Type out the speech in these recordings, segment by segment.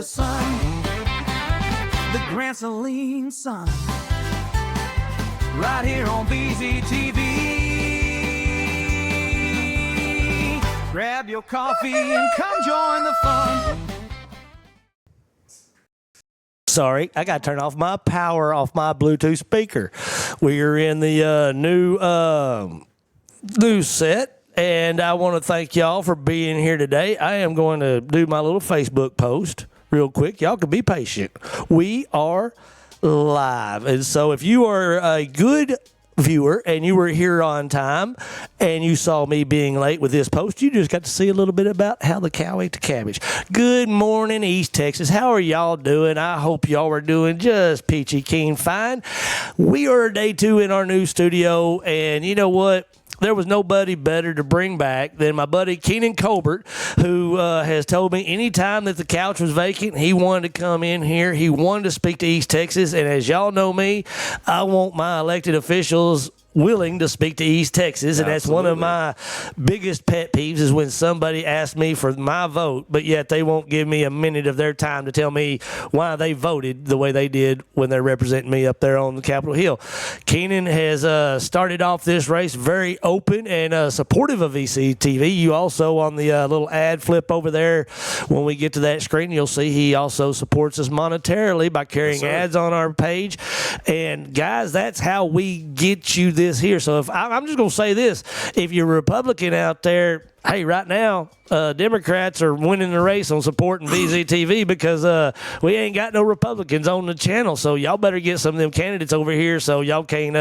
the sun, the Grand Saline sun, right here on VZTV. Grab your coffee and come join the fun. Sorry, I got to turn off my power off my Bluetooth speaker. We are in the new set, and I want to thank y'all for being here today. I am going to do my little Facebook post real quick. Y'all can be patient. We are live, and so if you are a good viewer and you were here on time and you saw me being late with this post, you just got to see a little bit about how the cow ate the cabbage. Good morning, East Texas. How are y'all doing? I hope y'all are doing just peachy keen fine. We are day 2 in our new studio, and you know what? There was nobody better to bring back than my buddy Keenen Colbert, who has told me anytime that the couch was vacant, he wanted to come in here. He wanted to speak to East Texas. And as y'all know me, I want my elected officials willing to speak to East Texas, and that's one of my biggest pet peeves is when somebody asks me for my vote, but yet they won't give me a minute of their time to tell me why they voted the way they did when they're representing me up there on the Capitol Hill. Keenen has started off this race very open and supportive of VZTV. You also, on the little ad flip over there, when we get to that screen, you'll see he also supports us monetarily by carrying ads on our page. And guys, that's how we get you this here. So if I'm just going to say this, if you're a Republican out there, hey, right now, Democrats are winning the race on supporting VZTV because we ain't got no Republicans on the channel. So y'all better get some of them candidates over here so y'all can't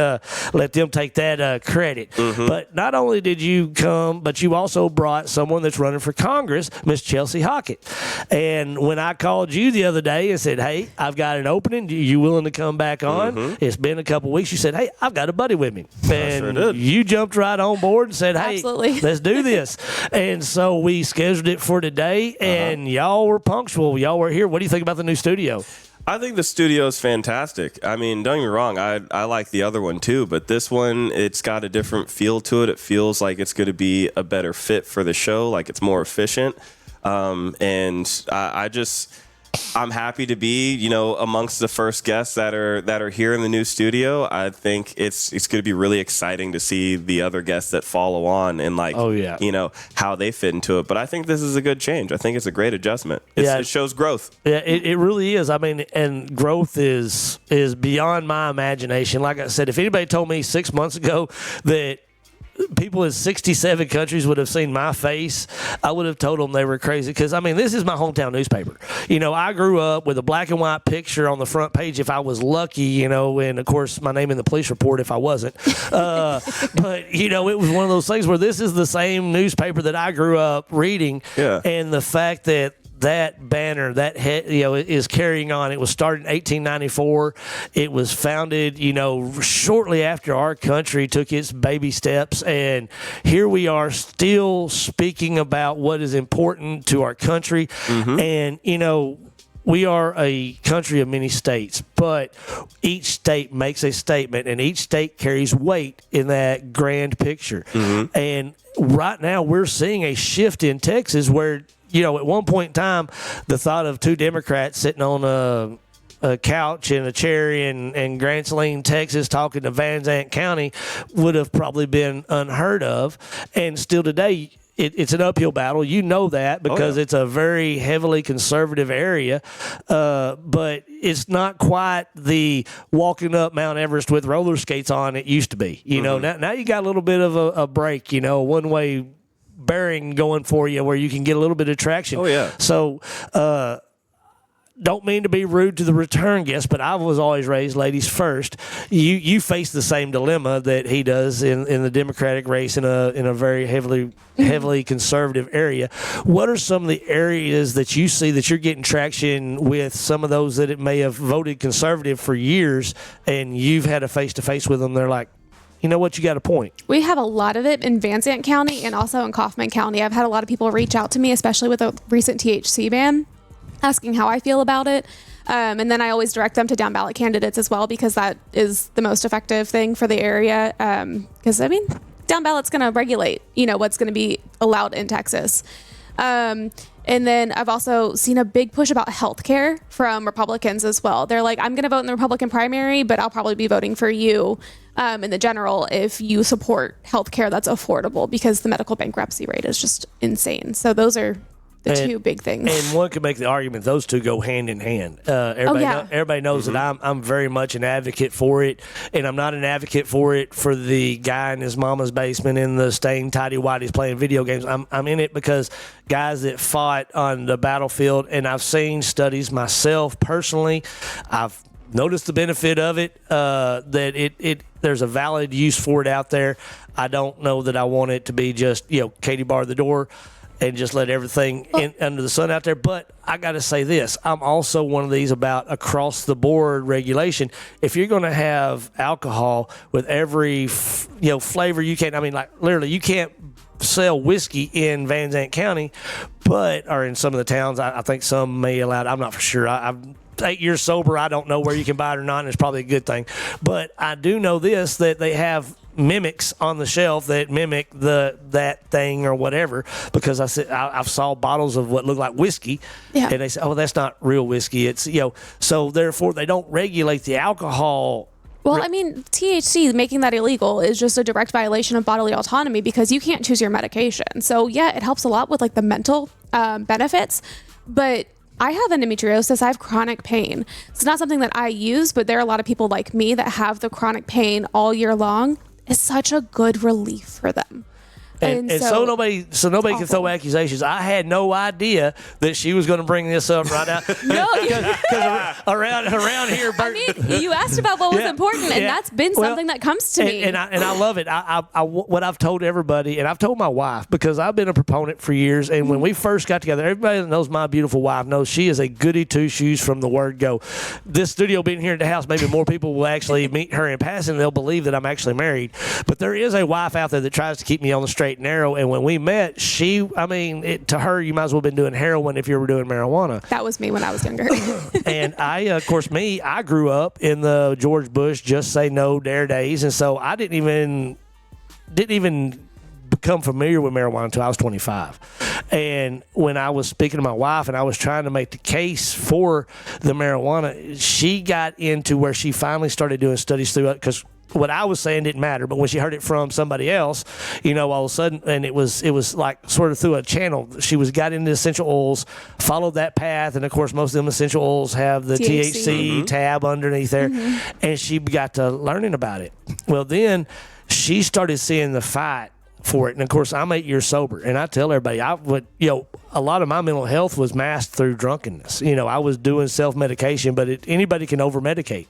let them take that credit. But not only did you come, but you also brought someone that's running for Congress, Miss Chelsey Hockett. And when I called you the other day and said, hey, I've got an opening, you willing to come back on? It's been a couple weeks. You said, hey, I've got a buddy with me. And you jumped right on board and said, hey, let's do this. And so we scheduled it for today, and y'all were punctual. Y'all were here. What do you think about the new studio? I think the studio is fantastic. I mean, don't get me wrong, I like the other one too, but this one, it's got a different feel to it. It feels like it's going to be a better fit for the show, like it's more efficient. And I'm happy to be, amongst the first guests that are here in the new studio. I think it's going to be really exciting to see the other guests that follow on and how they fit into it. But I think this is a good change. I think it's a great adjustment. It shows growth. Yeah, it really is. I mean, and growth is beyond my imagination. Like I said, if anybody told me 6 months ago that people in 67 countries would have seen my face, I would have told them they were crazy. Because, I mean, this is my hometown newspaper. I grew up with a black and white picture on the front page if I was lucky, and, of course, my name in the police report if I wasn't. But, it was one of those things where this is the same newspaper that I grew up reading. Yeah. And the fact that banner, is carrying on. It was started in 1894. It was founded, shortly after our country took its baby steps. And here we are still speaking about what is important to our country. And, we are a country of many states, but each state makes a statement, and each state carries weight in that grand picture. And right now we're seeing a shift in Texas where, at one point in time, the thought of 2 Democrats sitting on a couch in a chair in Grand Saline, Texas, talking to Van Zandt County would have probably been unheard of. And still today, it's an uphill battle. You know that because it's a very heavily conservative area. But it's not quite the walking up Mount Everest with roller skates on it used to be. Now you got a little bit of a break, one-way bearing going for you where you can get a little bit of traction. So don't mean to be rude to the return guests, but I was always raised ladies first. You face the same dilemma that he does in the Democratic race in a very heavily conservative area. What are some of the areas that you see that you're getting traction with some of those that it may have voted conservative for years and you've had a face-to-face with them? They're like, you know what, you got a point. We have a lot of it in Van Zandt County and also in Kaufman County. I've had a lot of people reach out to me, especially with a recent THC ban, asking how I feel about it. And then I always direct them to down ballot candidates as well, because that is the most effective thing for the area. Because, down ballot's going to regulate, what's going to be allowed in Texas. And then I've also seen a big push about healthcare from Republicans as well. They're like, I'm going to vote in the Republican primary, but I'll probably be voting for you in the general if you support healthcare that's affordable, because the medical bankruptcy rate is just insane. So those are the two big things. And one could make the argument those two go hand in hand. Everybody knows that I'm very much an advocate for it, and I'm not an advocate for it for the guy in his mama's basement in the stained tidy whities playing video games. I'm in it because guys that fought on the battlefield, and I've seen studies myself personally. I've noticed the benefit of it, that there's a valid use for it out there. I don't know that I want it to be just, Katie bar the door and just let everything under the sun out there. But I got to say this. I'm also one of these about across the board regulation. If you're going to have alcohol with every, flavor you can, literally you can't sell whiskey in Van Zandt County, or in some of the towns. I think some may allow it. I'm not for sure. I'm 8 years sober. I don't know where you can buy it or not, and it's probably a good thing. But I do know this, that they have mimics on the shelf that mimic that thing or whatever, because I've saw bottles of what look like whiskey, and they say, oh, that's not real whiskey. It's so therefore they don't regulate the alcohol. Well, THC, making that illegal is just a direct violation of bodily autonomy, because you can't choose your medication. So yeah, it helps a lot with like the mental benefits, but I have endometriosis. I have chronic pain. It's not something that I use, but there are a lot of people like me that have the chronic pain all year long. It's such a good relief for them. And so nobody can throw accusations. I had no idea that she was going to bring this up right now. No, because around here, Bert, you asked about what was important, and that's been something that comes to me. And I love it. What I've told everybody, and I've told my wife, because I've been a proponent for years. And when we first got together, everybody that knows my beautiful wife knows she is a goody two shoes from the word go. This studio being here at the house, maybe more people will actually meet her in passing. They'll believe that I'm actually married. But there is a wife out there that tries to keep me on the straight and narrow. And when we met, to her, you might as well have been doing heroin if you were doing marijuana. That was me when I was younger. And I grew up in the George Bush Just Say No Dare days, and so I didn't even become familiar with marijuana until I was 25. And when I was speaking to my wife and I was trying to make the case for the marijuana, she got into where she finally started doing studies through it, because what I was saying didn't matter, but when she heard it from somebody else, all of a sudden, and it was like sort of through a channel, she got into essential oils, followed that path, and of course most of them essential oils have the THC tab underneath there, and she got to learning about it. Well, then she started seeing the fight for it, and of course I'm 8 years sober, and I tell everybody, a lot of my mental health was masked through drunkenness. I was doing self-medication, but anybody can over-medicate.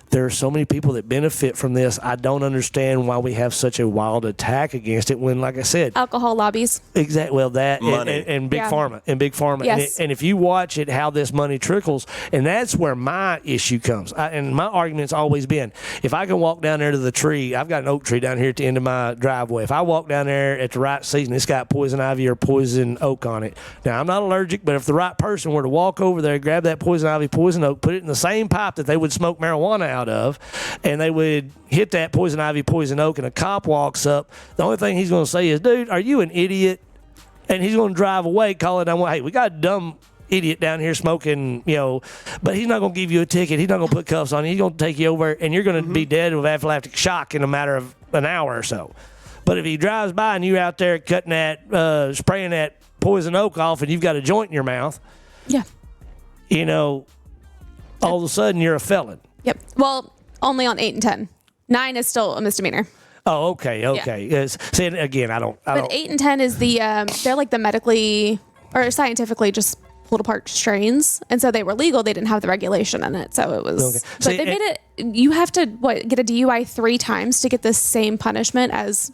There are so many people that benefit from this. I don't understand why we have such a wild attack against it when, like I said, alcohol lobbies. Exactly. Well, that money. And big pharma and big pharma. Yes. And if you watch it, how this money trickles, and that's where my issue comes. And my argument's always been, if I can walk down there to the tree, I've got an oak tree down here at the end of my driveway. If I walk down there at the right season, it's got poison ivy or poison oak on it. Now, I'm not allergic, but if the right person were to walk over there, grab that poison ivy, poison oak, put it in the same pipe that they would smoke marijuana out of, and they would hit that poison ivy, poison oak, and a cop walks up, the only thing he's going to say is, dude, are you an idiot? And he's going to drive away, calling down, hey, we got a dumb idiot down here smoking, but he's not going to give you a ticket. He's not going to put cuffs on you. He's going to take you over, and you're going to be dead of anaphylactic shock in a matter of an hour or so. But if he drives by and you're out there cutting that, spraying that poison oak off, and you've got a joint in your mouth, all of a sudden you're a felon. Yep. Well, only on 8 and 10. 9 is still a misdemeanor. Oh, okay. Yeah. Yes. See, again, I don't. But 8 and 10 is they're like the medically or scientifically just pulled apart strains, and so they were legal. They didn't have the regulation in it, so it was. Okay. But they made it. You have to get a DUI 3 times to get the same punishment as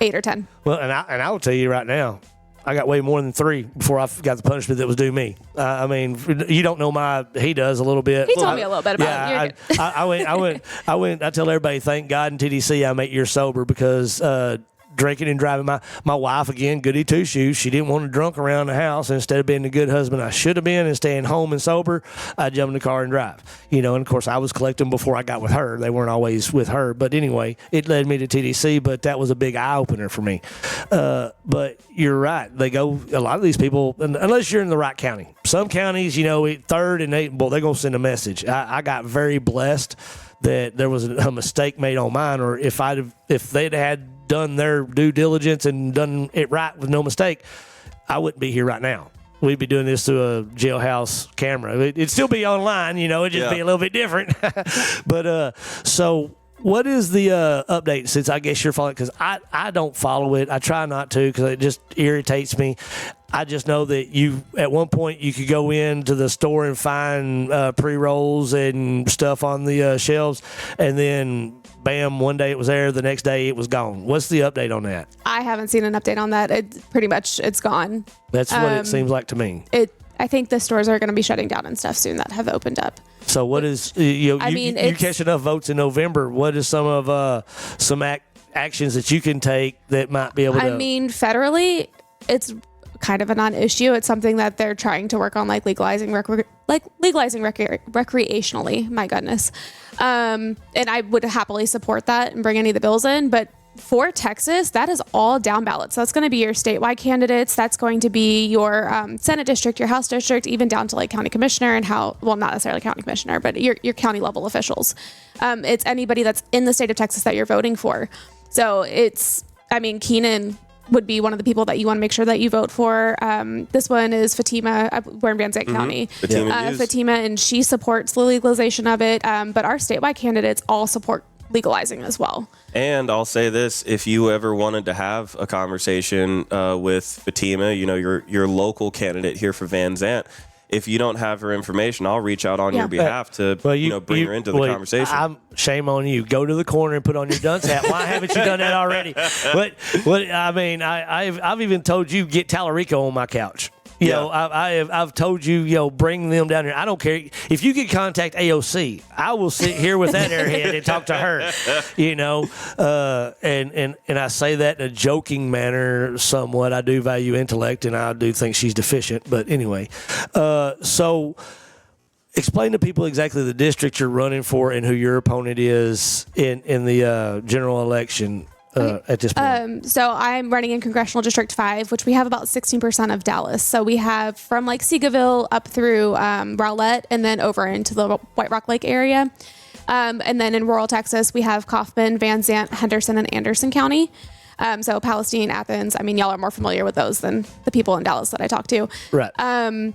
8 or 10. Well, and I will tell you right now, I got way more than 3 before I got the punishment that was due me. You don't know he does a little bit. He told me a little bit about it. I tell everybody, thank God in TDC I'm 8 years sober, because drinking and driving. My wife, again, goody two-shoes. She didn't want to drunk around the house. Instead of being the good husband I should have been and staying home and sober, I jumped in the car and drive. And of course, I was collecting before I got with her. They weren't always with her. But anyway, it led me to TDC, but that was a big eye-opener for me. But you're right. A lot of these people, unless you're in the right county. Some counties, 3rd and 8, they're going to send a message. I got very blessed that there was a mistake made on mine, or if they'd had done their due diligence and done it right with no mistake, I wouldn't be here right now. We'd be doing this through a jailhouse camera. It'd still be online, it'd just be a little bit different. But so what is the update, since I guess you're following? Because I don't follow it. I try not to because it just irritates me. I just know that at one point you could go into the store and find pre-rolls and stuff on the shelves, and then bam, one day it was there, the next day it was gone. What's the update on that? I haven't seen an update on that. It's gone. That's what it seems like to me. I think the stores are going to be shutting down and stuff soon that have opened up. So what is, you catch enough votes in November, what is some of some actions that you can take that might be able to? Federally, it's kind of a non-issue. It's something that they're trying to work on, like legalizing recreationally. My goodness. And I would happily support that and bring any of the bills in. But for Texas, that is all down ballot. So that's going to be your statewide candidates. That's going to be your Senate district, your House district, even down to like county commissioner and not necessarily county commissioner, but your county level officials. It's anybody that's in the state of Texas that you're voting for. So Keenen would be one of the people that you want to make sure that you vote for. This one is Fatima. We're in Van Zandt County. Fatima, and she supports the legalization of it. But our statewide candidates all support legalizing as well. And I'll say this, if you ever wanted to have a conversation with Fatima, your local candidate here for Van Zandt, if you don't have her information, I'll reach out on your behalf to bring her into the conversation. Shame on you. Go to the corner and put on your dunce hat. Why haven't you done that already? I've even told you, get Tallarico on my couch. I've told you, bring them down here. I don't care if you can contact AOC. I will sit here with that airhead and talk to her. And I say that in a joking manner, somewhat. I do value intellect, and I do think she's deficient. But anyway, so explain to people exactly the district you're running for and who your opponent is in the general election. At this point? So I'm running in Congressional District 5, which we have about 16% of Dallas. So we have from like Seagoville up through Rowlett and then over into the White Rock Lake area. And then in rural Texas, we have Kaufman, Van Zandt, Henderson, and Anderson County. So Palestine, Athens. Y'all are more familiar with those than the people in Dallas that I talk to. Right. And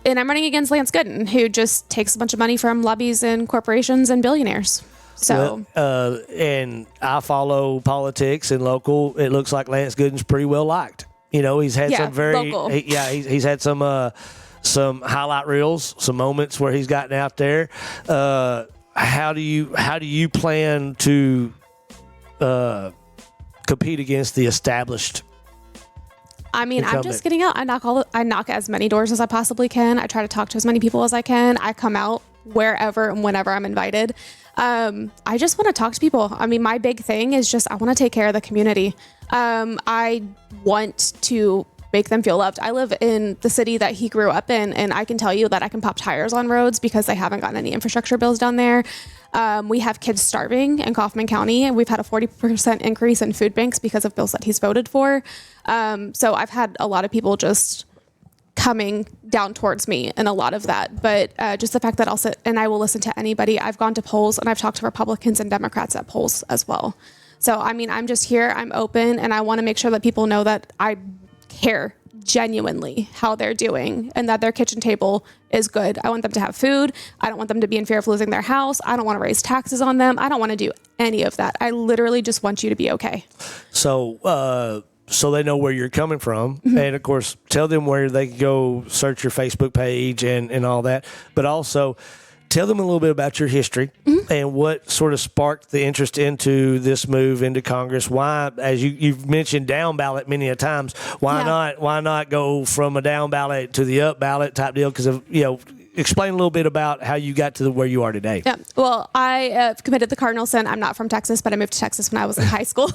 I'm running against Lance Gooden, who just takes a bunch of money from lobbies and corporations and billionaires. So, and I follow politics and local. It looks like Lance Gooden's pretty well liked. He's had some very, local. He's had some highlight reels, some moments where he's gotten out there. How do you plan to compete against the established? I'm just getting out. I knock as many doors as I possibly can. I try to talk to as many people as I can. I come out wherever and whenever I'm invited. I just want to talk to people. My big thing is just I want to take care of the community. I want to make them feel loved. I live in the city that he grew up in, and I can tell you that I can pop tires on roads because they haven't gotten any infrastructure bills down there. We have kids starving in Kaufman County, and we've had a 40% increase in food banks because of bills that he's voted for. So I've had a lot of people just coming down towards me and a lot of that. But just the fact that I'll sit and I will listen to anybody. I've gone to polls and I've talked to Republicans and Democrats at polls as well. So, I'm just here, I'm open, and I want to make sure that people know that I care genuinely how they're doing and that their kitchen table is good. I want them to have food. I don't want them to be in fear of losing their house. I don't want to raise taxes on them. I don't want to do any of that. I literally just want you to be okay. So they know where you're coming from. Mm-hmm. And, of course, tell them where they can go search your Facebook page and all that. But also tell them a little bit about your history and what sort of sparked the interest into this move into Congress. Why, as you've mentioned down ballot many a times, why not go from a down ballot to the up ballot type deal? Because explain a little bit about how you got to where you are today. Yeah. Well, I committed the cardinal sin. I'm not from Texas, but I moved to Texas when I was in high school.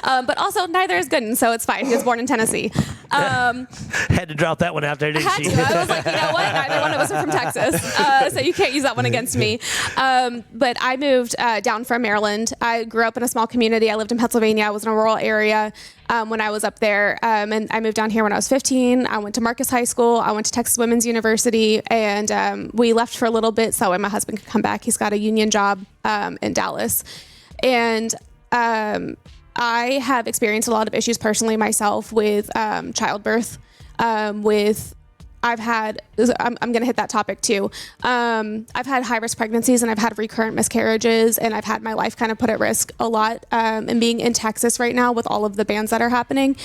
But also, neither is good, and so it's fine. He was born in Tennessee. Had to drop that one out there, didn't Had she? to. I was like, you know what? Neither one of us are from Texas, so you can't use that one against me. But I moved down from Maryland. I grew up in a small community. I lived in Pennsylvania. I was in a rural area when I was up there, and I moved down here when I was 15. I went to Marcus High School. I went to Texas Women's University, and we left for a little bit so that way my husband could come back. He's got a union job in Dallas, and I have experienced a lot of issues personally myself with childbirth. I'm going to hit that topic too. I've had high risk pregnancies and I've had recurrent miscarriages, and I've had my life kind of put at risk a lot. And being in Texas right now with all of the bans that are happening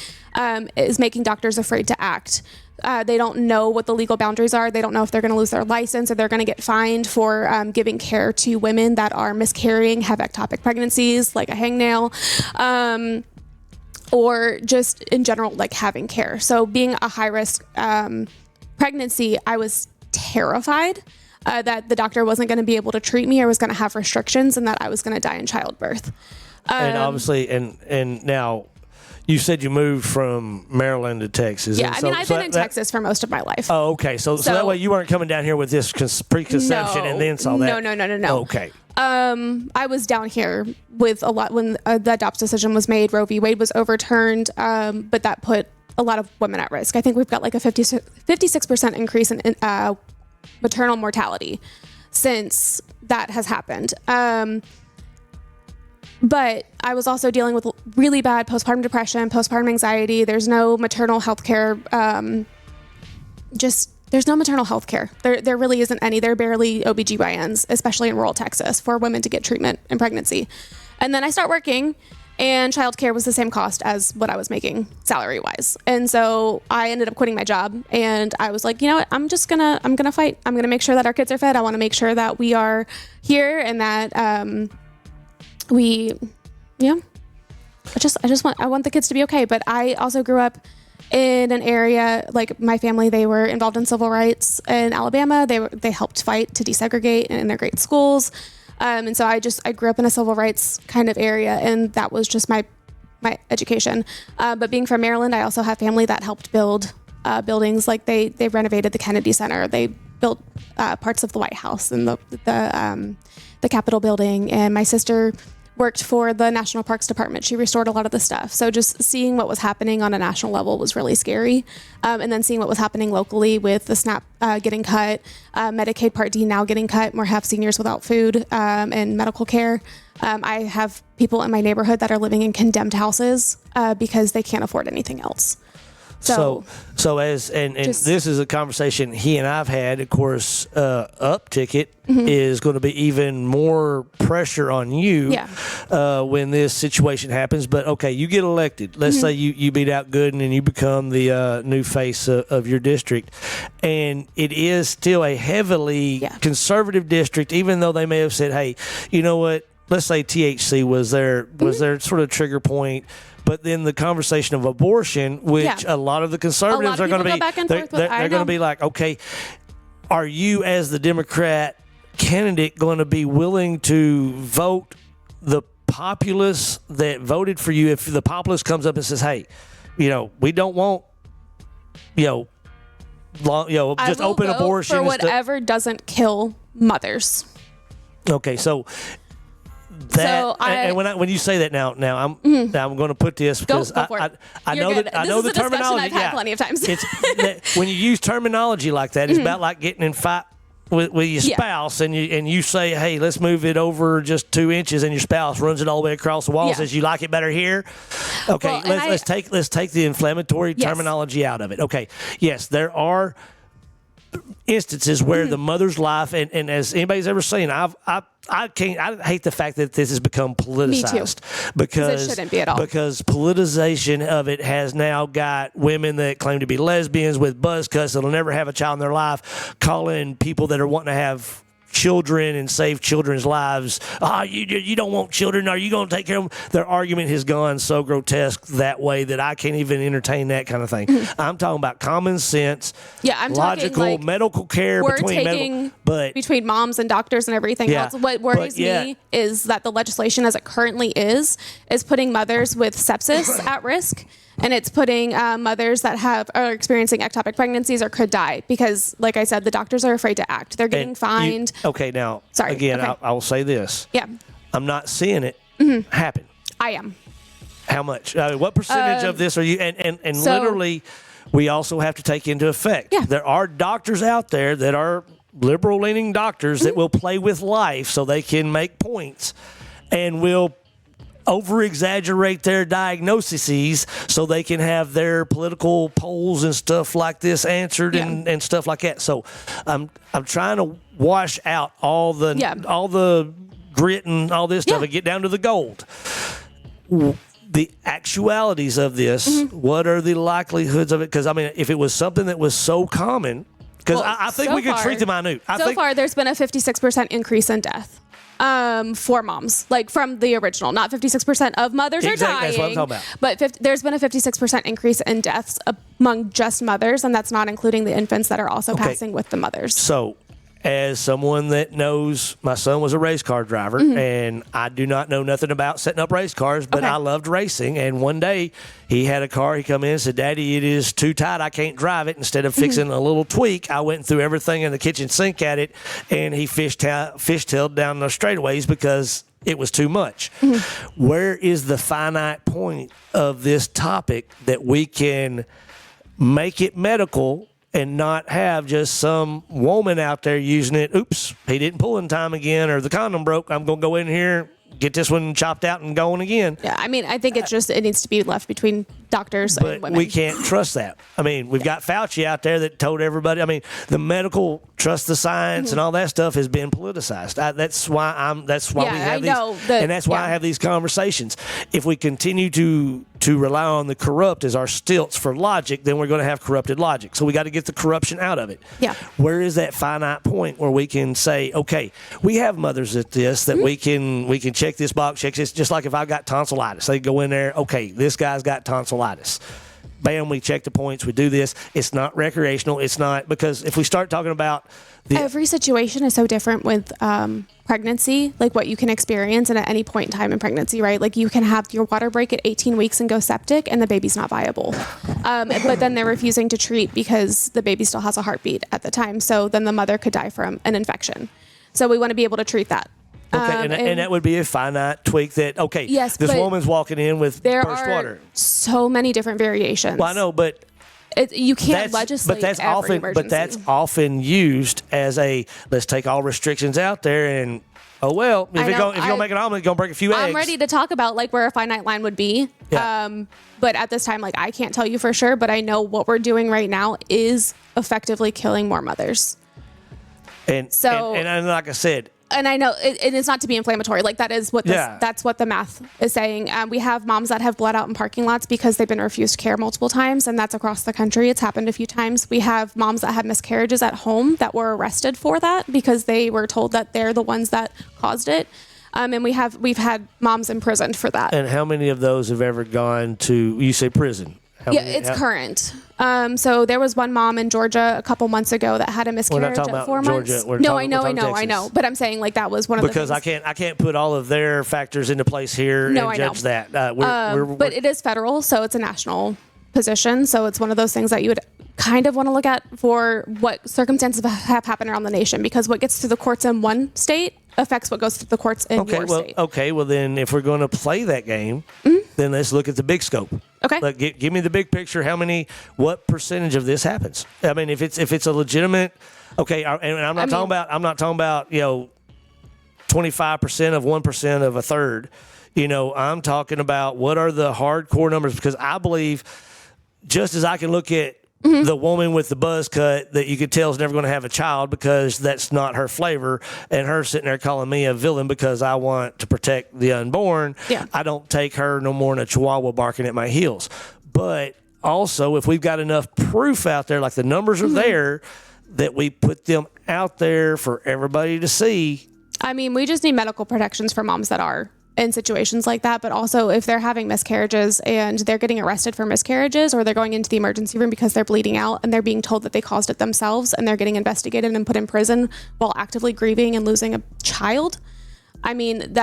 is making doctors afraid to act. They don't know what the legal boundaries are. They don't know if they're going to lose their license or they're going to get fined for giving care to women that are miscarrying, have ectopic pregnancies, like a hangnail, or just in general, like having care. So being a high risk pregnancy, I was terrified that the doctor wasn't going to be able to treat me or was going to have restrictions and that I was going to die in childbirth. And obviously, and now you said you moved from Maryland to Texas. Yeah, and I mean, I've been in Texas for most of my life. Oh, okay. So that way you weren't coming down here with this preconception and then saw that. No. Okay. I was down here with a lot when the Dobbs decision was made. Roe v. Wade was overturned, but that put a lot of women at risk. I think we've got like a 56% increase in maternal mortality since that has happened. But I was also dealing with really bad postpartum depression, postpartum anxiety. There's no maternal health care. There's no maternal health care. There really isn't any. There are barely OBGYNs, especially in rural Texas, for women to get treatment in pregnancy. And then I start working, and childcare was the same cost as what I was making salary-wise. And so I ended up quitting my job, and I was like, you know what? I'm gonna fight. I'm gonna make sure that our kids are fed. I want to make sure that we are here and that I want the kids to be okay. But I also grew up in an area, like my family, they were involved in civil rights in Alabama. They helped fight to desegregate in their great schools. And so I grew up in a civil rights kind of area, and that was just my education. But being from Maryland, I also have family that helped build buildings. Like they renovated the Kennedy Center. They built parts of the White House and the Capitol building. And my sister worked for the National Parks Department. She restored a lot of the stuff. So just seeing what was happening on a national level was really scary. And then seeing what was happening locally with the SNAP getting cut, Medicaid Part D now getting cut, more have seniors without food and medical care. I have people in my neighborhood that are living in condemned houses because they can't afford anything else. So this is a conversation he and I've had. Of course, upticket is going to be even more pressure on you when this situation happens. But okay, you get elected. Let's say you beat out Gooden and you become the new face of your district, and it is still a heavily conservative district. Even though they may have said, "Hey, you know what? Let's say THC was their sort of trigger point." But then the conversation of abortion, which a lot of the conservatives are going to be, they're going to be like, okay, are you as the Democrat candidate going to be willing to vote the populace that voted for you? If the populace comes up and says, hey, we don't want, just open abortion for whatever doesn't kill mothers. Okay, so. When you say that now I'm going to put this because I know the terminology. I've had plenty of times. When you use terminology like that, it's about like getting in fight with your spouse, and you say, hey, let's move it over just 2 inches, and your spouse runs it all the way across the wall and says, you like it better here. Okay, let's take the inflammatory terminology out of it. Okay, yes, there are instances where the mother's life, and as anybody's ever seen, I hate the fact that this has become politicized. Me too. Because it shouldn't be at all. Because politicization of it has now got women that claim to be lesbians with buzz cuts that'll never have a child in their life calling people that are wanting to have children and save children's lives. You don't want children. Are you going to take care of them? Their argument has gone so grotesque that way that I can't even entertain that kind of thing. I'm talking about common sense, I'm logical, talking like medical care we're between taking but between moms and doctors and everything else. What worries me is that the legislation as it currently is putting mothers with sepsis at risk. And it's putting mothers that are experiencing ectopic pregnancies or could die because, like I said, the doctors are afraid to act. They're getting fined. Sorry. Again, okay. I will say this. Yeah. I'm not seeing it happen. I am. How much? What percentage of this are you? And so, literally, we also have to take into effect. Yeah. There are doctors out there that are liberal-leaning doctors that will play with life so they can make points and will over-exaggerate their diagnoses so they can have their political polls and stuff like this answered and stuff like that. So I'm trying to wash out all the grit and all this stuff and get down to the gold. The actualities of this, what are the likelihoods of it? Because, I mean, if it was something that was so common, because I think we could treat the minute. So far, there's been a 56% increase in death. For moms, like from the original, not 56% of mothers are dying. That's what I'm talking about. But there's been a 56% increase in deaths among just mothers, and that's not including the infants that are also passing with the mothers. So, as someone that knows, my son was a race car driver, and I do not know nothing about setting up race cars, but I loved racing. And one day he had a car. He come in and said, "Daddy, it is too tight. I can't drive it." Instead of fixing a little tweak, I went and threw everything in the kitchen sink at it, and he fishtailed down the straightaways because it was too much. Where is the finite point of this topic that we can make it medical and not have just some woman out there using it? Oops, he didn't pull in time again, or the condom broke. I'm going to go in here, get this one chopped out and going again. Yeah, I mean, I think it needs to be left between doctors and women. But we can't trust that. I mean, we've got Fauci out there that told everybody. I mean, the medical trust the science and all that stuff has been politicized. That's why we have these, and that's why I have these conversations. If we continue to rely on the corrupt as our stilts for logic, then we're going to have corrupted logic. So we got to get the corruption out of it. Yeah. Where is that finite point where we can say, okay, we have mothers at this that we can check this box, check this. Just like if I've got tonsillitis, they go in there. Okay, this guy's got tonsillitis. Bam, we check the points. We do this. It's not recreational. It's not, because if we start talking about every situation is so different with pregnancy, like what you can experience and at any point in time in pregnancy, right? Like you can have your water break at 18 weeks and go septic and the baby's not viable. But then they're refusing to treat because the baby still has a heartbeat at the time. So then the mother could die from an infection. So we want to be able to treat that. Okay, and that would be a finite tweak that, yes, this woman's walking in with burst water. There are so many different variations. Well, I know, but you can't legislate every emergency. But that's often used as a, let's take all restrictions out there and, if you're going to make an omelet, you're going to break a few eggs. I'm ready to talk about like where a finite line would be. Yeah. But at this time, like I can't tell you for sure, but I know what we're doing right now is effectively killing more mothers. And like I said, and I know it's not to be inflammatory. Like that is what that's what the math is saying. We have moms that have bled out in parking lots because they've been refused care multiple times, and that's across the country. It's happened a few times. We have moms that had miscarriages at home that were arrested for that because they were told that they're the ones that caused it. And we've had moms imprisoned for that. And how many of those have ever gone to, you say prison? It's current. So there was one mom in Georgia a couple months ago that had a miscarriage at 4 months. I know. But I'm saying like that was one of the things. Because I can't put all of their factors into place here and judge that. But it is federal, so it's a national position. So it's one of those things that you would kind of want to look at for what circumstances have happened around the nation, because what gets to the courts in one state affects what goes to the courts in your state. Okay, well then if we're going to play that game, then let's look at the big scope. Okay. Like, give me the big picture. What percentage of this happens? I mean, if it's a legitimate, and I'm not talking about 25% of 1% of a third. I'm talking about what are the hardcore numbers, because I believe just as I can look at the woman with the buzz cut that you could tell is never going to have a child because that's not her flavor, and her sitting there calling me a villain because I want to protect the unborn. Yeah. I don't take her no more than a chihuahua barking at my heels. But also, if we've got enough proof out there, like the numbers are there, that we put them out there for everybody to see. I mean, we just need medical protections for moms that are in situations like that, but also if they're having miscarriages and they're getting arrested for miscarriages, or they're going into the emergency room because they're bleeding out and they're being told that they caused it themselves and they're getting investigated and put in prison while actively grieving and losing a child. I mean,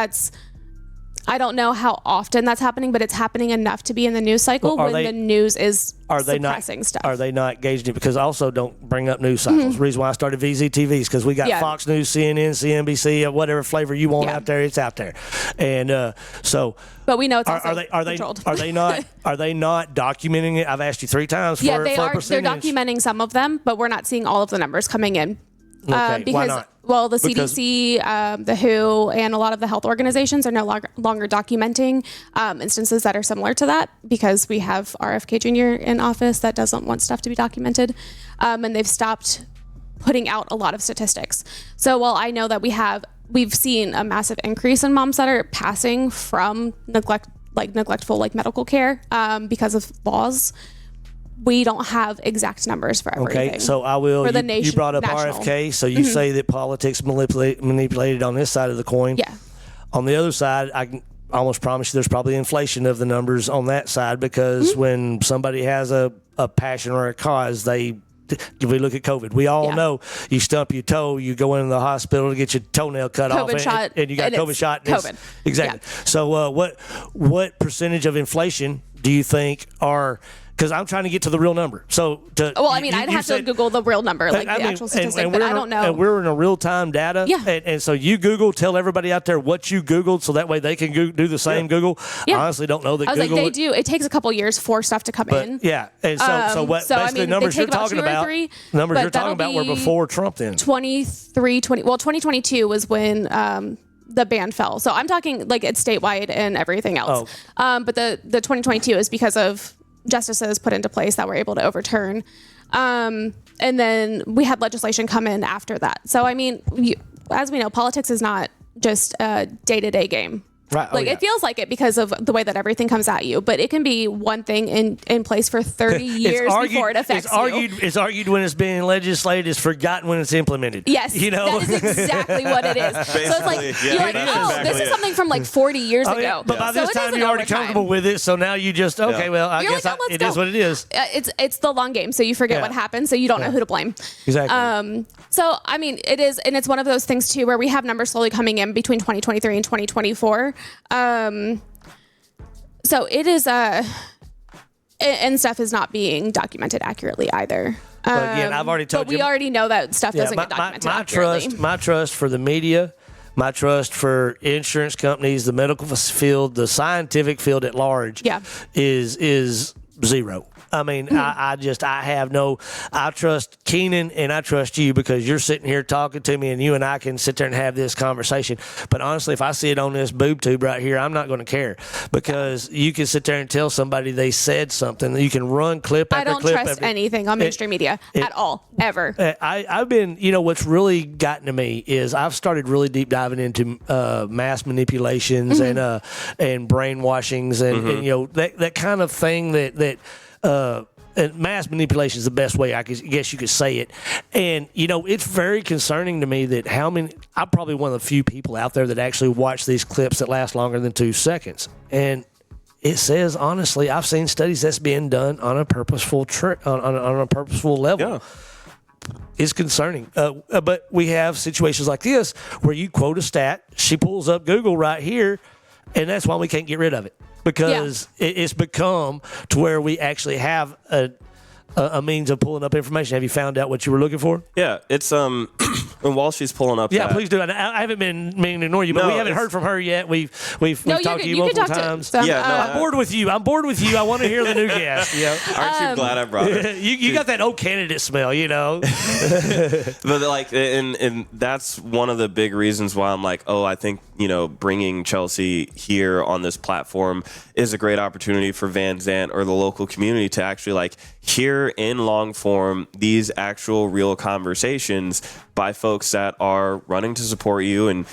I don't know how often that's happening, but it's happening enough to be in the news cycle when the news is suppressing stuff. Are they not engaged in it? Because also don't bring up news cycles. The reason why I started VZTV is because we got Fox News, CNN, CNBC, whatever flavor you want out there, it's out there. And but we know it's are they controlled. Are they not documenting it? I've asked you 3 times for they for are. a percentage. They're documenting some of them, but we're not seeing all of the numbers coming in. Okay, Because, why not? Well, the CDC, the WHO, and a lot of the health organizations are no longer documenting instances that are similar to that, because we have RFK Jr. in office that doesn't want stuff to be documented, and they've stopped putting out a lot of statistics. So while I know that we've seen a massive increase in moms that are passing from neglectful medical care because of laws, we don't have exact numbers for everything. Okay, so I will. For the You brought up national. RFK, so you say that politics manipulated on this side of the coin. Yeah. On the other side, I can almost promise you there's probably inflation of the numbers on that side, because when somebody has a passion or a cause, if we look at COVID, we all know you stump your toe, you go into the hospital to get your toenail cut off, and you got COVID shot. COVID. Exactly. Yeah. So what percentage of inflation do you think are... Because I'm trying to get to the real number. I'd have to Google the real number, the actual statistic, but I don't know. And we're in a real-time data. Yeah. And so you Google, tell everybody out there what you Googled, so that way they can do the same Google. Yeah. I honestly don't know that I was Google... they do. It takes a couple years for stuff to come in. Yeah. And basically numbers you're talking about, numbers you're talking about were before Trump then. 2022 was when... the ban fell. So I'm talking it's statewide and everything else. Oh. But the 2022 is because of justices put into place that were able to overturn. And then we had legislation come in after that. So, I mean, as we know, politics is not just a day-to-day game. Right. It feels like it because of the way that everything comes at you, but it can be one thing in place for 30 years before it affects you. It's argued when it's being legislated, it's forgotten when it's implemented. Yes, that is exactly what it is. So it's like, this is something from 40 years ago. But by this time, you're already comfortable with it, so now you just, I guess it is what it is. It's the long game, so you forget what happened, so you don't know who to blame. Exactly. So, I mean, it is, and it's one of those things, too, where we have numbers slowly coming in between 2023 and 2024. So it is, and stuff is not being documented accurately either. But again, I've already told but you. we already know that stuff doesn't get documented accurately. My trust for the media, my trust for insurance companies, the medical field, the scientific field at large, is zero. I mean, I trust Keenen and I trust you because you're sitting here talking to me and you and I can sit there and have this conversation. But honestly, if I see it on this boob tube right here, I'm not going to care because you can sit there and tell somebody they said something. You can run clip after clip. I don't trust anything on mainstream media at all, ever. I've been, what's really gotten to me is I've started really deep diving into mass manipulations and brainwashings and that kind of thing that and mass manipulation is the best way I guess you could say it. And, it's very concerning to me that I'm probably one of the few people out there that actually watch these clips that last longer than 2 seconds. And it says, honestly, I've seen studies that's being done on a purposeful on a purposeful level. Yeah. It's concerning. But we have situations like this where you quote a stat, she pulls up Google right here, and that's why we can't get rid of it. Because it's become to where we actually have a means of pulling up information. Have you found out what you were looking for? Yeah, it's and while she's pulling up, please do. I haven't been meaning to ignore you, but we haven't heard from her yet. We've talked to you multiple times. I'm bored with you. I want to hear the new guest. Aren't you glad I brought her? you got that old candidate smell, But and that's one of the big reasons why I'm like, I think bringing Chelsey here on this platform is a great opportunity for Van Zant or the local community to actually hear in long form these actual real conversations by folks that are running to support you and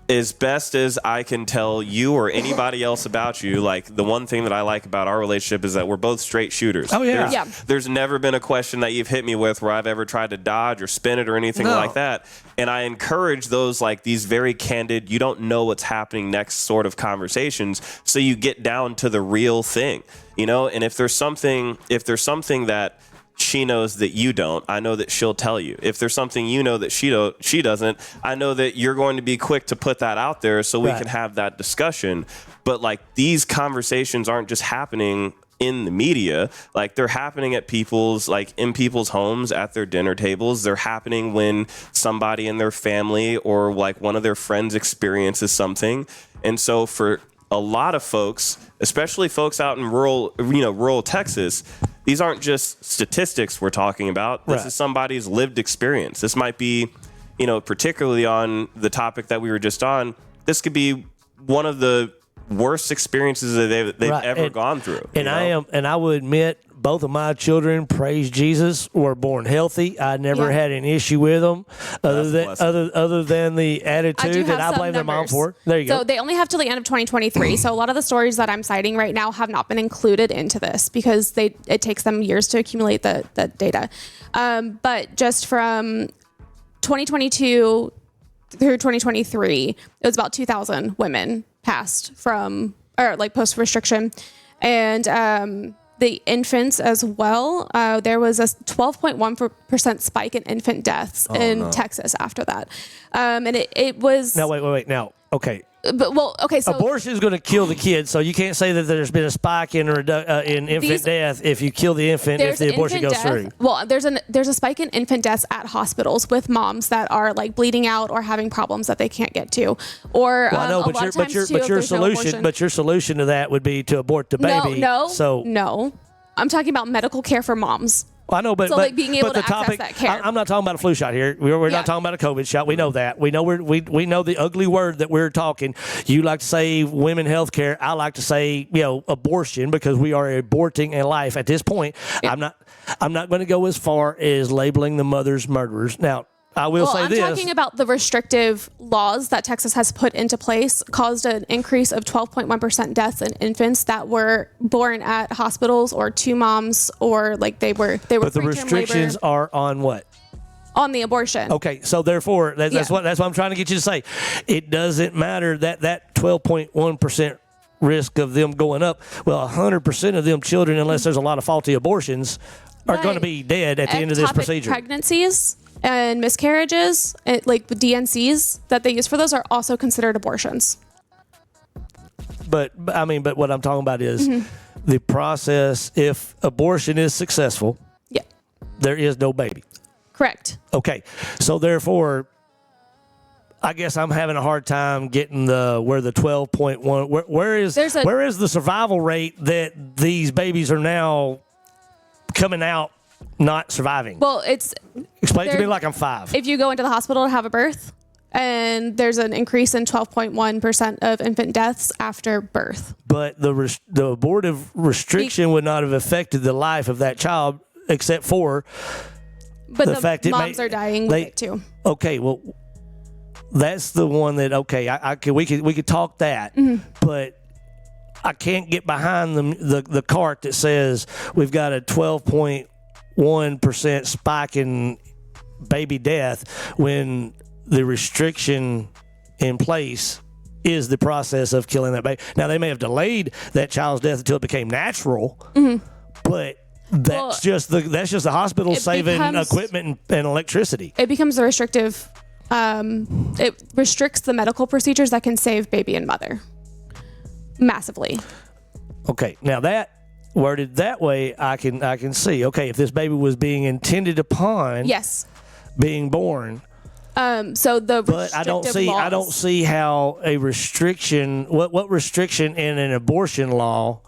as best as I can tell you or anybody else about you, like the one thing that I like about our relationship is that we're both straight shooters. Oh, yeah. There's never been a question that you've hit me with where I've ever tried to dodge or spin it or anything like that. And I encourage those like these very candid, you don't know what's happening next sort of conversations. So you get down to the real thing, you know? And if there's something that she knows that you don't, I know that she'll tell you. If there's something you know that she doesn't, I know that you're going to be quick to put that out there so we can have that discussion. But like these conversations aren't just happening in the media, like they're happening at in people's homes, at their dinner tables. They're happening when somebody in their family or like one of their friends experiences something. And so for a lot of folks, especially folks out in rural Texas, these aren't just statistics we're talking about. This is somebody's lived experience. This might be, particularly on the topic that we were just on, this could be one of the worst experiences that they've ever gone through. And I will admit, both of my children, praise Jesus, were born healthy. I never had an issue with them, other than the attitude that I blame their mom for. There you go. So they only have till the end of 2023. So a lot of the stories that I'm citing right now have not been included into this because it takes them years to accumulate the data. But just from 2022 through 2023, it was about 2,000 women passed post restriction, and the infants as well. There was a 12.1% spike in infant deaths in Texas after that, and it was. Now wait. Now, okay. So abortion is going to kill the kid, so you can't say that there's been a spike in infant death if you kill the infant if the abortion goes through. Well, there's a spike in infant deaths at hospitals with moms that are like bleeding out or having problems that they can't get to, or I know, but your solution to that would be to abort the baby. No, I'm talking about medical care for moms. Well, I know, but being able to access that care. I'm not talking about a flu shot here. We're not talking about a COVID shot. We know that. We know we know the ugly word that we're talking. You like to say women health care. I like to say abortion because we are aborting a life at this point. Yeah. I'm not going to go as far as labeling the mothers murderers. Now, I will say this. I'm talking about the restrictive laws that Texas has put into place caused an increase of 12.1% deaths in infants that were born at hospitals or two moms or like they were. But the restrictions are on what? On the abortion. Okay, so therefore that's what I'm trying to get you to say. It doesn't matter that 12.1% risk of them going up. Well, 100% of them children, unless there's a lot of faulty abortions, are going to be dead at the end of this procedure. Pregnancies and miscarriages, like the DNCs that they use for those, are also considered abortions. But what I'm talking about is the process. If abortion is successful, there is no baby. Correct. Okay, so therefore, I guess I'm having a hard time getting where the 12.1. Where is the survival rate that these babies are now coming out not surviving? Well, explain to me like I'm 5. If you go into the hospital to have a birth, and there's an increase in 12.1% of infant deaths after birth. But the abortive restriction would not have affected the life of that child, except for the fact that moms are dying with it too. Okay, well, that's the one that we could talk that, but I can't get behind the cart that says we've got a 12.1% spike in baby death when the restriction in place is the process of killing that baby. Now, they may have delayed that child's death until it became natural, but that's just the hospital saving equipment and electricity. It becomes a restrictive. It restricts the medical procedures that can save baby and mother massively. Okay, now that worded that way, I can see. Okay, if this baby was being intended upon, being born. But I don't see how a restriction. What restriction in an abortion law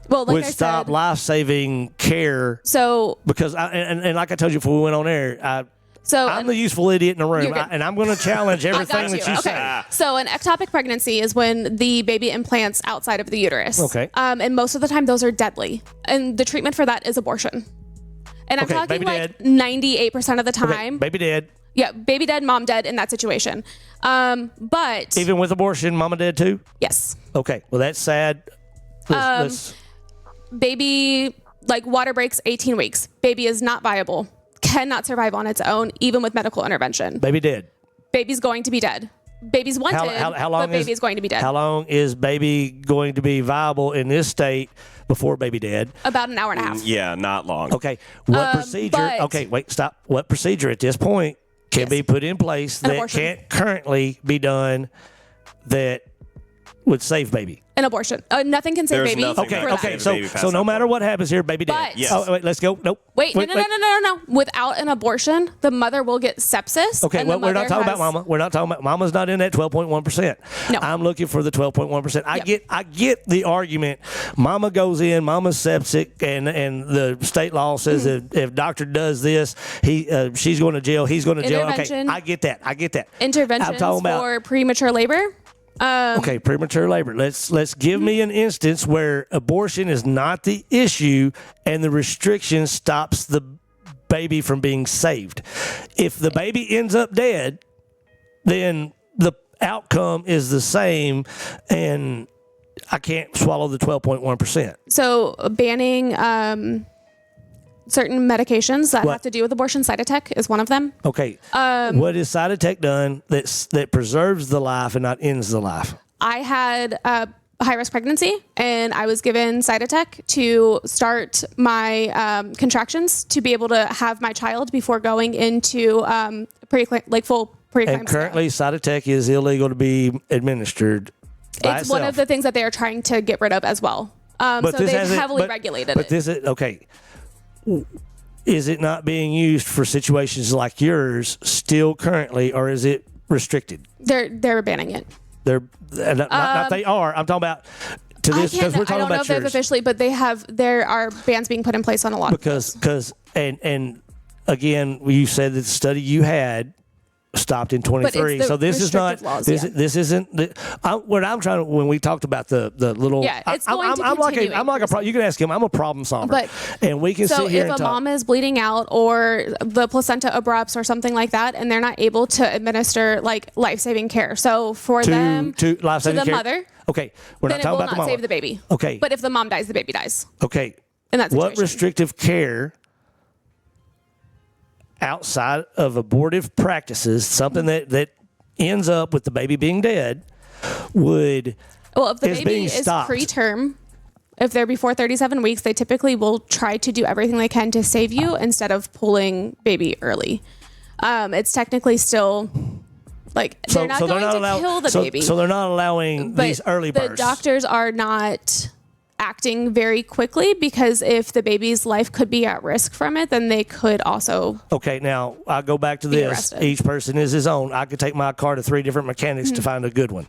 would stop life-saving care? So because like I told you before we went on air, I'm the useful idiot in the room, and I'm going to challenge everything that you say. So an ectopic pregnancy is when the baby implants outside of the uterus. Okay. And most of the time, those are deadly, and the treatment for that is abortion. And I'm talking like 98% of the time. Baby dead. Yeah, baby dead, mom dead in that situation. But Even with abortion, mama dead too? yes, Okay. Well, that's sad. Let's- baby, like water breaks 18 weeks. Baby is not viable, cannot survive on its own, even with medical intervention. baby dead. Baby's going to be dead. Baby's wanted, How long but baby is going to be dead. How long is baby going to be viable in this state before baby dead? About an hour and a half. Yeah, not long. Okay. What procedure? but- Okay, wait, stop. What procedure at this point can Yes. be put in place An that abortion. can't currently be done that would save baby? An abortion. Nothing can save There's baby. nothing Okay, that for can that. okay. save baby So past no that matter point. what happens here, baby dead. But- Yes. Oh, wait, let's go. Nope. Wait, no. Without an abortion, the mother will get sepsis. Okay, and well, the we're not mother talking about has- mama. We're not talking about mama's not in that 12.1%. No. I'm looking for the 12.1%. I Yep. get the argument. Mama goes in, mama's septic, and the state law says if doctor does this, she's going to jail, he's going to jail. Okay, Intervention. I get that. Interventions I'm talking about for premature labor. okay, premature labor. Let's give me an instance where abortion is not the issue and the restriction stops the baby from being saved. If the baby ends up dead, then the outcome is the same, and I can't swallow the 12.1%. So banning certain medications that What? have to do with abortion, Cytotec is one of them. Okay, what is Cytotec done that preserves the life and not ends the life? I had a high-risk pregnancy, and I was given Cytotec to start my contractions to be able to have my child before going into full preeclampsia. And currently, Cytotec is illegal to be administered by It's one itself. of the things that they are trying to get rid of as well. So they've heavily regulated But it. this is okay. Is it not being used for situations like yours still currently, or is it restricted? They're banning it. They're not they are. I'm talking about to this because we're I talking don't know about if they've yours. officially, but there are bans being put in place on a lot of those. Because and again, you said that the study you had stopped in 23. the So this is not restrictive laws, this yeah. this isn't what I'm trying to when we talked about the little Yeah, it's I'm, going to I'm like continue I'm like a increasing. you can ask him. I'm a problem solver, But- and we can So sit here if and a talk. mom is bleeding out or the placenta abrupts or something like that, and they're not able to administer like life-saving care, so for them to life-saving the care? mother, Okay, we're then not it talking will about the not mama. save the baby. Okay. But if the mom dies, the baby dies. Okay. In that What situation. restrictive care outside of abortive practices, something that ends up with the baby being dead, would Well, if the is baby being is stopped. preterm, if they're before 37 weeks, they typically will try to do everything they can to save you instead of pulling baby early. It's technically still like they're not going to kill the baby. So they're not allowing But these early the births. doctors are not acting very quickly because if the baby's life could be at risk from it, then they could also. Okay, now I go back to Be this. arrested. Each person is his own. I could take my car to 3 different mechanics Mm-hmm. to find a good one.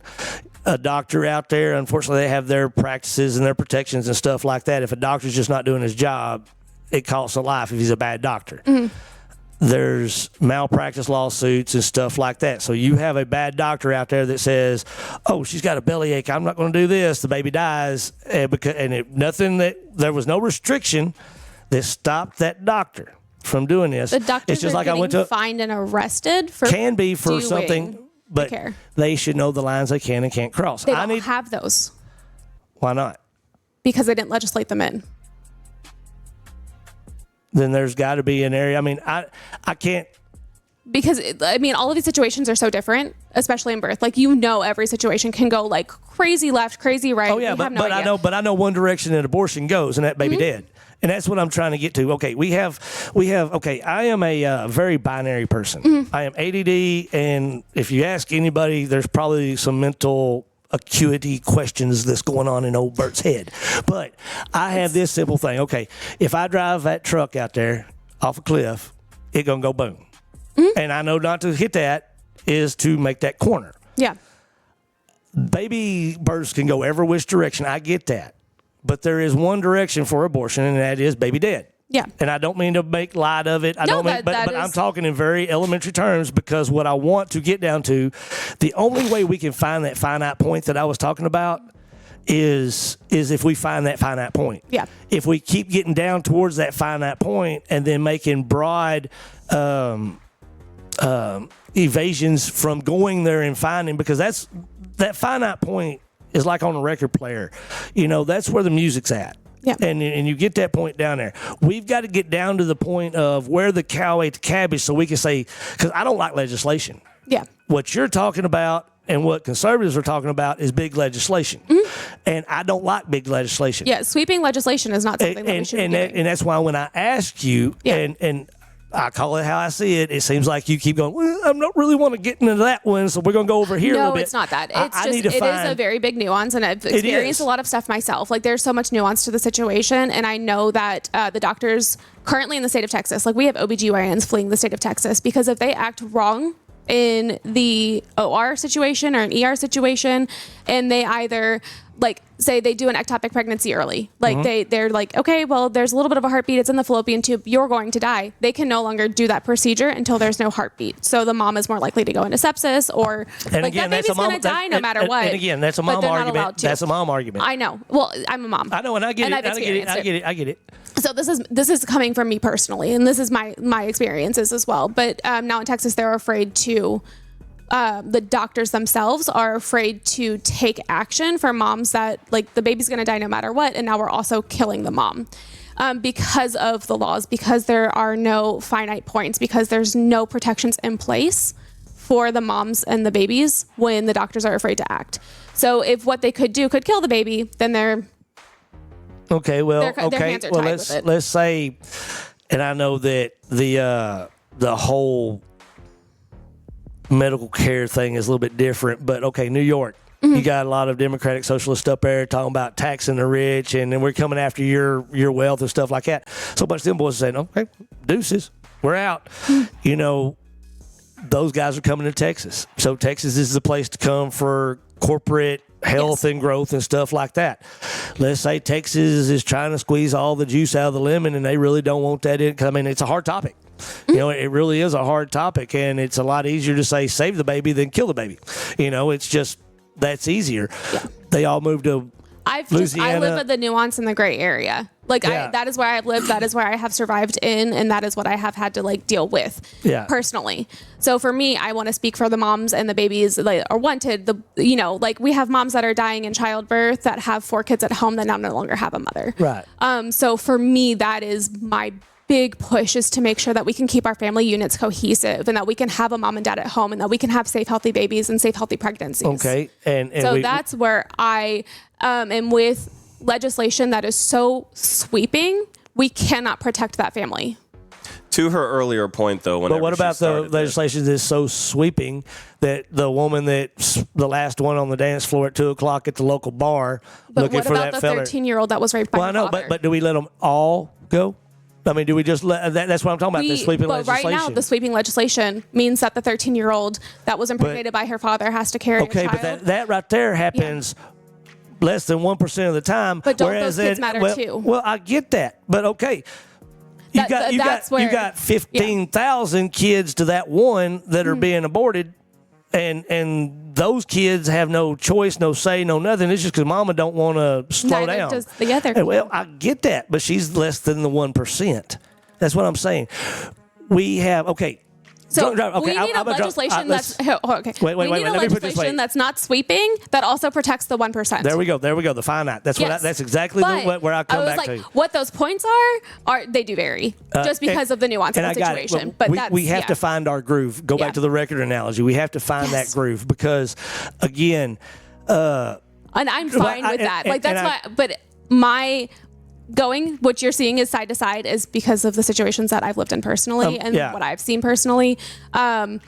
A doctor out there, unfortunately, they have their practices and their protections and stuff like that. If a doctor's just not doing his job, it costs a life if he's a bad doctor. Mm-hmm. There's malpractice lawsuits and stuff like that. So you have a bad doctor out there that says, "Oh, she's got a bellyache. I'm not going to do this." The baby dies, and there was no restriction that stopped that doctor from doing this. The doctors it's just are like I getting went to fined and arrested for can be for doing something, but care. they should know the lines they can and can't cross. They don't have those Why not? because they didn't legislate them in. Then there's got to be an area. I mean, I can't. Because all of these situations are so different, especially in birth. Like every situation can go like crazy left, crazy right. Oh yeah, We but have no idea. I know one direction that abortion goes, and that baby Mm-hmm. dead. And that's what I'm trying to get to. Okay, we have. Okay, I am a very binary person. Mm-hmm. I am ADD, and if you ask anybody, there's probably some mental acuity questions that's going on in old Bert's head. But I have this simple thing. Okay, if I drive that truck out there off a cliff, it gonna go boom. Mm-hmm. And I know not to hit that is to make that corner. Yeah. Baby births can go every which direction. I get that. But there is one direction for abortion, and that is baby dead. Yeah. And I don't mean to make light of it. I No, don't mean, that but I'm is- talking in very elementary terms because what I want to get down to, the only way we can find that finite point that I was talking about is if we find that finite point. Yeah. If we keep getting down towards that finite point and then making broad evasions from going there and finding, because that finite point is like on a record player. That's where the music's at. Yeah. And you get that point down there. We've got to get down to the point of where the cow ate the cabbage, so we can say, because I don't like legislation. Yeah. What you're talking about and what conservatives are talking about is big legislation. And I don't like big legislation. Yeah, sweeping legislation is not something that we should be doing. And that's why when I ask you, and I call it how I see it, it seems like you keep going, well, I don't really want to get into that one, so we're going to go over here a little bit. No, it's not that. It's it is a very big nuance, and I've experienced a lot of stuff myself. Like, there's so much nuance to the situation, and I know that the doctors currently in the state of Texas, like, we have OBGYNs fleeing the state of Texas, because if they act wrong in the OR situation or an ER situation, and they either, like, say they do an ectopic pregnancy early, like they're like, okay, well, there's a little bit of a heartbeat, it's in the fallopian tube, you're going to die. They can no longer do that procedure until there's no heartbeat. So the mom is more likely to go into sepsis, or and like, again, that baby's going to die no matter what. And again, that's a mom argument. That's a mom argument. I know. Well, I'm a mom. I know, and I get it. I get it. So this is coming from me personally, and this is my experiences as well. But now in Texas, they're afraid to. The doctors themselves are afraid to take action for moms that, like, the baby's going to die no matter what, and now we're also killing the mom because of the laws, because there are no finite points, because there's no protections in place for the moms and the babies when the doctors are afraid to act. So if what they could do could kill the baby, then they're okay. Well, their hands are tied with it. Let's say, and I know that the whole medical care thing is a little bit different, but okay, New York, you got a lot of Democratic socialists up there talking about taxing the rich, and then we're coming after your wealth and stuff like that. So a bunch of them boys are saying, okay, deuces, we're out. Those guys are coming to Texas. So Texas is the place to come for corporate health and growth and stuff like that. Let's say Texas is trying to squeeze all the juice out of the lemon, and they really don't want that in. I mean, it's a hard topic. It really is a hard topic, and it's a lot easier to say save the baby than kill the baby. It's just, that's easier. Yeah. They all moved to Louisiana. I live in the nuance in the gray area. Like, that is where I've lived. That is where I have survived in, and that is what I have had to, like, deal with personally. So for me, I want to speak for the moms and the babies that are wanted. Like, we have moms that are dying in childbirth that have 4 kids at home that now no longer have a mother. Right. So for me, that is my big push, is to make sure that we can keep our family units cohesive, and that we can have a mom and dad at home, and that we can have safe, healthy babies and safe, healthy pregnancies. Okay. And so that's where I am with legislation that is so sweeping, we cannot protect that family. To her earlier point, though, but what about the legislation that's so sweeping that the woman that's the last one on the dance floor at 2:00 at the local bar looking for that fella? But what about the 13-year-old that was raped by her father? Well, I know, but do we let them all go? I mean, do we just let that's what I'm talking about, the sweeping legislation. But right now, the sweeping legislation means that the 13-year-old that was impregnated by her father has to carry a child. Okay, but that right there happens less than 1% of the time. But don't those kids matter too? Well, I get that, but okay. You got 15,000 kids to that one that are being aborted, and those kids have no choice, no say, no nothing. It's just because mama don't want to slow down. Does the other. Well, I get that, but she's less than the 1%. That's what I'm saying. We have So we need a legislation that's okay. Wait. We need a legislation that's not sweeping, that also protects the 1%. There we go. The finite. That's that's exactly where I come back to. What those points are they do vary just because of the nuance of the situation. But we have to find our groove. Go back to the record analogy. We have to find that groove, because again, and I'm fine with that. That's why. But what you're seeing is side to side is because of the situations that I've lived in personally and what I've seen personally. And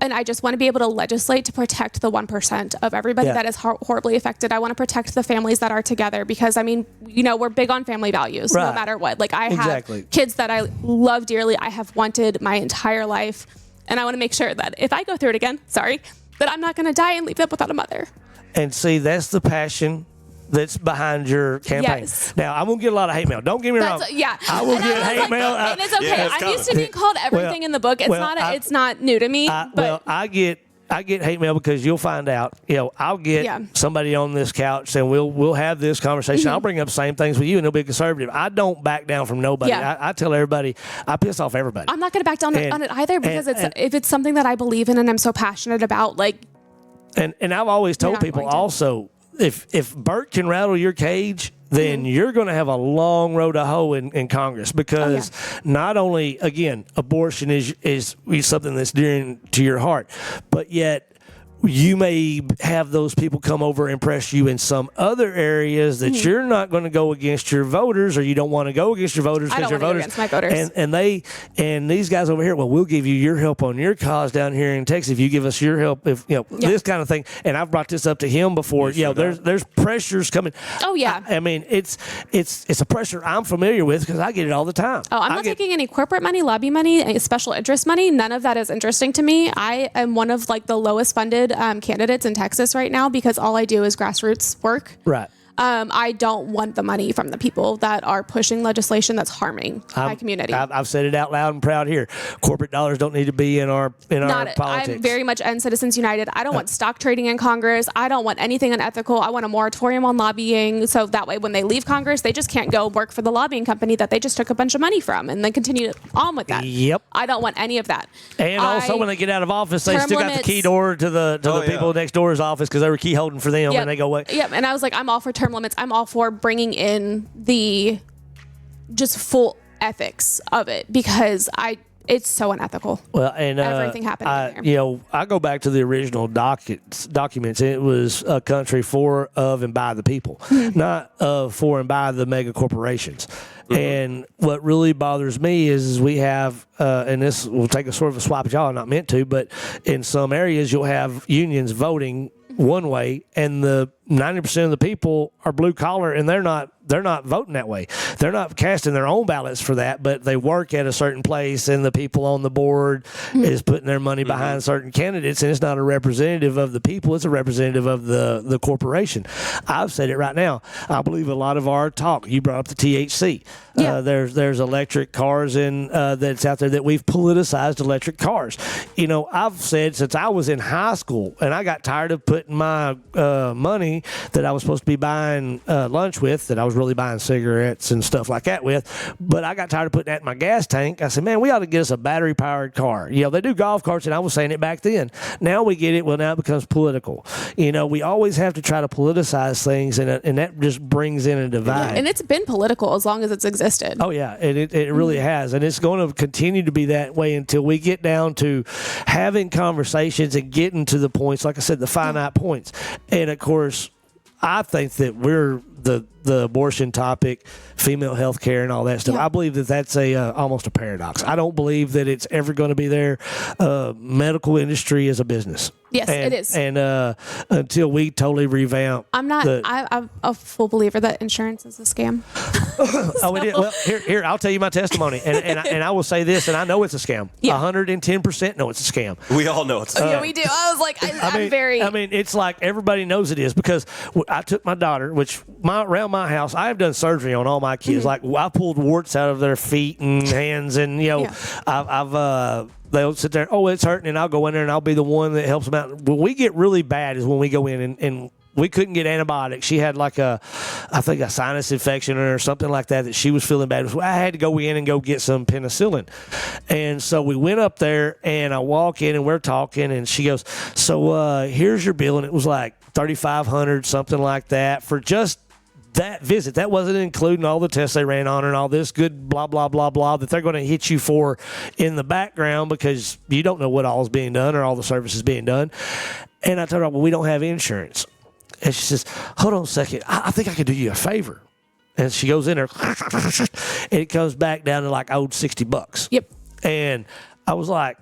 I just want to be able to legislate to protect the 1% of everybody that is horribly affected. I want to protect the families that are together, because I mean, we're big on family values no matter what. Like, I have kids that I love dearly. I have wanted my entire life. And I want to make sure that if I go through it again, that I'm not going to die and leave them without a mother. And see, that's the passion that's behind your campaign. Yes. Now, I'm going to get a lot of hate mail. Don't get me wrong. I will get hate mail. And it's okay. I'm used to being called everything in the book. It's not new to me. I get I get hate mail because you'll find out. I'll get somebody on this couch and we'll have this conversation. I'll bring up the same things with you, and it'll be conservative. I don't back down from nobody. I tell everybody, I piss off everybody. I'm not going to back down on it either because if it's something that I believe in and I'm so passionate about, like. And I've always told people also, if Bert can rattle your cage, then you're going to have a long road to hoe in Congress because not only, again, abortion is something that's dear to your heart, but yet you may have those people come over and press you in some other areas that you're not going to go against your voters, or you don't want to go against your voters because your voters. Against my voters. And these guys over here, well, we'll give you your help on your cause down here in Texas if you give us your help. If this kind of thing. And I've brought this up to him before. There's pressures coming. Oh yeah. I mean, it's a pressure I'm familiar with because I get it all the time. Oh, I'm not taking any corporate money, lobby money, any special interest money. None of that is interesting to me. I am one of the lowest funded candidates in Texas right now because all I do is grassroots work. Right. I don't want the money from the people that are pushing legislation that's harming my community. I've said it out loud and proud here. Corporate dollars don't need to be in our politics. I'm very much end Citizens United. I don't want stock trading in Congress. I don't want anything unethical. I want a moratorium on lobbying, so that way when they leave Congress, they just can't go work for the lobbying company that they just took a bunch of money from and then continue on with that. Yep. I don't want any of that. And also when they get out of office, they still got the key door to the people next door's office because they were key holding for them, and they go away. Yep. And I was like, I'm all for term limits. I'm all for bringing in the just full ethics of it because it's so unethical. Well, and everything happening there. I go back to the original documents. It was a country for, of, and by the people, not for and by the mega corporations. And what really bothers me is we have, and this will take a sort of a swap at y'all, not meant to, but in some areas you'll have unions voting one way, and the 90% of the people are blue collar, and they're not voting that way. They're not casting their own ballots for that, but they work at a certain place, and the people on the board is putting their money behind certain candidates, and it's not a representative of the people. It's a representative of the corporation. I've said it right now. I believe a lot of our talk, you brought up the THC. There's electric cars that's out there that we've politicized electric cars. I've said since I was in high school, and I got tired of putting my money that I was supposed to be buying lunch with, that I was really buying cigarettes and stuff like that with, but I got tired of putting that in my gas tank. I said, man, we ought to get us a battery-powered car. They do golf carts, and I was saying it back then. Now we get it. Well, now it becomes political. We always have to try to politicize things, and that just brings in a divide. And it's been political as long as it's existed. Oh, yeah, it really has, and it's going to continue to be that way until we get down to having conversations and getting to the points, like I said, the finite points. And, of course, I think that we're the abortion topic, female health care, and all that stuff. I believe that that's almost a paradox. I don't believe that it's ever going to be there. Medical industry is a business. Yes, it is. And until we totally revamp, I'm a full believer that insurance is a scam. Oh, it is. Well, here, I'll tell you my testimony, and I will say this, and I know it's a scam. 110% know it's a scam. We all know it's a scam. Yeah, we do. I was like, I mean, it's like everybody knows it is because I took my daughter, which around my house, I have done surgery on all my kids. Like I pulled warts out of their feet and hands, and they'll sit there, oh, it's hurting, and I'll go in there and I'll be the one that helps them out. When we get really bad is when we go in and we couldn't get antibiotics. She had I think a sinus infection or something like that she was feeling bad. I had to go in and go get some penicillin. And so we went up there, and I walk in and we're talking, and she goes, so here's your bill. And it was like $3,500, something like that, for just that visit. That wasn't including all the tests they ran on and all this good blah, blah, blah, blah that they're going to hit you for in the background because you don't know what all is being done or all the services being done. And I told her, well, we don't have insurance. And she says, hold on a second. I think I could do you a favor. And she goes in there, and it comes back down to like owed $60. Yep. And I was like,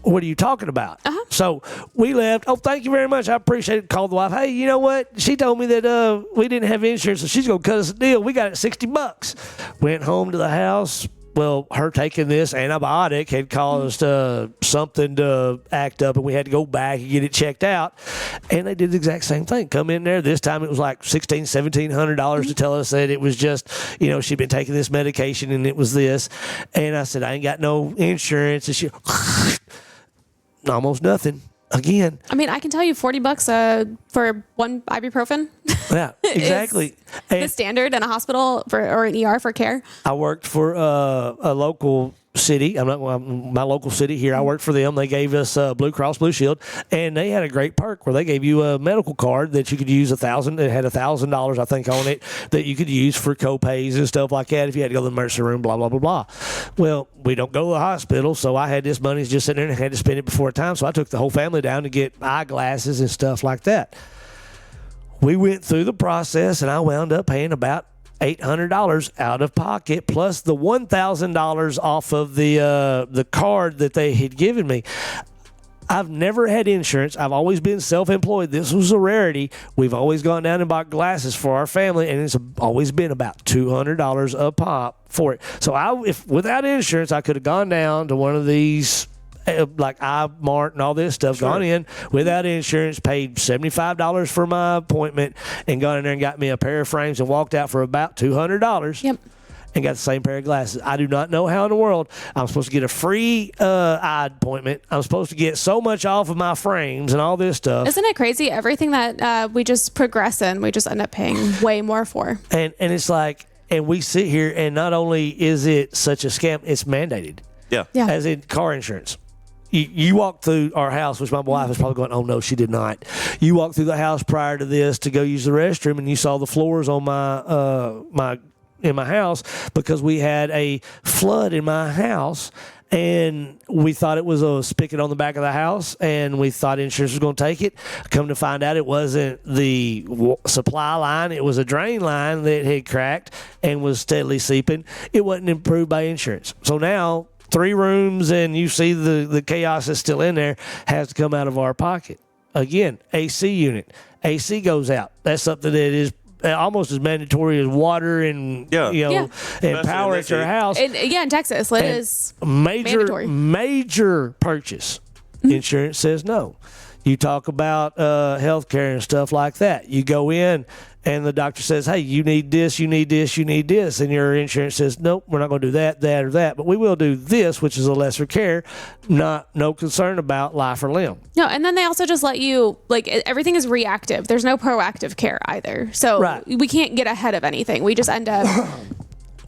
what are you talking about? So we left. Oh, thank you very much. I appreciate it. Called the wife. Hey, you know what? She told me that we didn't have insurance, so she's going to cut us a deal. We got it $60. Went home to the house. Well, her taking this antibiotic had caused something to act up, and we had to go back and get it checked out. And they did the exact same thing. Come in there. This time it was like $1,700 to tell us that it was just, she'd been taking this medication and it was this. And I said, I ain't got no insurance. And she, almost nothing. again, I mean, I can tell you $40 for one ibuprofen. yeah, exactly. The standard in a hospital or an ER for care. I worked for a local city. My local city here. I worked for them. They gave us Blue Cross Blue Shield, and they had a great perk where they gave you a medical card that you could use $1,000. It had $1,000, I think, on it that you could use for co-pays and stuff like that if you had to go to the emergency room. Blah blah blah blah. Well, we don't go to the hospital, so I had this money just sitting there and I had to spend it before time. So I took the whole family down to get eyeglasses and stuff like that. We went through the process, and I wound up paying about $800 out of pocket, plus the $1,000 off of the card that they had given me. I've never had insurance. I've always been self-employed. This was a rarity. We've always gone down and bought glasses for our family, and it's always been about $200 a pop for it. So if without insurance, I could have gone down to one of these like iMart and all this stuff, gone in without insurance, paid $75 for my appointment, and gone in there and got me a pair of frames and walked out for about $200. Yep. And got the same pair of glasses. I do not know how in the world I'm supposed to get a free eye appointment. I'm supposed to get so much off of my frames and all this stuff. Isn't it crazy? Everything that we just progress in, we just end up paying way more for. And it's like, and we sit here, and not only is it such a scam, it's mandated. Yeah. As in car insurance. You walk through our house, which my wife is probably going, oh, no, she did not. You walked through the house prior to this to go use the restroom, and you saw the floors on in my house because we had a flood in my house, and we thought it was a spigot on the back of the house, and we thought insurance was going to take it. Come to find out, it wasn't the supply line. It was a drain line that had cracked and was steadily seeping. It wasn't improved by insurance. So now 3 rooms, and you see the chaos that's still in there, has to come out of our pocket. Again, AC unit. AC goes out. That's something that is almost as mandatory as water and and power at your house. In Texas, it is major mandatory. purchase. Insurance says no. You talk about health care and stuff like that. You go in, and the doctor says, hey, you need this, you need this, you need this. And your insurance says, nope, we're not going to do that, or that. But we will do this, which is a lesser care, no concern about life or limb. No, and then they also just let you, like, everything is reactive. There's no proactive care either. So we can't get ahead of anything. We just end up...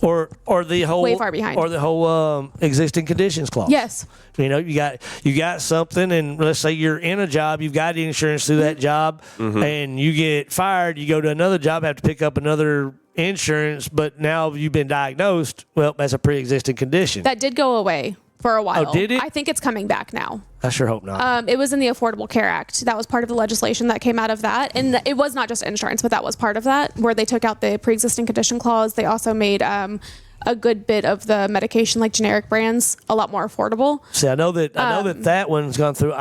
Or the whole way far behind. Or the whole existing conditions clause. Yes. You know, you got something, and let's say you're in a job, you've got insurance through that job, and you get fired, you go to another job, have to pick up another insurance, but now you've been diagnosed. Well, that's a pre-existing condition. That did go away for a while. Oh, did it? I think it's coming back now. I sure hope not. It was in the Affordable Care Act. That was part of the legislation that came out of that. And it was not just insurance, but that was part of that, where they took out the pre-existing condition clause. They also made a good bit of the medication, like generic brands, a lot more affordable. See, I know that one's gone through.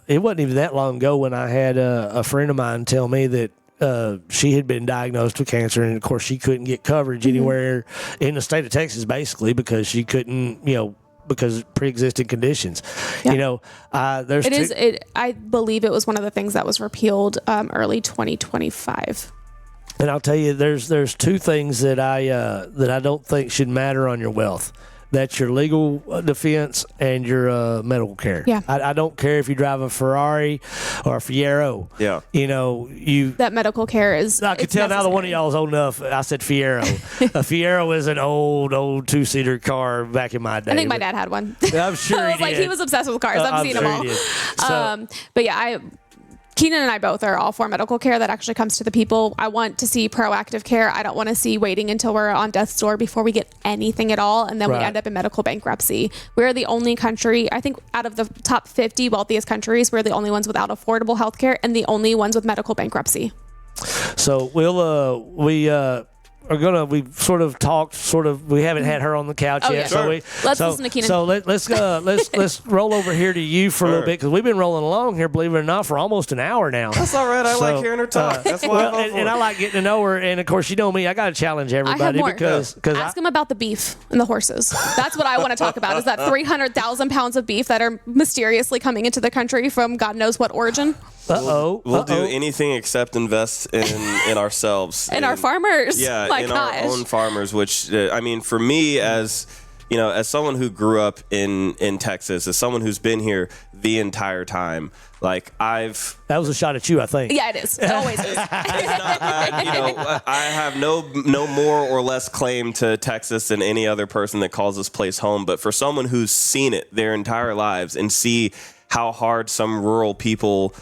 It wasn't even that long ago when I had a friend of mine tell me that she had been diagnosed with cancer, and of course she couldn't get coverage anywhere in the state of Texas, basically, because she couldn't, because of pre-existing conditions. Yeah. There's I believe it was one of the things that was repealed early 2025. And I'll tell you, there's 2 things that I don't think should matter on your wealth. That's your legal defense and your medical care. Yeah. I don't care if you drive a Ferrari or a Fiero. Yeah. That medical care is. I can tell now that one of y'all is old enough. I said Fiero. A Fiero is an old 2-seater car back in my day. I think my dad had one. I'm sure I was he did. he was obsessed with cars. I've seen sure them all. He did. So, But yeah, Keenen and I both are all for medical care that actually comes to the people. I want to see proactive care. I don't want to see waiting until we're on death's door before we get anything at all, and then we end up in medical bankruptcy. We're the only country, I think, out of the top 50 wealthiest countries, we're the only ones without affordable health care and the only ones with medical bankruptcy. So we've sort of talked, we haven't had her on the couch yet. Yeah. So let's listen to Keenen. So let's roll over here to you for a little bit, because we've been rolling along here, believe it or not, for almost an hour now. That's all right. I like hearing her talk. That's why and I like getting to know her. And of course, you know me, I got to challenge everybody. I have more. because ask them about the beef and the horses. That's what I want to talk about. Is that 300,000 pounds of beef that are mysteriously coming into the country from God knows what origin? We'll do anything except invest in ourselves. In our farmers. Yeah, My in gosh. our own farmers, which, for me, as as someone who grew up in Texas, as someone who's been here the entire time, like that was a shot at you, I think. Yeah, it is. It always is. I have no more or less claim to Texas than any other person that calls this place home. But for someone who's seen it their entire lives and see how hard some rural people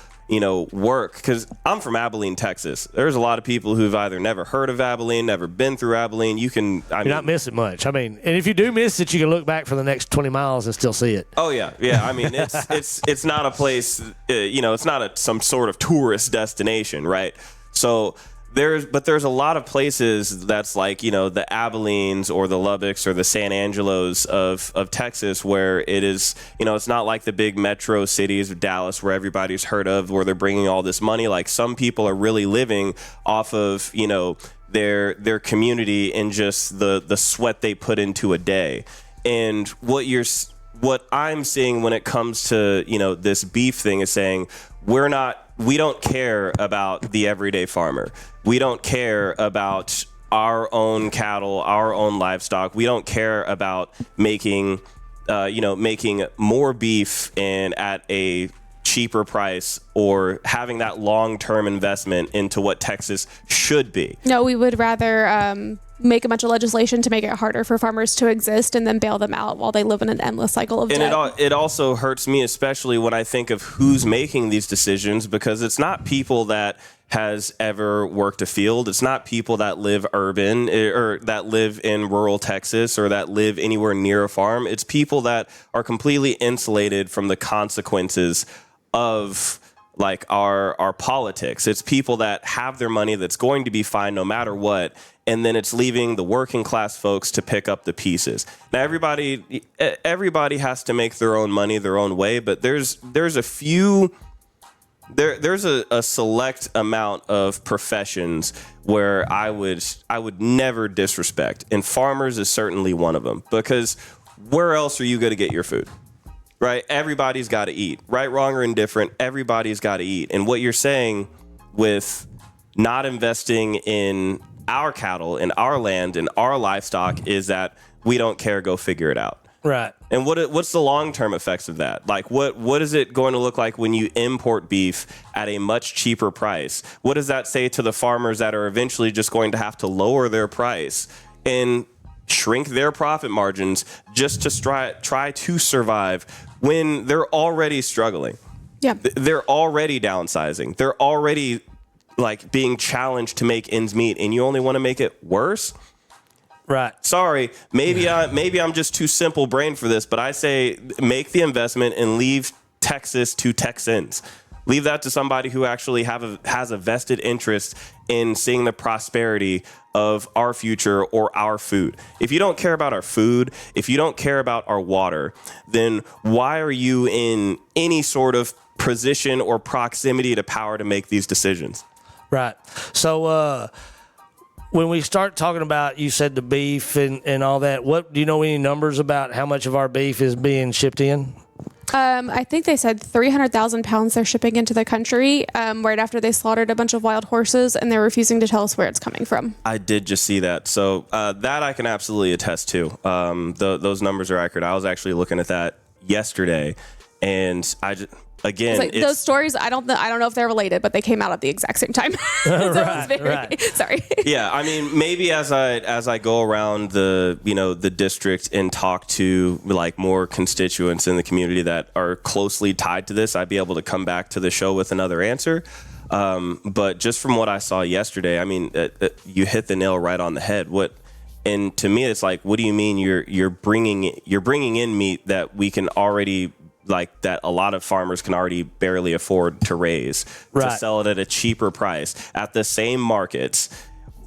work, because I'm from Abilene, Texas. There's a lot of people who've either never heard of Abilene, never been through Abilene. You're not missing much. I mean, and if you do miss it, you can look back for the next 20 miles and still see it. Oh yeah. I mean, it's not a place. It's not some sort of tourist destination, right? So there's a lot of places that's like, the Abilenes or the Lubbocks or the San Angelos of Texas, where it is, it's not like the big metro cities of Dallas where everybody's heard of, where they're bringing all this money. Like, some people are really living off of, their community and just the sweat they put into a day. And what I'm seeing when it comes to, this beef thing is saying, we don't care about the everyday farmer. We don't care about our own cattle, our own livestock. We don't care about making more beef and at a cheaper price, or having that long-term investment into what Texas should be. No, we would rather make a bunch of legislation to make it harder for farmers to exist and then bail them out while they live in an endless cycle of debt. And it also hurts me, especially when I think of who's making these decisions, because it's not people that has ever worked a field. It's not people that live urban or that live in rural Texas or that live anywhere near a farm. It's people that are completely insulated from the consequences of like our politics. It's people that have their money that's going to be fine no matter what, and then it's leaving the working class folks to pick up the pieces. Now everybody has to make their own money their own way, but there's a select amount of professions where I would never disrespect, and farmers is certainly one of them, because where else are you going to get your food? Right? Everybody's got to eat. Right, wrong, or indifferent, everybody's got to eat. And what you're saying with not investing in our cattle and our land and our livestock is that we don't care, go figure it out. Right. And what's the long-term effects of that? Like, what is it going to look like when you import beef at a much cheaper price? What does that say to the farmers that are eventually just going to have to lower their price and shrink their profit margins just to try to survive when they're already struggling? Yeah. They're already downsizing. They're already like being challenged to make ends meet, and you only want to make it worse? Right. Sorry, maybe I'm just too simple brain for this, but I say make the investment and leave Texas to Texans. Leave that to somebody who actually has a vested interest in seeing the prosperity of our future or our food. If you don't care about our food, if you don't care about our water, then why are you in any sort of position or proximity to power to make these decisions? Right. So when we start talking about, you said the beef and all that, do you know any numbers about how much of our beef is being shipped in? I think they said 300,000 pounds they're shipping into the country right after they slaughtered a bunch of wild horses, and they're refusing to tell us where it's coming from. I did just see that. So that I can absolutely attest to. Those numbers are accurate. I was actually looking at that yesterday, and those stories, I don't know if they're related, but they came out at the exact same time. Right. Sorry. Yeah, I mean, maybe as I go around the district and talk to like more constituents in the community that are closely tied to this, I'd be able to come back to the show with another answer. But just from what I saw yesterday, I mean, you hit the nail right on the head. And to me, it's like, what do you mean you're bringing in meat that we can already, like, that a lot of farmers can already barely afford to raise, right, to sell it at a cheaper price at the same markets?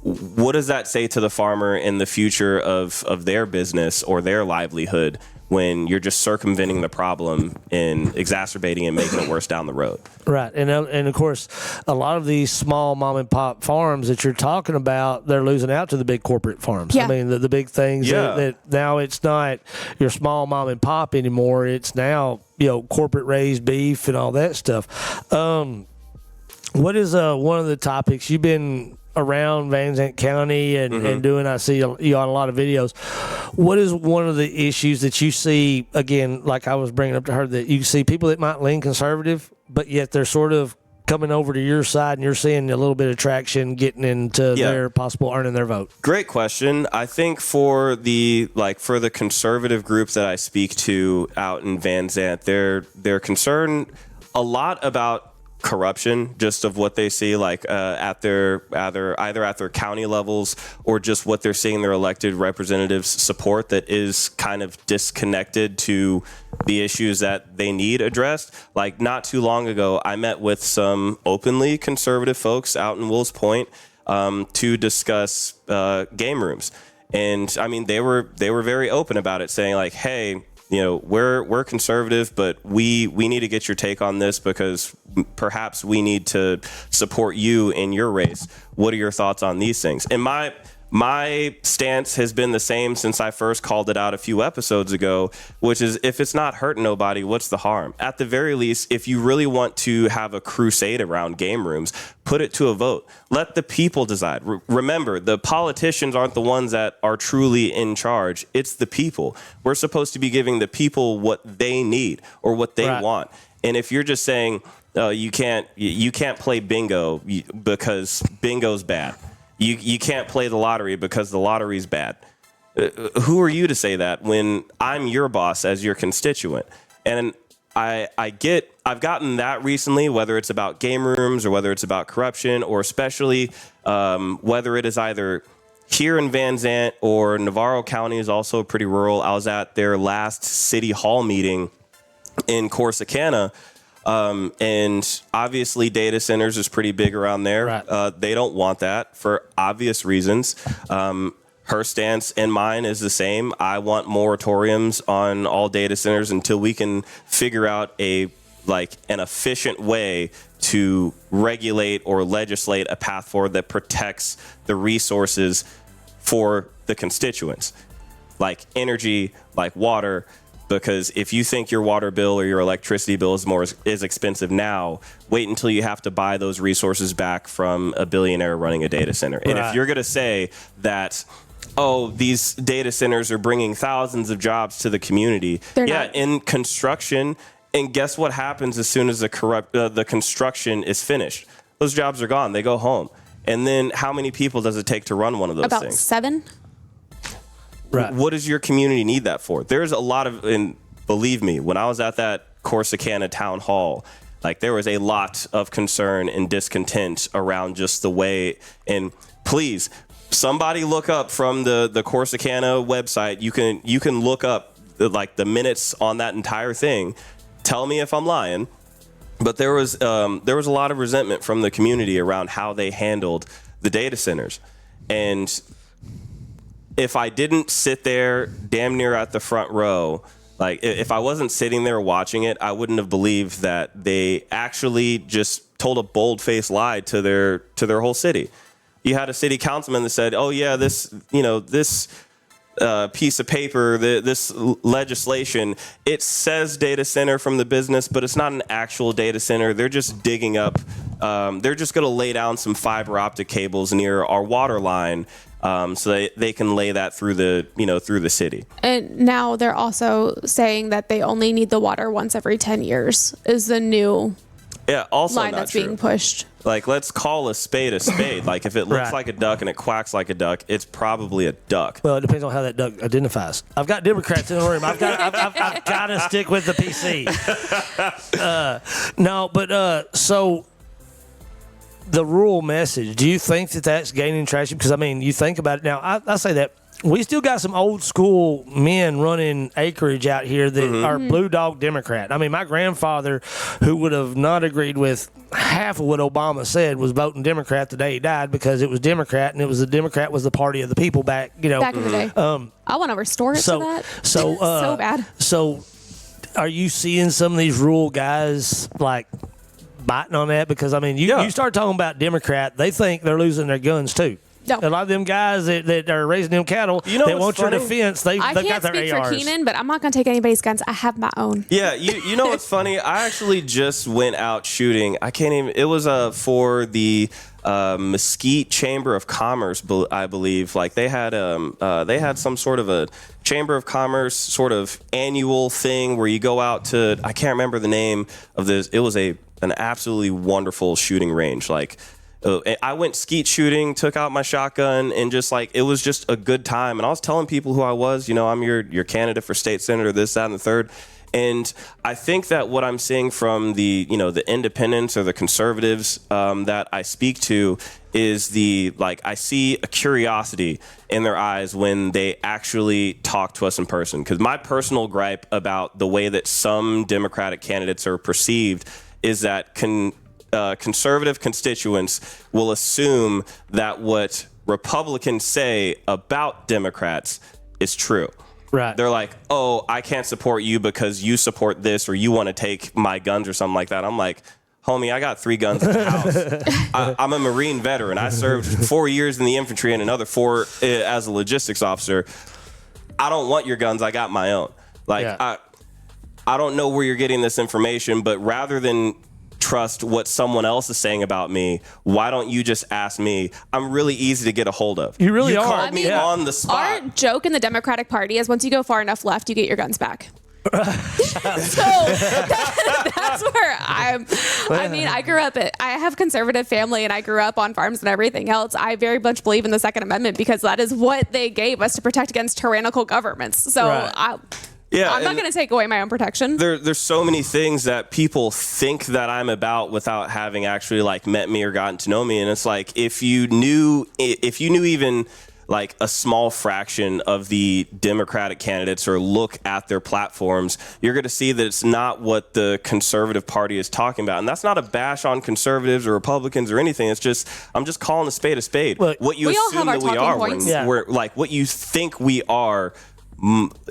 What does that say to the farmer in the future of their business or their livelihood when you're just circumventing the problem and exacerbating and making it worse down the road? Right. And of course, a lot of these small mom and pop farms that you're talking about, they're losing out to the big corporate farms. Yeah. I mean, the big things that now it's not your small mom and pop anymore. It's now, corporate raised beef and all that stuff. What is one of the topics you've been around Van Zandt County and doing, I see you on a lot of videos. What is one of the issues that you see, again, like I was bringing up to her, that you see people that might lean conservative, but yet they're sort of coming over to your side and you're seeing a little bit of traction getting into their possible earning their vote? Great question. I think for the conservative group that I speak to out in Van Zandt, they're concerned a lot about corruption, just of what they see at their either at their county levels or just what they're seeing their elected representatives support that is kind of disconnected to the issues that they need addressed. Like not too long ago, I met with some openly conservative folks out in Wills Point to discuss game rooms. And I mean, they were very open about it, saying like, hey, we're conservative, but we need to get your take on this because perhaps we need to support you in your race. What are your thoughts on these things? And my stance has been the same since I first called it out a few episodes ago, which is if it's not hurting nobody, what's the harm? At the very least, if you really want to have a crusade around game rooms, put it to a vote. Let the people decide. Remember, the politicians aren't the ones that are truly in charge. It's the people. We're supposed to be giving the people what they need or what they want. And if you're just saying you can't play bingo because bingo's bad. You can't play the lottery because the lottery's bad. Who are you to say that when I'm your boss as your constituent? And I've gotten that recently, whether it's about game rooms or whether it's about corruption or especially whether it is either here in Van Zandt or Navarro County is also pretty rural. I was at their last city hall meeting in Corsicana. And obviously data centers is pretty big around there. Right. They don't want that for obvious reasons. Her stance and mine is the same. I want moratoriums on all data centers until we can figure out an efficient way to regulate or legislate a path forward that protects the resources for the constituents, like energy, like water. Because if you think your water bill or your electricity bill is expensive now, wait until you have to buy those resources back from a billionaire running a data center. And if you're going to say that, these data centers are bringing thousands of jobs to the community, in construction, and guess what happens as soon as the construction is finished? Those jobs are gone. They go home. And then how many people does it take to run one of those things? About 7. Right. What does your community need that for? There's a lot of, and believe me, when I was at that Corsicana town hall, there was a lot of concern and discontent around just the way, and please, somebody look up from the Corsicana website. You can look up the minutes on that entire thing. Tell me if I'm lying, but there was a lot of resentment from the community around how they handled the data centers. And if I didn't sit there damn near at the front row, if I wasn't sitting there watching it, I wouldn't have believed that they actually just told a bold-faced lie to their whole city. You had a city councilman that said, "Oh yeah, this piece of paper, this legislation, it says data center from the business, but it's not an actual data center. They're just digging up. They're just going to lay down some fiber optic cables near our water line." So they can lay that through the city. And now they're also saying that they only need the water once every 10 years is the new line that's being pushed. Let's call a spade a spade. If it looks like a duck and it quacks like a duck, it's probably a duck. Well, it depends on how that duck identifies. I've got Democrats in the room. I've got to stick with the PC. So the rural message, do you think that that's gaining traction? Because, you think about it now. I say that we still got some old school men running acreage out here that are blue dog Democrat. My grandfather, who would have not agreed with half of what Obama said, was voting Democrat the day he died because it was Democrat, and the Democrat was the party of the people back in the day. I want to restore it to that. So bad. So are you seeing some of these rural guys biting on that? Because you start talking about Democrat, they think they're losing their guns too. No. A lot of them guys that are raising them cattle, they want your defense. They've got their ARs. I can't speak for Keenen, but I'm not going to take anybody's guns. I have my own. Yeah, you know what's funny? I actually just went out shooting. I can't even. It was for the Mesquite Chamber of Commerce, I believe. Like they had some sort of a Chamber of Commerce sort of annual thing where you go out to, I can't remember the name of this. It was an absolutely wonderful shooting range. Like I went skeet shooting, took out my shotgun, and just like it was just a good time. And I was telling people who I was. I'm your candidate for state senator, this, that, and the third. And I think that what I'm seeing from the independents or the conservatives that I speak to is I see a curiosity in their eyes when they actually talk to us in person. Because my personal gripe about the way that some Democratic candidates are perceived is that conservative constituents will assume that what Republicans say about Democrats is true. Right. They're like, oh, I can't support you because you support this or you want to take my guns or something like that. I'm like, homie, I got 3 guns in the house. I'm a Marine veteran. I served 4 years in the infantry and another 4 as a logistics officer. I don't want your guns. I got my own. I don't know where you're getting this information, but rather than trust what someone else is saying about me, why don't you just ask me? I'm really easy to get a hold of. You really are. Called me on the spot. Our joke in the Democratic Party is once you go far enough left, you get your guns back. So that's where I grew up I have conservative family and I grew up on farms and everything else. I very much believe in the Second Amendment because that is what they gave us to protect against tyrannical governments. So I'm not going to take away my own protection. There's so many things that people think that I'm about without having actually met me or gotten to know me. And it's like, if you knew even a small fraction of the Democratic candidates or look at their platforms, you're going to see that it's not what the conservative party is talking about. And that's not a bash on conservatives or Republicans or anything. It's just, I'm just calling a spade a spade. Look, what you assume that we are, we're what you think we are.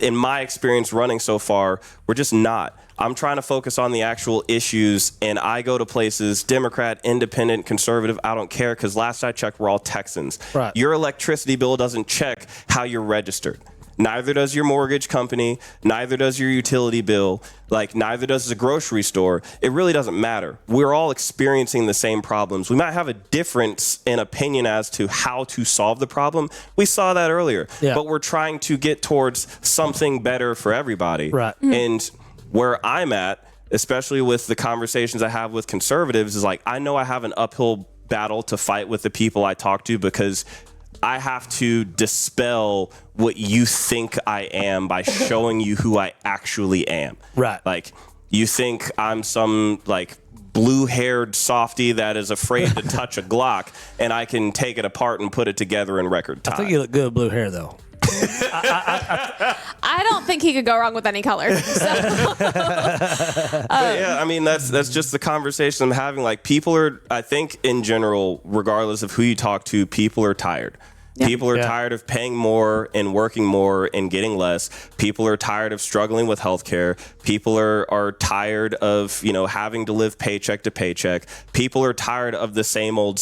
In my experience running so far, we're just not. I'm trying to focus on the actual issues, and I go to places, Democrat, independent, conservative, I don't care, because last I checked, we're all Texans. Right. Your electricity bill doesn't check how you're registered. Neither does your mortgage company. Neither does your utility bill. Neither does the grocery store. It really doesn't matter. We're all experiencing the same problems. We might have a difference in opinion as to how to solve the problem. We saw that earlier. Yeah. But we're trying to get towards something better for everybody. Right. And where I'm at, especially with the conversations I have with conservatives, is I know I have an uphill battle to fight with the people I talk to because I have to dispel what you think I am by showing you who I actually am. Right. You think I'm some blue-haired softy that is afraid to touch a Glock, and I can take it apart and put it together in record time. I think you look good with blue hair, though. I don't think he could go wrong with any color. So. That's just the conversation I'm having. People are, I think in general, regardless of who you talk to, people are tired. Yep. People are tired of paying more and working more and getting less. People are tired of struggling with healthcare. People are tired of, having to live paycheck to paycheck. People are tired of the same old.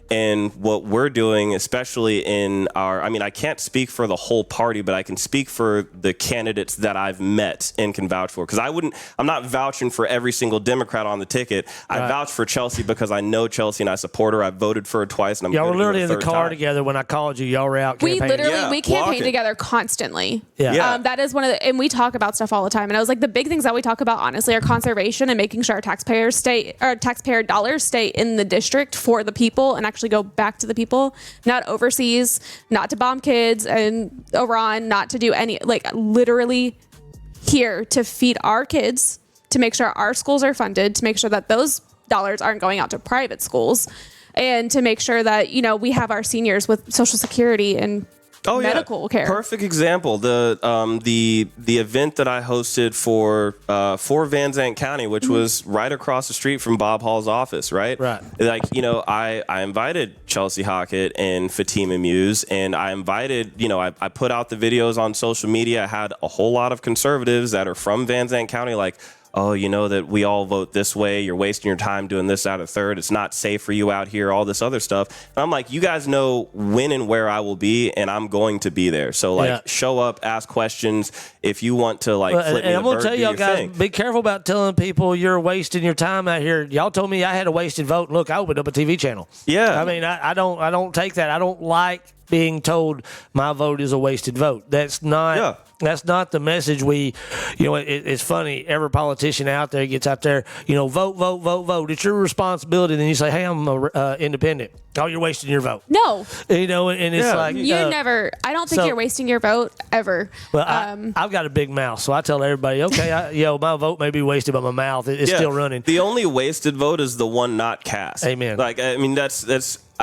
And what we're doing, especially in I can't speak for the whole party, but I can speak for the candidates that I've met and can vouch for. Because I'm not vouching for every single Democrat on the ticket. I vouch for Chelsey because I know Chelsey and I support her. I voted for her twice. And y'all were literally in the car together when I called you. Y'all were out campaigning. We campaign together constantly. Yeah. That is one of and we talk about stuff all the time. And I was the big things that we talk about, honestly, are conservation and making sure our taxpayer dollars stay in the district for the people and actually go back to the people, not overseas, not to bomb kids and Iran, not to do any, literally here to feed our kids, to make sure our schools are funded, to make sure that those dollars aren't going out to private schools, and to make sure that, we have our seniors with Social Security and medical care. Perfect example. The event that I hosted for Van Zandt County, which was right across the street from Bob Hall's office, right? Right. I invited Chelsey Hockett and Fatima Muse, and I invited, I put out the videos on social media. I had a whole lot of conservatives that are from Van Zandt County oh, you know that we all vote this way. You're wasting your time doing this out of third. It's not safe for you out here, all this other stuff. And I'm like, you guys know when and where I will be, and I'm going to be there. So, like, show up, ask questions. If you want to, like, flip me and I'm going the to bird, tell y'all guys, thing. be careful about telling people you're wasting your time out here. Y'all told me I had a wasted vote. And look, I opened up a TV channel. Yeah. I mean, I don't take that. I don't like being told my vote is a wasted vote. That's not the message it's funny. Every politician out there gets out there, vote, vote, vote, vote. It's your responsibility. Then you say, hey, I'm independent. Oh, you're wasting your vote. No. And it's like. You're never, I don't think you're wasting your vote ever. Well, I've got a big mouth, so I tell everybody, okay, my vote may be wasted, but my mouth is still running. The only wasted vote is the one not cast. Amen. Like, I mean,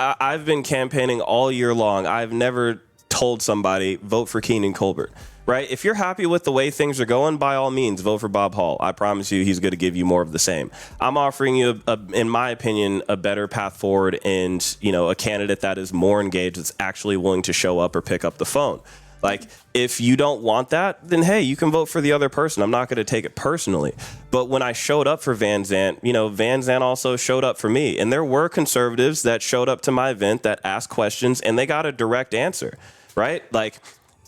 I've been campaigning all year long. I've never told somebody, vote for Keenen Colbert. Right? If you're happy with the way things are going, by all means, vote for Bob Hall. I promise you he's going to give you more of the same. I'm offering you, in my opinion, a better path forward and, a candidate that is more engaged, that's actually willing to show up or pick up the phone. Like, if you don't want that, then, hey, you can vote for the other person. I'm not going to take it personally. But when I showed up for Van Zandt, Van Zandt also showed up for me. And there were conservatives that showed up to my event that asked questions, and they got a direct answer, right? Like,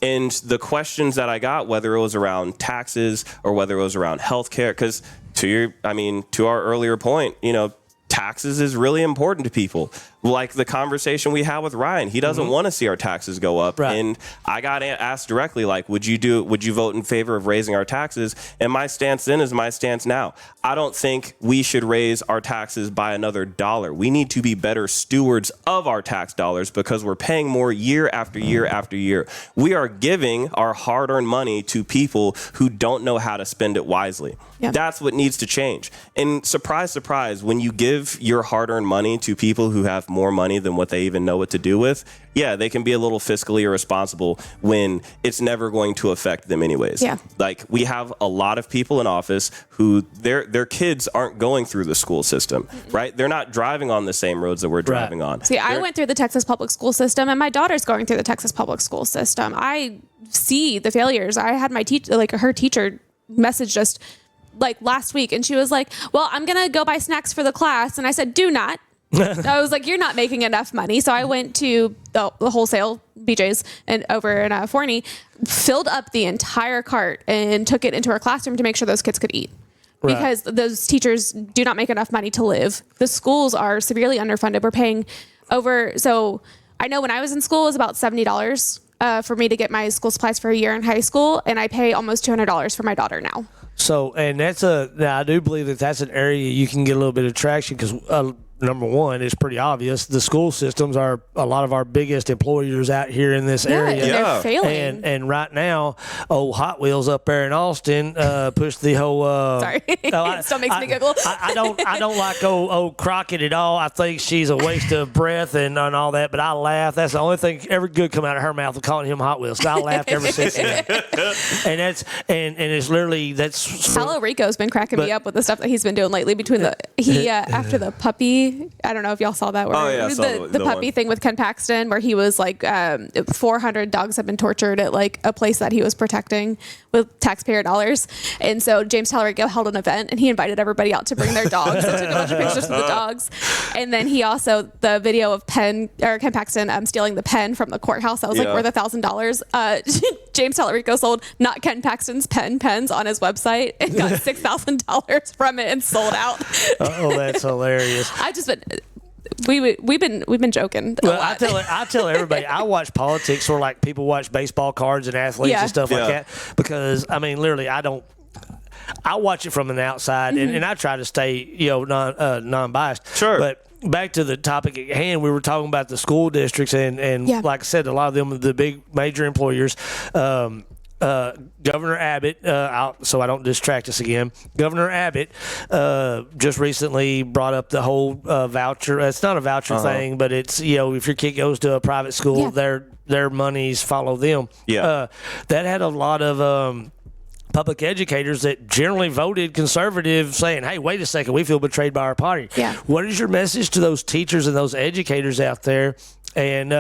and the questions that I got, whether it was around taxes or whether it was around healthcare, because to our earlier point, taxes is really important to people. Like the conversation we had with Ryan, he doesn't want to see our taxes go up. Right. And I got asked directly, like, would you vote in favor of raising our taxes? And my stance then is my stance now. I don't think we should raise our taxes by another dollar. We need to be better stewards of our tax dollars because we're paying more year after year after year. We are giving our hard-earned money to people who don't know how to spend it wisely. Yep. That's what needs to change. And surprise, surprise, when you give your hard-earned money to people who have more money than what they even know what to do with, they can be a little fiscally irresponsible when it's never going to affect them anyways. Yeah. Like, we have a lot of people in office who their kids aren't going through the school system, right? They're not driving on the same roads that we're driving on. See, I went through the Texas public school system, and my daughter's going through the Texas public school system. I see the failures. I had my her teacher message just like last week, and she was like, well, I'm going to go buy snacks for the class. And I said, do not. I was like, you're not making enough money. So I went to the wholesale BJ's and over in Forney, filled up the entire cart and took it into her classroom to make sure those kids could eat. Right. Because those teachers do not make enough money to live. The schools are severely underfunded. We're paying over. So I know when I was in school, it was about $70 for me to get my school supplies for a year in high school. And I pay almost $200 for my daughter now. So, and I do believe that's an area you can get a little bit of traction because number one, it's pretty obvious. The school systems are a lot of our biggest employers out here in this area. And they're failing. And right now, Hot Wheels up there in Austin pushed the whole. Sorry, it still makes me giggle. I don't like old Crockett at all. I think she's a waste of breath and all that. But I laugh. That's the only thing ever good come out of her mouth of calling him Hot Wheels. So I laughed ever since then. And it's literally Palo Rico's been cracking me up with the stuff that he's been doing lately. Between after the puppy. I don't know if y'all saw that. The puppy thing with Ken Paxton, where he was like 400 dogs have been tortured at like a place that he was protecting with taxpayer dollars. And so James Talarico held an event and he invited everybody out to bring their dogs and took a bunch of pictures of the dogs. And then he also, the video of Ken Paxton stealing the pen from the courthouse that was like worth $1,000. James Talarico sold not Ken Paxton's pens on his website and got $6,000 from it and sold out. Oh, that's hilarious. We've been joking. Well, I tell everybody I watch politics or like people watch baseball cards and athletes and stuff like that because literally I watch it from the outside and I try to stay non-biased. Sure. But back to the topic at hand, we were talking about the school districts and like I said, a lot of them are the big major employers. Governor Abbott, so I don't distract us again. Governor Abbott just recently brought up the whole voucher. It's not a voucher thing, but it's if your kid goes to a private school, their monies follow them. Yeah, that had a lot of public educators that generally voted conservative saying, hey, wait a second, we feel betrayed by our party. Yeah. What is your message to those teachers and those educators out there And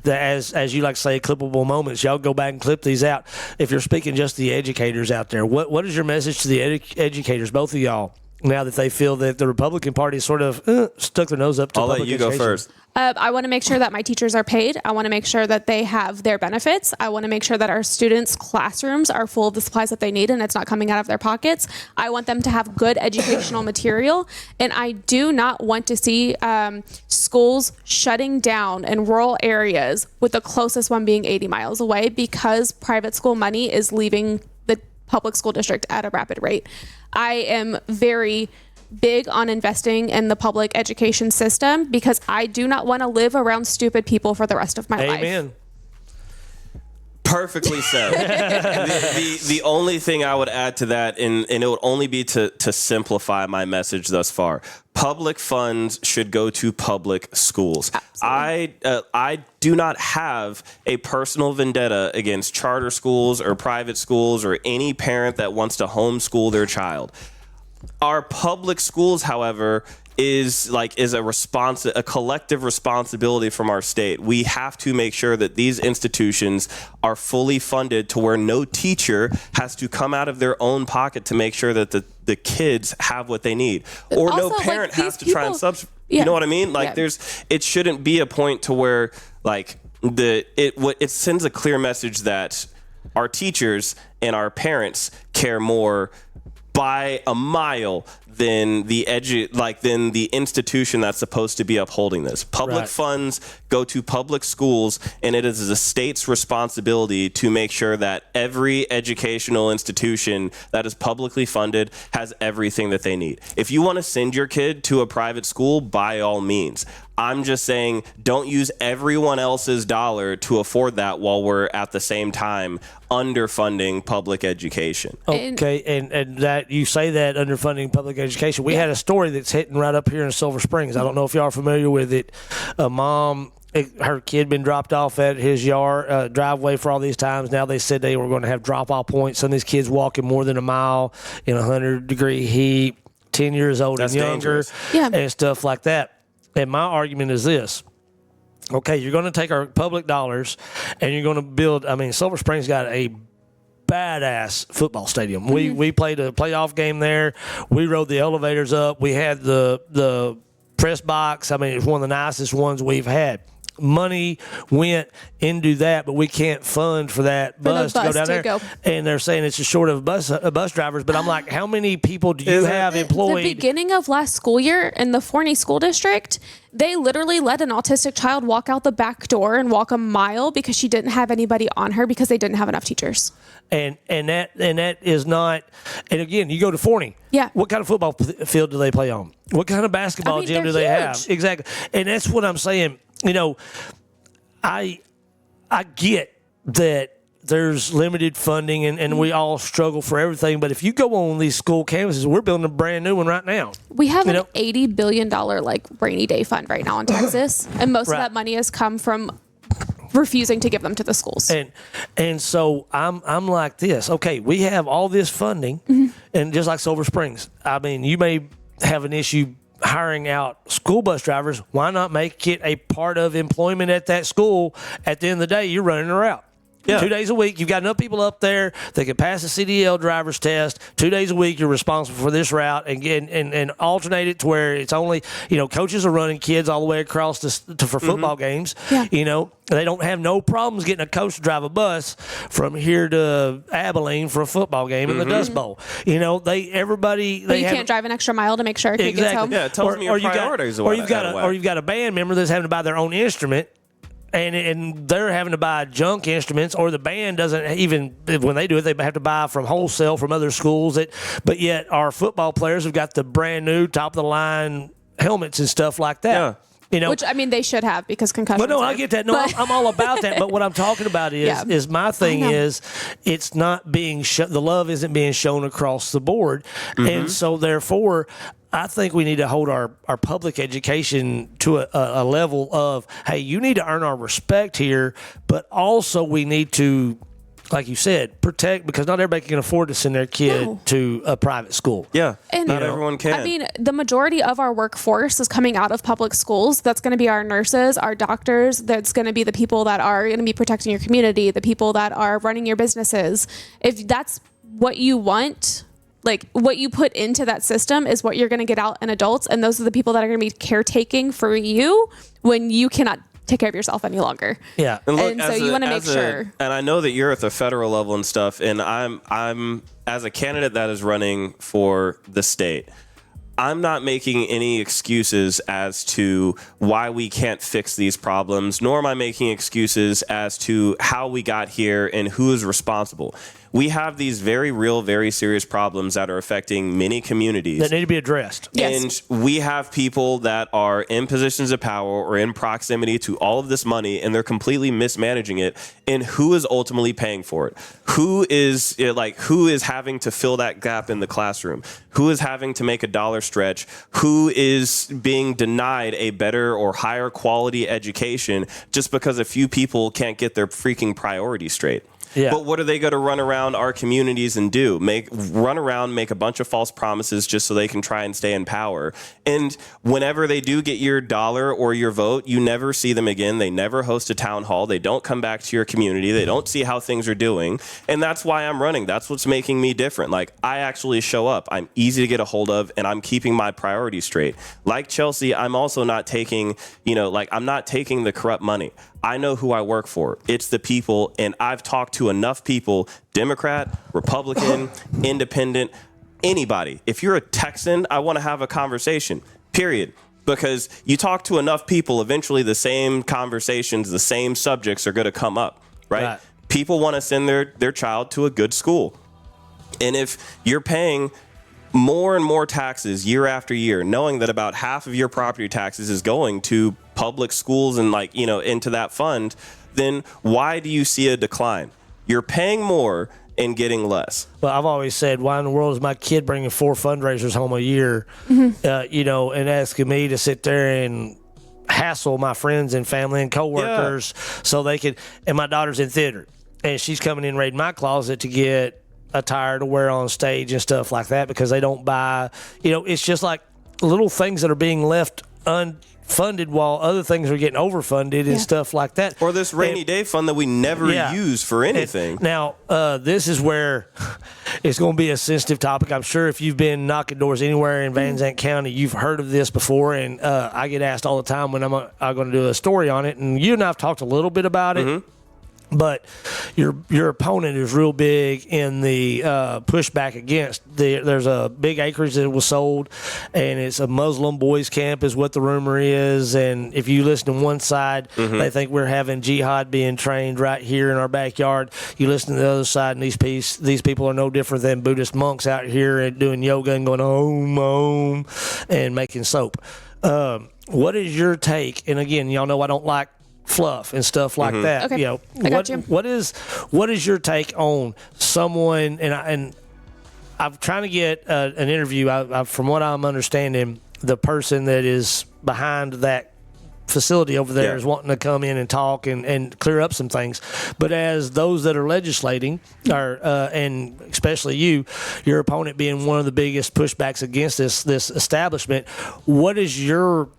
as you like to say, clippable moments, y'all go back and clip these out. If you're speaking just to the educators out there, what is your message to the educators, both of y'all, now that they feel that the Republican Party sort of stuck their nose up to public education? I'll let you go first. I want to make sure that my teachers are paid. I want to make sure that they have their benefits. I want to make sure that our students' classrooms are full of the supplies that they need and it's not coming out of their pockets. I want them to have good educational material. And I do not want to see schools shutting down in rural areas with the closest one being 80 miles away because private school money is leaving the public school district at a rapid rate. I am very big on investing in the public education system because I do not want to live around stupid people for the rest of my life. Amen. Perfectly said. the only thing I would add to that, and it would only be to simplify my message thus far. Public funds should go to public schools. Absolutely. I do not have a personal vendetta against charter schools or private schools or any parent that wants to homeschool their child. Our public schools, however, is a collective responsibility from our state. We have to make sure that these institutions are fully funded to where no teacher has to come out of their own pocket to make sure that the kids have what they need, or also, no parent has to try and subsidize. Yeah. You know what I mean? Like Yeah. it shouldn't be a point to where like it sends a clear message that our teachers and our parents care more by a mile than the institution that's supposed to be upholding this. Public funds go to public schools, and it is the state's responsibility to make sure that every educational institution that is publicly funded has everything that they need. If you want to send your kid to a private school, by all means. I'm just saying, don't use everyone else's dollar to afford that while we're at the same time underfunding public education. Okay, and that you say that underfunding public education. We had a story that's hitting right up here in Silver Springs. I don't know if y'all are familiar with it. A mom, her kid been dropped off at his yard driveway for all these times. Now they said they were going to have drop-off points. Some of these kids walking more than a mile in 100-degree heat, 10 years old That's and younger, and stuff like that. And my argument is this. Okay, you're going to take our public dollars and you're going to build, Silver Springs got a badass football stadium. Mm-hmm. We played a playoff game there. We rode the elevators up. We had the press box. It's one of the nicest ones we've had. Money went into that, but we can't fund for that bus to go down there. And they're saying it's just short of bus drivers. But I'm like, how many people do you have employed? The beginning of last school year in the Forney School District, they literally let an autistic child walk out the back door and walk a mile because she didn't have anybody on her because they didn't have enough teachers. And that is not. And again, you go to Forney. Yeah. What kind of football field do they play on? What kind of basketball gym do they have? Exactly. And that's what I'm saying. I get that there's limited funding and we all struggle for everything. But if you go on these school campuses, we're building a brand new one right now. We have an $80 billion rainy day fund right now in Texas. And most of that money has come from refusing to give them to the schools. And so I'm like this. Okay, we have all this funding, and just like Silver Springs, you may have an issue hiring out school bus drivers. Why not make it a part of employment at that school? At the end of the day, you're running a route. Yeah. 2 days a week, you've got enough people up there that can pass the CDL driver's test. 2 days a week, you're responsible for this route and alternate it to where it's only, coaches are running kids all the way across for football games. Yeah. They don't have no problems getting a coach to drive a bus from here to Abilene for a football game in the Dust Bowl. You can't drive an extra mile to make sure a kid gets home. Yeah, it tells me your priorities. Or you've got a band member that's having to buy their own instrument. And they're having to buy junk instruments, or the band doesn't even, when they do it, they have to buy from wholesale from other schools. But yet our football players have got the brand new top of the line helmets and stuff like that. Yeah. Which they should have because concussions. But no, I get that. No, I'm all about that. But what I'm talking about is my thing is it's not being the love isn't being shown across the board, and so therefore. I think we need to hold our public education to a level of, hey, you need to earn our respect here, but also we need to like you said, protect, because not everybody can afford to send their kid to a private school. Yeah, And not everyone can. I mean, the majority of our workforce is coming out of public schools. That's going to be our nurses, our doctors. That's going to be the people that are going to be protecting your community, the people that are running your businesses. If that's what you want, like what you put into that system is what you're going to get out in adults. And those are the people that are going to be caretaking for you when you cannot take care of yourself any longer. Yeah. And so you want to make sure. And I know that you're at the federal level and stuff, and I'm as a candidate that is running for the state, I'm not making any excuses as to why we can't fix these problems, nor am I making excuses as to how we got here and who is responsible. We have these very real, very serious problems that are affecting many communities that need to be addressed. Yes. And we have people that are in positions of power or in proximity to all of this money, and they're completely mismanaging it. And who is ultimately paying for it? Who is having to fill that gap in the classroom? Who is having to make a dollar stretch? Who is being denied a better or higher quality education just because a few people can't get their freaking priorities straight? Yeah. But what are they going to run around our communities and do? Make a bunch of false promises just so they can try and stay in power. And whenever they do get your dollar or your vote, you never see them again. They never host a town hall. They don't come back to your community. They don't see how things are doing. And that's why I'm running. That's what's making me different. Like, I actually show up. I'm easy to get a hold of, and I'm keeping my priorities straight. Like Chelsey, I'm also not taking, I'm not taking the corrupt money. I know who I work for. It's the people, and I've talked to enough people, Democrat, Republican, Independent, anybody. If you're a Texan, I want to have a conversation, period. Because you talk to enough people, eventually the same conversations, the same subjects are going to come up, right? People want to send their child to a good school. And if you're paying more and more taxes year after year, knowing that about half of your property taxes is going to public schools and into that fund, then why do you see a decline? You're paying more and getting less. Well, I've always said, why in the world is my kid bringing 4 fundraisers home a year, and asking me to sit there and hassle my friends and family and coworkers so they could, and my daughter's in theater and she's coming in raiding my closet to get attire to wear on stage and stuff like that because they don't buy, it's just like little things that are being left unfunded while other things are getting overfunded and stuff like that. Or this rainy day fund that we never use for anything. Now, this is where it's going to be a sensitive topic. I'm sure if you've been knocking doors anywhere in Van Zandt County, you've heard of this before, and I get asked all the time when I'm going to do a story on it, and you and I have talked a little bit about it. But your opponent is real big in the pushback against. There's a big acreage that was sold, and it's a Muslim boys camp is what the rumor is. And if you listen to one side, they think we're having jihad being trained right here in our backyard. You listen to the other side, and these people are no different than Buddhist monks out here and doing yoga and going om and making soap. What is your take? And again, y'all know I don't like fluff and stuff like that. Okay. I got you. What is your take on someone? And I'm trying to get an interview. From what I'm understanding, the person that is behind that facility over there is wanting to come in and talk and clear up some things. But as those that are legislating, and especially your opponent being one of the biggest pushbacks against this establishment, what is your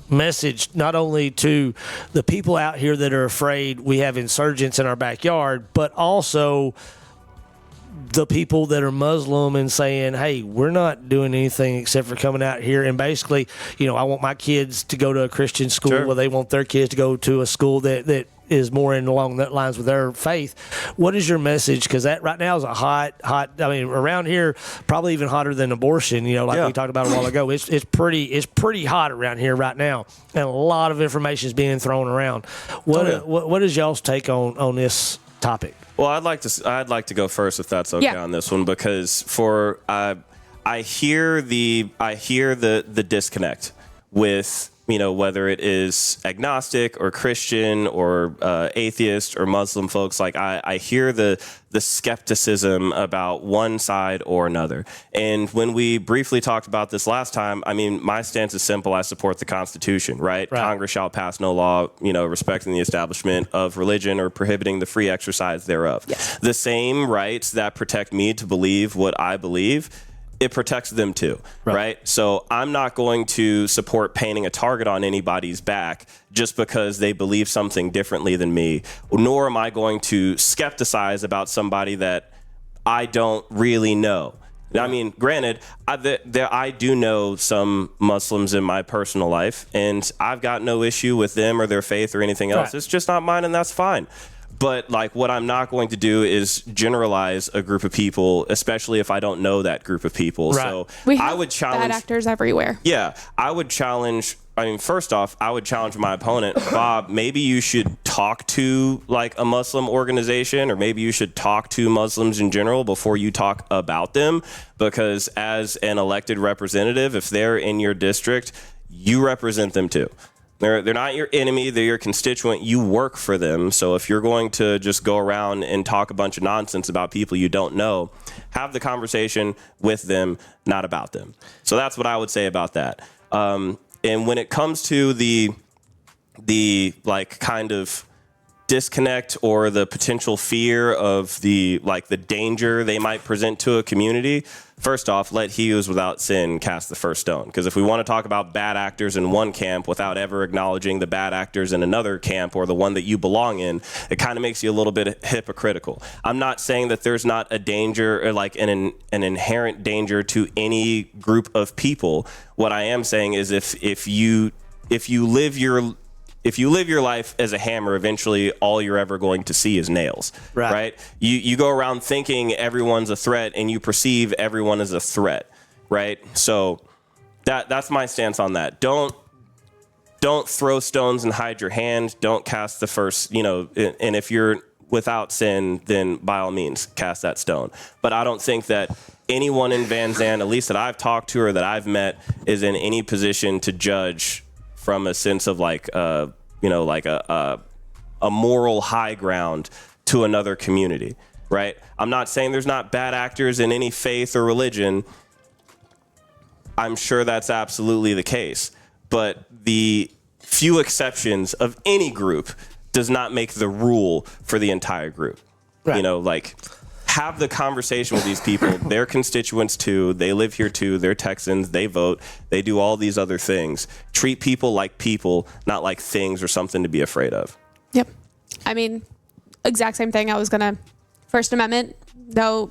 message not only to the people out here that are afraid we have insurgents in our backyard, but also the people that are Muslim and saying, hey, we're not doing anything except for coming out here and basically, I want my kids to go to a Christian school where they want their kids to go to a school that is more along that lines with their faith. What is your message? Because that right now is a hot. Around here, probably even hotter than abortion. We talked about a while ago. It's pretty hot around here right now, and a lot of information is being thrown around. What is y'all's take on this topic? Well, I'd like to go first if that's okay on this one, because I hear the disconnect with whether it is agnostic or Christian or atheist or Muslim folks, like I hear the skepticism about one side or another. And when we briefly talked about this last time, I mean, my stance is simple. I support the Constitution, right? Congress shall pass no law, respecting the establishment of religion or prohibiting the free exercise thereof. Yes. The same rights that protect me to believe what I believe, it protects them too, right? So I'm not going to support painting a target on anybody's back just because they believe something differently than me, nor am I going to skepticize about somebody that I don't really know. I mean, granted, I do know some Muslims in my personal life, and I've got no issue with them or their faith or anything else. It's just not mine, and that's fine. But like, what I'm not going to do is generalize a group of people, especially if I don't know that group of people. So I would challenge bad actors everywhere. Yeah, I would challenge. I mean, first off, I would challenge my opponent, Bob. Maybe you should talk to like a Muslim organization, or maybe you should talk to Muslims in general before you talk about them. Because as an elected representative, if they're in your district, you represent them too. They're not your enemy. They're your constituent. You work for them. So if you're going to just go around and talk a bunch of nonsense about people you don't know, have the conversation with them, not about them. So that's what I would say about that. And when it comes to the like kind of disconnect or the potential fear of the danger they might present to a community, first off, let he who is without sin cast the first stone. Because if we want to talk about bad actors in one camp without ever acknowledging the bad actors in another camp or the one that you belong in, it kind of makes you a little bit hypocritical. I'm not saying that there's not a danger or like an inherent danger to any group of people. What I am saying is if you live your life as a hammer, eventually all you're ever going to see is nails, right? You go around thinking everyone's a threat, and you perceive everyone as a threat, right? So that's my stance on that. Don't throw stones and hide your hand. Don't cast the first, and if you're without sin, then by all means cast that stone. But I don't think that anyone in Van Zandt, at least that I've talked to or that I've met, is in any position to judge from a sense of like a moral high ground to another community, right? I'm not saying there's not bad actors in any faith or religion. I'm sure that's absolutely the case. But the few exceptions of any group does not make the rule for the entire group. Have the conversation with these people. They're constituents too. They live here too. They're Texans. They vote. They do all these other things. Treat people, not like things or something to be afraid of. Yep. I mean, exact same thing. I was going to First Amendment, though.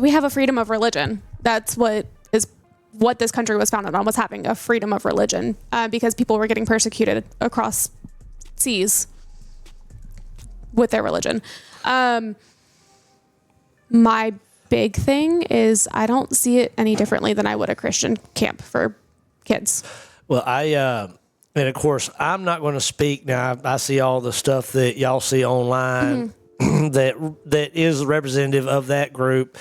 We have a freedom of religion. That's what this country was founded on, was having a freedom of religion, because people were getting persecuted across seas with their religion. My big thing is I don't see it any differently than I would a Christian camp for kids. Well, and of course, I'm not going to speak now. I see all the stuff that y'all see online that is representative of that group,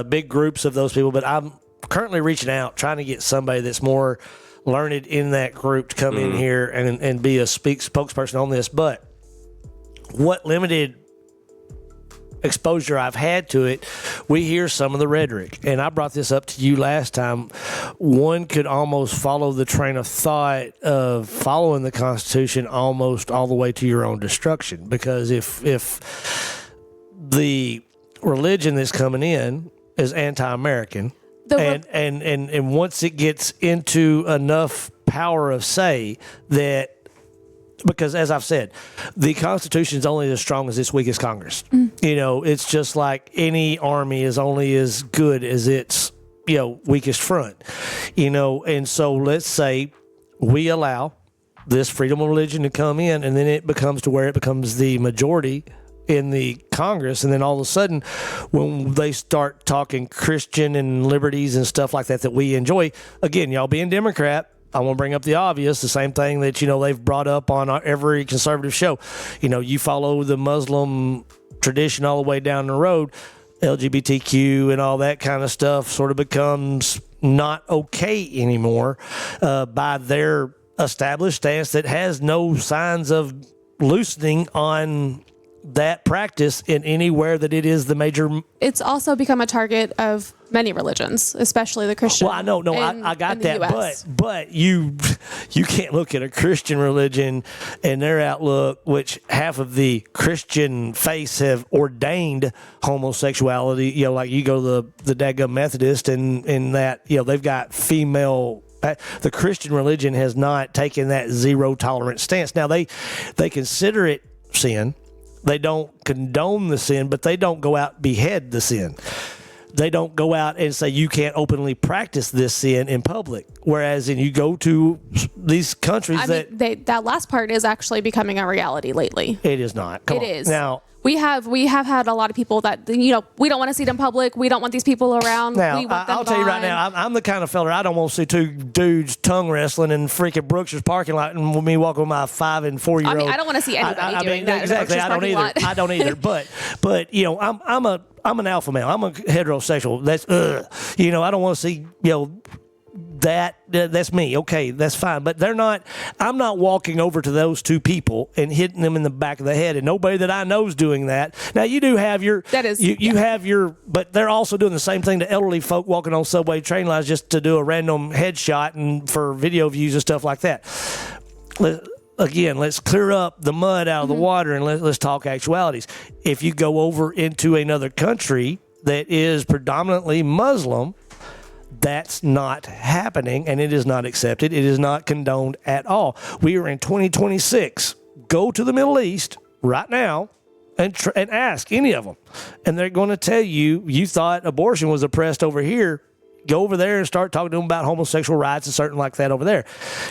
big groups of those people. But I'm currently reaching out, trying to get somebody that's more learned in that group to come in here and be a spokesperson on this. But what limited exposure I've had to it, we hear some of the rhetoric, and I brought this up to you last time. One could almost follow the train of thought of following the Constitution almost all the way to your own destruction, because if the religion that's coming in is anti-American, and once it gets into enough power of say that, because as I've said, the Constitution is only as strong as its weakest Congress. It's just like any army is only as good as its, weakest front, and so let's say we allow this freedom of religion to come in, and then it becomes to where it becomes the majority in the Congress, and then all of a sudden when they start talking Christian and liberties and stuff like that we enjoy, again, y'all being Democrat, I want to bring up the obvious, the same thing that, they've brought up on every conservative show. You follow the Muslim tradition all the way down the road, LGBTQ and all that kind of stuff sort of becomes not okay anymore by their established stance that has no signs of loosening on that practice in anywhere that it is the major. It's also become a target of many religions, especially the Christian. Well, I know, no, I got that, but you can't look at a Christian religion and their outlook, which half of the Christian faiths have ordained homosexuality. You know, like you go to the daggum Methodist and that, you know, they've got female. The Christian religion has not taken that zero tolerance stance. Now they consider it sin. They don't condone the sin, but they don't go out and behead the sin. They don't go out and say you can't openly practice this sin in public. Whereas, you go to these countries that last part is actually becoming a reality lately. It is not. Come on. It is. Now, we have had a lot of people that, we don't want to see them public. We don't want these people around. Now, we want them I'll tell you right gone. now, I'm the kind of fella, I don't want to see two dudes tongue wrestling in freaking Brookshire's parking lot and me walking with my 5 and 4 year old. I mean, I don't want to see anybody doing that. Exactly. I don't either. I don't either. But I'm an alpha male. I'm a heterosexual. That's I don't want to see that's me. Okay, that's fine. But I'm not walking over to those two people and hitting them in the back of the head, and nobody that I know is doing that. Now, you do have your, but they're also doing the same thing to elderly folk walking on subway train lines just to do a random headshot and for video views and stuff like that. Again, let's clear up the mud out of the water and let's talk actualities. If you go over into another country that is predominantly Muslim, that's not happening, and it is not accepted. It is not condoned at all. We are in 2026. Go to the Middle East right now and ask any of them, and they're going to tell you thought abortion was oppressed over here. Go over there and start talking to them about homosexual rights and certain like that over there.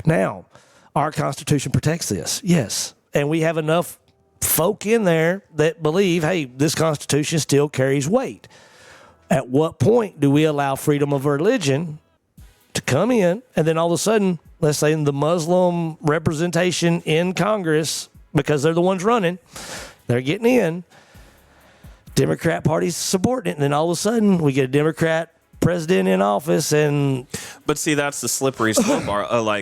Now, our Constitution protects this, yes, and we have enough folk in there that believe, hey, this Constitution still carries weight. At what point do we allow freedom of religion to come in, and then all of a sudden, let's say the Muslim representation in Congress, because they're the ones running, they're getting in, Democrat Party's supporting it, and then all of a sudden we get a Democrat president in office, but see, that's the slippery slope.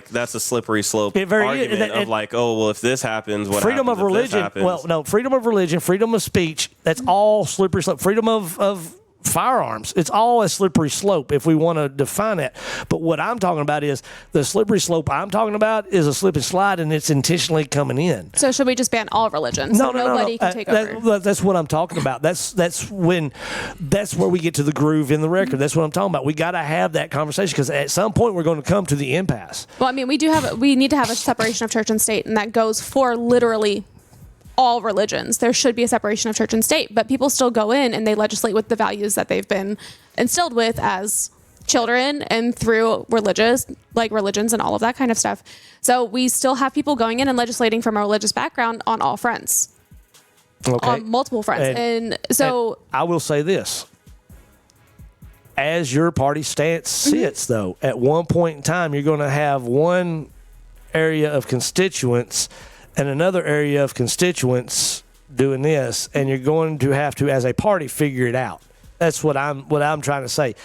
That's a slippery slope argument of if this happens, what freedom happens of religion? If this Well, no, freedom of religion, freedom of speech. That's all slippery slope. Freedom of firearms. It's all a slippery slope if we want to define it. But what I'm talking about is the slippery slope I'm talking about is a slip and slide, and it's intentionally coming in. So should we just ban all religions? No. Nobody can take over. That's what I'm talking about. That's where we get to the groove in the record. That's what I'm talking about. We got to have that conversation because at some point we're going to come to the impasse. Well, I mean, we need to have a separation of church and state, and that goes for literally all religions. There should be a separation of church and state, but people still go in and they legislate with the values that they've been instilled with as children and through religions and all of that kind of stuff. So we still have people going in and legislating from a religious background on all fronts, on multiple fronts. And I will say this. As your party stance sits, though, at one point in time, you're going to have one area of constituents and another area of constituents doing this, and you're going to have to, as a party, figure it out. That's what I'm trying to say.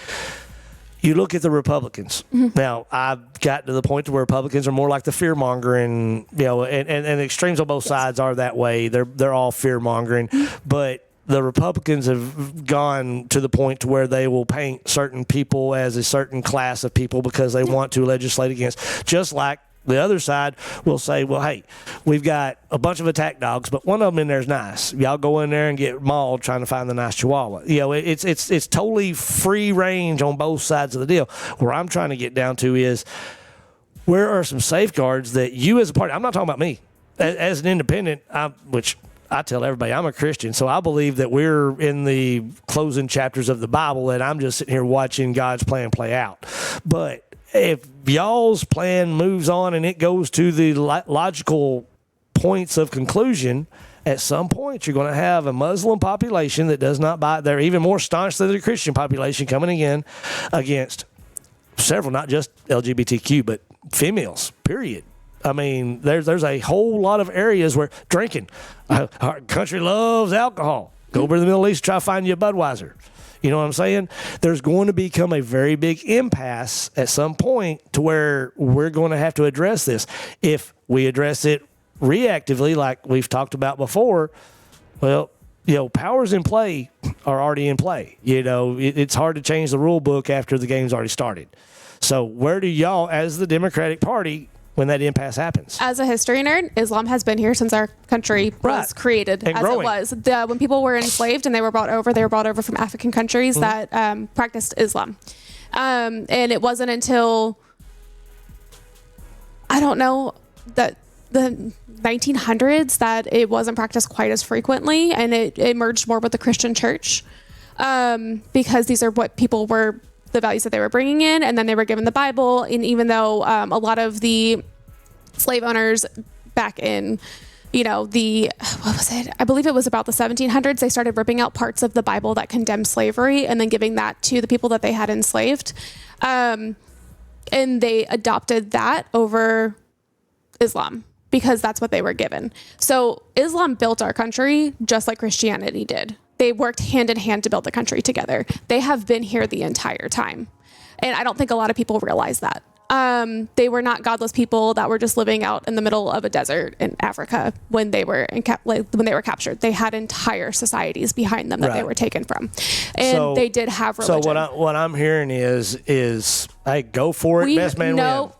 You look at the Republicans. Now, I've got to the point where Republicans are more like the fear mongering, and the extremes on both sides are that way. They're all fear mongering, but the Republicans have gone to the point to where they will paint certain people as a certain class of people because they want to legislate against, just like the other side will say, well, hey, we've got a bunch of attack dogs, but one of them in there is nice. Y'all go in there and get mauled trying to find the nice chihuahua. It's totally free range on both sides of the deal. Where I'm trying to get down to is, where are some safeguards that you as a party, I'm not talking about me, as an independent, which I tell everybody I'm a Christian, so I believe that we're in the closing chapters of the Bible and I'm just sitting here watching God's plan play out. But if y'all's plan moves on and it goes to the logical points of conclusion, at some point you're going to have a Muslim population that does not buy. They're even more staunch than the Christian population coming in against several, not just LGBTQ, but females, period. I mean, there's a whole lot of areas where drinking, our country loves alcohol. Go over to the Middle East, try to find you a Budweiser. You know what I'm saying? There's going to become a very big impasse at some point to where we're going to have to address this. If we address it reactively, like we've talked about before, well, powers in play are already in play. It's hard to change the rule book after the game's already started. So where do y'all, as the Democratic Party, when that impasse happens? As a history nerd, Islam has been here since our country was created, and as growing. it was. When people were enslaved and they were brought over from African countries that practiced Islam. And it wasn't until, I don't know, that the 1900s that it wasn't practiced quite as frequently, and it merged more with the Christian church because these are what people were, the values that they were bringing in, and then they were given the Bible. And even though a lot of the slave owners back in, what was it? I believe it was about the 1700s, they started ripping out parts of the Bible that condemned slavery and then giving that to the people that they had enslaved. And they adopted that over Islam because that's what they were given. So Islam built our country just like Christianity did. They worked hand in hand to build the country together. They have been here the entire time. And I don't think a lot of people realize that. They were not godless people that were just living out in the middle of a desert in Africa when they were when they were captured. They had entire societies behind them that they were taken from. And they did have religion. So what I'm hearing is hey, go for it, best man win.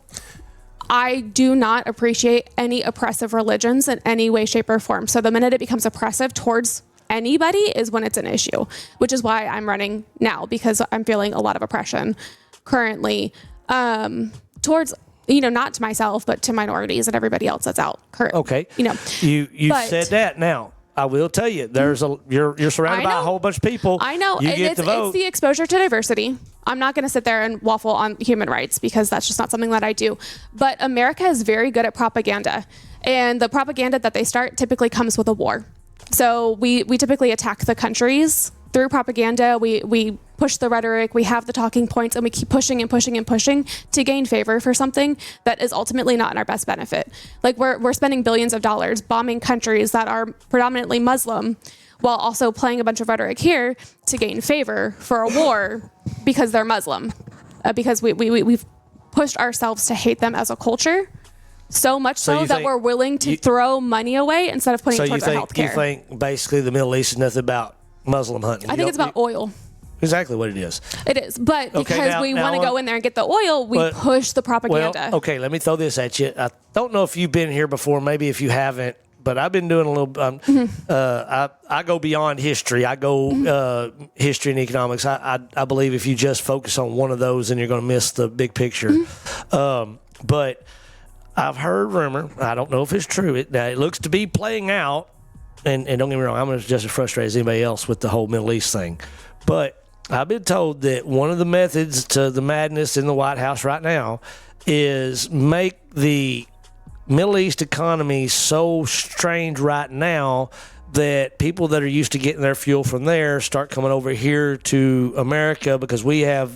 I do not appreciate any oppressive religions in any way, shape, or form. So the minute it becomes oppressive towards anybody is when it's an issue, which is why I'm running now, because I'm feeling a lot of oppression currently towards, not to myself, but to minorities and everybody else that's out currently. Okay. You said that. Now, I will tell you, you're surrounded by a whole bunch of people. I know. You get to vote. It's the exposure to diversity. I'm not going to sit there and waffle on human rights because that's just not something that I do. But America is very good at propaganda. And the propaganda that they start typically comes with a war. So we typically attack the countries through propaganda. We push the rhetoric, we have the talking points, and we keep pushing and pushing and pushing to gain favor for something that is ultimately not in our best benefit. Like we're spending billions of dollars bombing countries that are predominantly Muslim while also playing a bunch of rhetoric here to gain favor for a war because they're Muslim. Because we've pushed ourselves to hate them as a culture. So much so that we're willing to throw money away instead of putting it towards our health care. You think basically the Middle East is nothing about Muslim hunting? I think it's about oil. Exactly what it is. It is. But because we want to go in there and get the oil, we push the propaganda. Well, okay, let me throw this at you. I don't know if you've been here before, maybe if you haven't, but I've been doing a little, I go beyond history. I go history and economics. I believe if you just focus on one of those, then you're going to miss the big picture. But I've heard rumor. I don't know if it's true. It looks to be playing out. And don't get me wrong, I'm just as frustrated as anybody else with the whole Middle East thing. But I've been told that one of the methods to the madness in the White House right now is make the Middle East economy so strained right now that people that are used to getting their fuel from there start coming over here to America because we have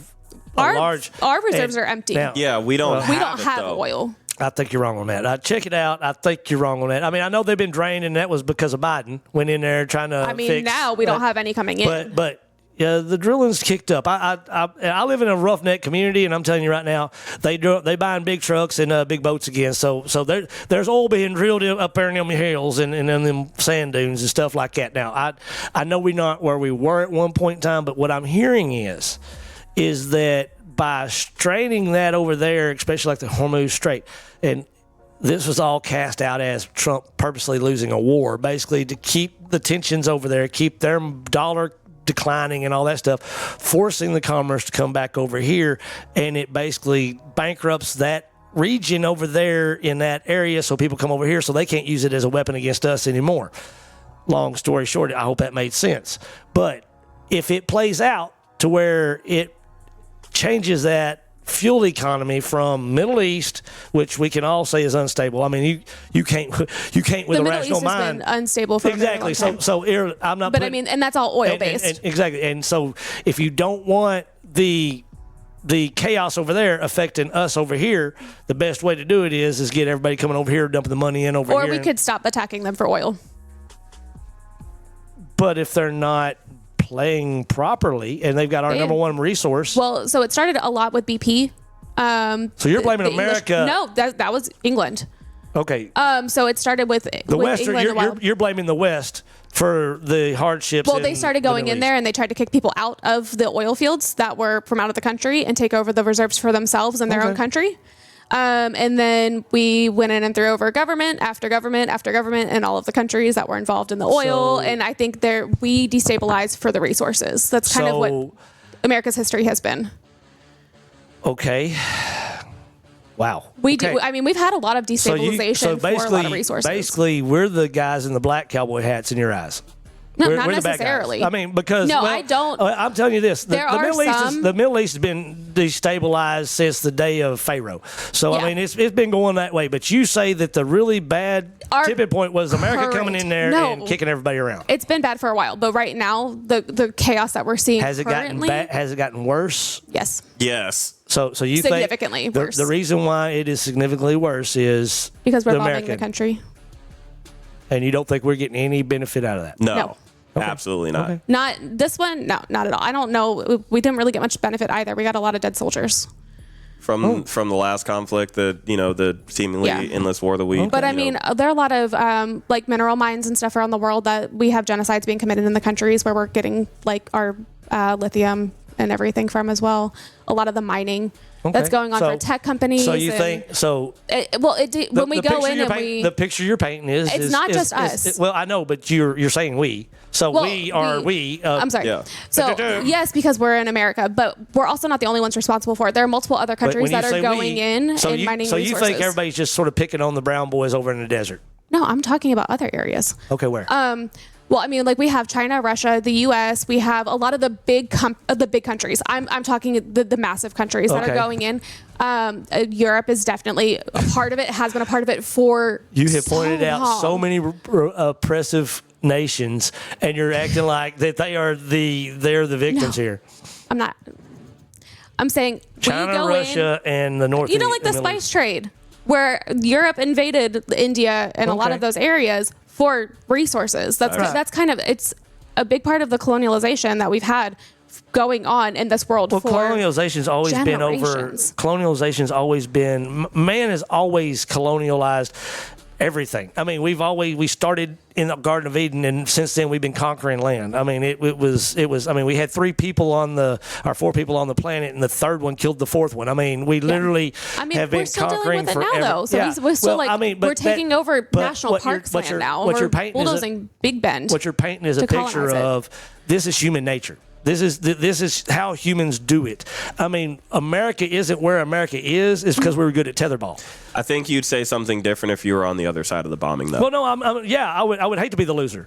our reserves are empty. Now, we don't have oil. I think you're wrong on that. Check it out. I think you're wrong on that. I mean, I know they've been drained, and that was because of Biden went in there trying to fix. Now we don't have any coming in. But the drilling's kicked up. I live in a roughneck community, and I'm telling you right now, they buying big trucks and big boats again. So there's oil being drilled up there in them hills and in them sand dunes and stuff like that. Now, I know we're not where we were at one point in time, but what I'm hearing is that by straining that over there, especially like the Hormuz Strait, and this was all cast out as Trump purposely losing a war, basically to keep the tensions over there, keep their dollar declining and all that stuff, forcing the commerce to come back over here, and it basically bankrupts that region over there in that area, so people come over here so they can't use it as a weapon against us anymore. Long story short, I hope that made sense. But if it plays out to where it changes that fuel economy from Middle East, which we can all say is unstable. I mean, you can't with a rational mind. The Middle East has been unstable for exactly. A very long time. So I'm not. But I mean, and that's all oil based. Exactly. And so if you don't want the chaos over there affecting us over here, the best way to do it is get everybody coming over here, dumping the money in over here. Or we could stop attacking them for oil. But if they're not playing properly, and they've got our They number did. one resource. Well, so it started a lot with BP. So you're blaming The English- America? No, that was England. Okay. So it started with The with West. England. You're blaming the West for the hardships. Well, in they started the going Middle in East. there and they tried to kick people out of the oil fields that were from out of the country and take over the reserves for themselves in their own country. And then we went in and threw over government after government after government in all of the countries that were involved in the oil. And I think we destabilized for the resources. That's kind of what America's history has been. Okay. Wow. We Okay. do. I mean, we've had a lot of destabilization for a lot of resources. Basically, we're the guys in the black cowboy hats in your eyes. No, we're not the bad guys. necessarily. I mean, because No, well, I don't. I'm telling you this: There are some- the Middle East has been destabilized since the day of Pharaoh. So Yeah. I mean, it's been going that way. But you say that the really bad Our tipping point was America coming in there No. and kicking everybody around. It's been bad for a while, but right now the chaos that we're seeing Has it gotten currently, bad? Has it gotten worse? yes, Yes. So you Significantly think worse. the reason why it is significantly worse is because we're the bombing American, the country. and you don't think we're getting any benefit out of that? No. No. Absolutely not. Okay. Not this one. No, not at all. I don't know. We didn't really get much benefit either. We got a lot of dead soldiers. From the last conflict, the seemingly Yeah. endless war that we. But I mean, there are a lot of like mineral mines and stuff around the world that we have genocides being committed in the countries where we're getting like our lithium and everything from as well. A lot that's Okay. going on So- for tech companies. So you and think so? when we go in and the picture you're painting is It's not just us. Well, I know, but you're saying we. So Well, we. I'm sorry. Yeah. So yes, because we're in America, but we're also not the only ones responsible for it. There are multiple other but when countries you that are say going we, in so and you, mining so resources. you think everybody's just sort of picking on the brown boys over in the desert? No, I'm talking about other areas. Okay, where? Well, I mean, like we have China, Russia, the U.S. We have a lot of the big countries. I'm talking the massive countries that Okay. are going in. Europe is definitely a part of it. Has been a part of it for. You have pointed out long. so many oppressive nations, and you're acting like that they're the victims No. here. I'm not. I'm saying China, we go Russia, and the North. in. You know, like the Middle spice East. trade, where Europe invaded India and a lot Okay. of those areas for resources. That's Right. that's kind of it's a big part of the colonialization that we've had going on in this world Well, for colonization's always been over. generations. Colonization's always been. Man has always colonialized everything. I mean, we started in the Garden of Eden, and since then we've been conquering land. I mean, it was. I mean, we had 4 people on the planet, and the third one killed the fourth one. I mean, we literally I mean, have we're been still conquering dealing with it forever. now, though. So Yeah. we're still Well, I mean, but we're taking over but national what you're- parks what land you're- now. what We're you're painting is a- bulldozing Big Bend. What you're painting is a to picture colonize it. of this is human nature. This is how humans do it. I mean, America isn't where America is. It's because we were good at tetherball. I think you'd say something different if you were on the other side of the bombing, though. Well, no, I would hate to be the loser.